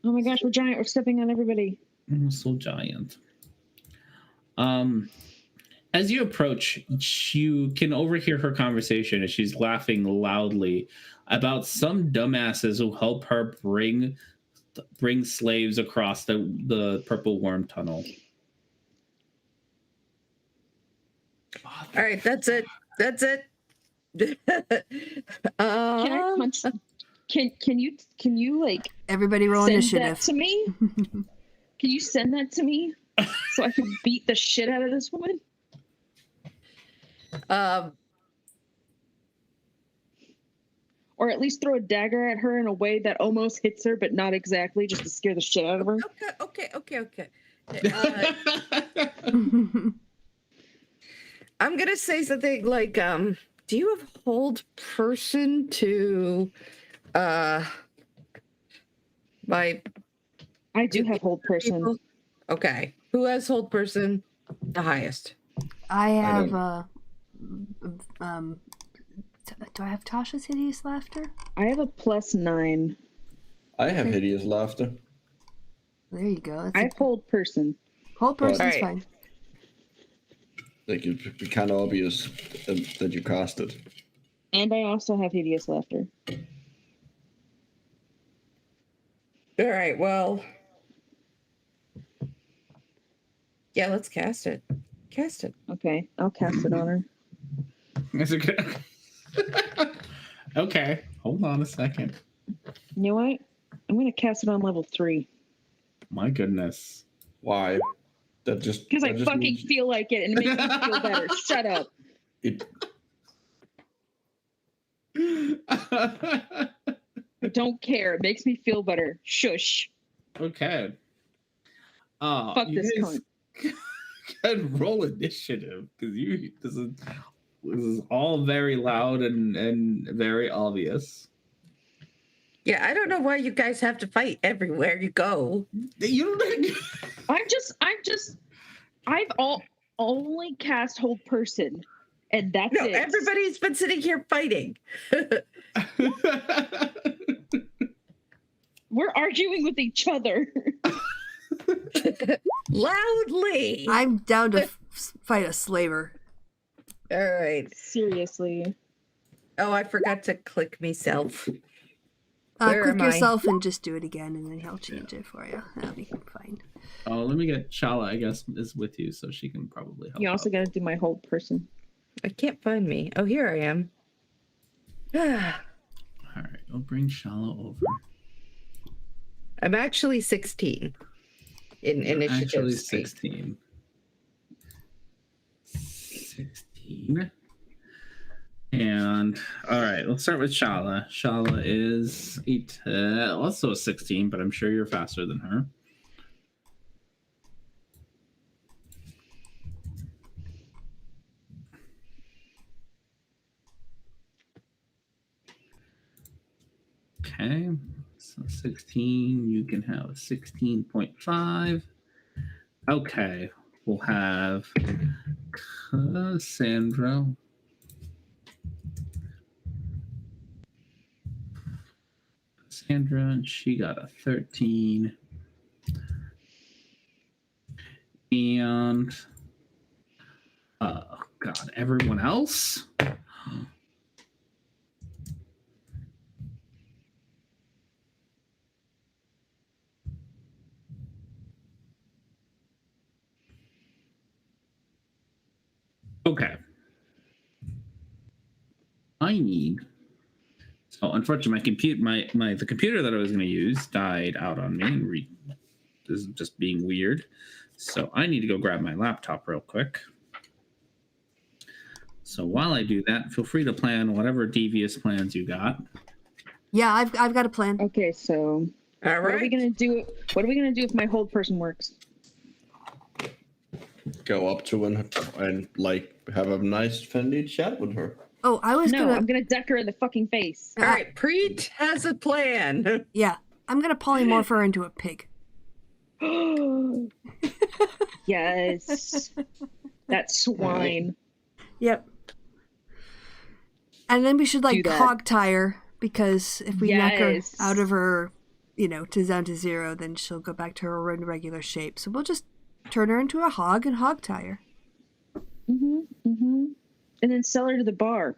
Oh my gosh, we're giant. We're stepping on everybody. So giant. As you approach, you can overhear her conversation as she's laughing loudly about some dumbasses who help her bring slaves across the Purple Worm Tunnel. All right, that's it. Can I punch? Can you like Everybody roll send initiative. that to me? Can you send that to me so I can beat the shit out of this woman? Or at least throw a dagger at her in a way that almost hits her, but not exactly, just to scare the shit out of her. Okay. I'm gonna say something like, do you have hold person to my I do have hold person. people? Okay. Who has hold person the highest? I have do I have Tasha's hideous laughter? I have a +9. I have hideous laughter. There you go. I have hold person. Whole person's Alright. fine. Like it'd be kind of obvious that you cast it. And I also have hideous laughter. All right, well. Yeah, let's cast it. Cast it. Okay, I'll cast it on her. Is it good? Okay, hold on a second. You know what? I'm gonna cast it on level 3. My goodness. Why? That just Because I that just fucking means feel like it and it makes me feel better. Shut up. it. I don't care. It makes me feel better. Shush. Okay. Fuck you this guys can roll initiative because this is all very loud and very obvious. Yeah, I don't know why you guys have to fight everywhere you go. You don't. I've only cast hold person, and that's No, it. everybody's been sitting here fighting. We're arguing with each other. Loudly. I'm down to fight a slaver. All right. Seriously. Oh, I forgot to click myself. Click yourself and just do it again, and then he'll change it for you. That'll be fine. Oh, let me get Shala, I guess, is with you, so she can probably help. You also got to do my whole person. I can't find me. Oh, here I am. All right, I'll bring Shala over. I'm actually 16 in initiative. Actually 16. 16. And all right, let's start with Shala. Shala is also a 16, but I'm sure you're faster than her. Okay, so 16, you can have a 16.5. Okay, we'll have Cassandra. And she got a 13. And God, everyone else? Okay. I need. So unfortunately, the computer that I was going to use died out on me, and this is just being weird. So I need to go grab my laptop real quick. So while I do that, feel free to plan whatever devious plans you got. Yeah, I've got a plan. Okay, so all right. What are we gonna do? What are we gonna do if my hold person works? Go up to and like have a nice friendly chat with her. Oh, I'm gonna deck her in the fucking face. All right, Preet has a plan. Yeah, I'm gonna polymorph her into a pig. Yes, that swine. Yep. And then we should hog tie her, because if we knock her out of her, down to 0, then she'll go back to her regular shape. So we'll just turn her into a hog and hog tie her. And then sell her to the bar.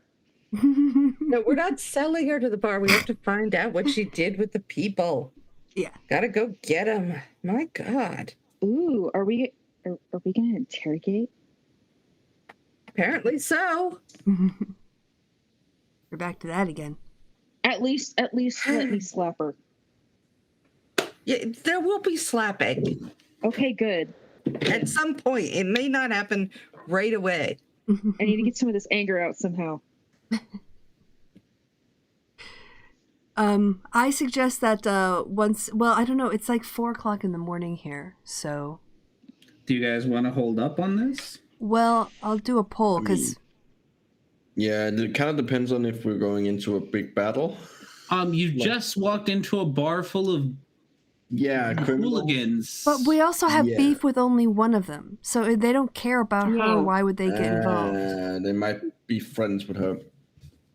No, we're not selling her to the bar. We have to find out what she did with the people. Yeah. Gotta go get them. My God. Ooh, are we gonna interrogate? Apparently so. We're back to that again. At least let me slap her. Yeah, there will be slapping. Okay, good. At some point. It may not happen right away. I need to get some of this anger out somehow. I suggest that I don't know, it's like 4:00 in the morning here, so. Do you guys want to hold up on this? Well, I'll do a poll, because... Yeah, it kind of depends on if we're going into a big battle. You just walked into a bar full of hooligans. But we also have beef with only one of them, so if they don't care about her, why would they get involved? They might be friends with her.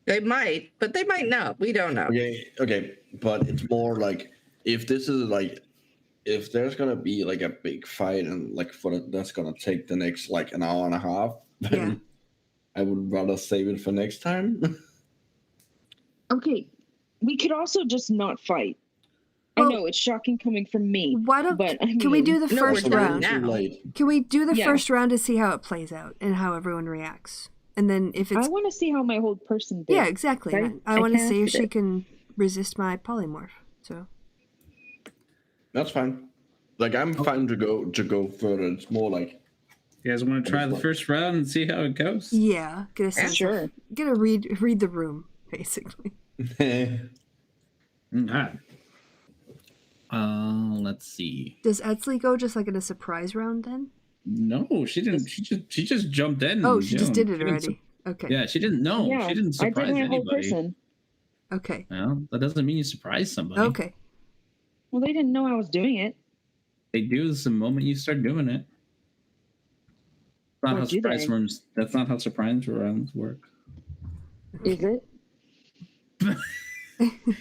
They might, but they might not. We don't know. Okay, but it's more like if there's gonna be like a big fight and that's gonna take the next an hour and a half, then I would rather save it for next time. Okay, we could also just not fight. Well, I know it's shocking coming from me. Can we do the first round? Can we do the first round to see how it plays out and how everyone reacts? And then if it's... I want to see how my whole person did. Yeah, exactly. I want to see if she can resist my polymorph. So that's fine. I'm fine to go further. It's more like... You guys want to try the first round and see how it goes? Yeah, get a sense of... Get a read the room, basically. Let's see. Does Edsley go just in a surprise round then? No, she didn't. She just jumped in. Oh, she just did it already. Okay. Yeah, she didn't know. Yeah, she didn't surprise I did my anybody. whole person. Okay. Well, that doesn't mean you surprise somebody. Okay. Well, they didn't know I was doing it. They do the moment you start doing it. That's not how surprise rounds work. Is it?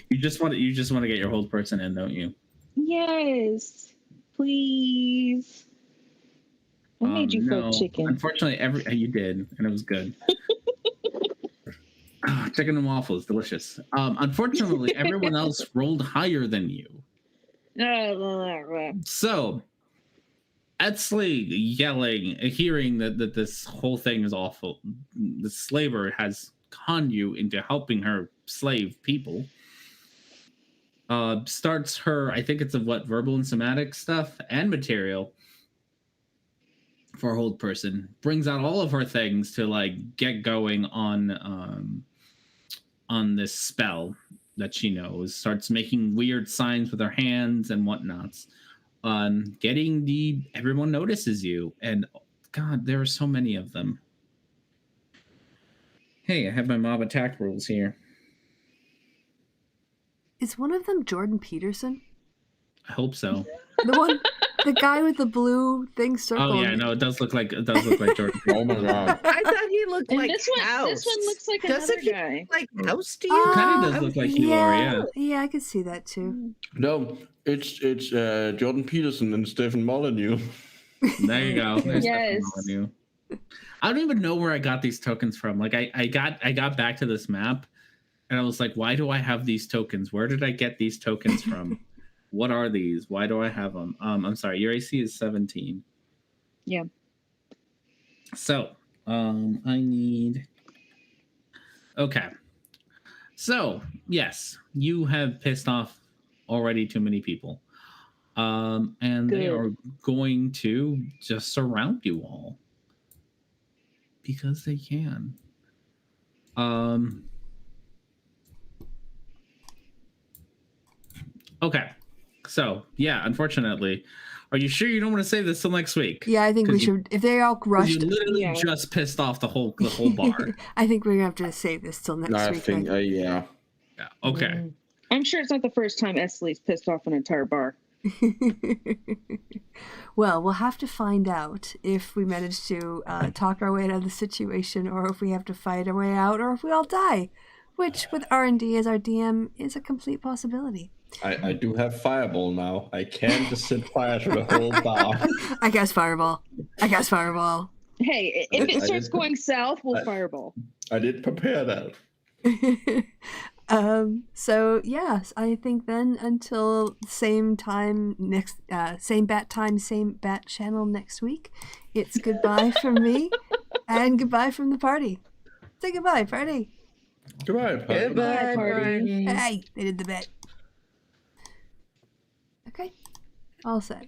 You just want to get your whole person in, don't you? Yes, please. I made you no, fried chicken. Unfortunately, you did, and it was good. Chicken and waffles, delicious. Unfortunately, everyone else rolled higher than you. So, Etzley yelling, hearing that this whole thing is awful. The slaver has conned you into helping her slave people. Starts her, I think it's verbal and somatic stuff and material for a hold person. Brings out all of her things to like get going on this spell that she knows. Starts making weird signs with her hands and whatnots. Everyone notices you, and God, there are so many of them. Hey, I have my mob attack rules here. Is one of them Jordan Peterson? I hope so. The guy with the blue thing circled. Oh yeah, no, it does look like Jordan. Oh my god! I thought he looked like House. This one looks like another guy. Like House to you? Kind of does look like Hilor, yeah, I could see that too. No, it's Jordan Peterson and Stephen Molyneux. There you go. There's Yes. Molyneux. I don't even know where I got these tokens from. Like I got back to this map, and I was like, why do I have these tokens? Where did I get these tokens from? What are these? Why do I have them? I'm sorry, your AC is 17. Yeah. So, I need... Okay. So, yes, you have pissed off already too many people. And they are going to just surround you all. Because they can. Okay. So, yeah, unfortunately. Are you sure you don't want to save this till next week? Yeah, I think we should. If they all rushed, you literally just pissed off the whole bar. I think we're gonna have to save this till next week. Yeah. Yeah. Okay. I'm sure it's not the first time Esley's pissed off an entire bar. Well, we'll have to find out if we manage to talk our way out of the situation, or if we have to fight our way out, or if we all die, which with R&D as our DM is a complete possibility. I do have Fireball now. I can just set fire to the whole bar. I guess Fireball. Hey, if it starts going south, we'll Fireball. I did prepare that. So yes, I think then until same time next, same bat time, same bat channel next week, it's goodbye from me and goodbye from the party. Say goodbye, party. Goodbye, party. Goodbye, party. Hey, they did the bet. Okay, all set.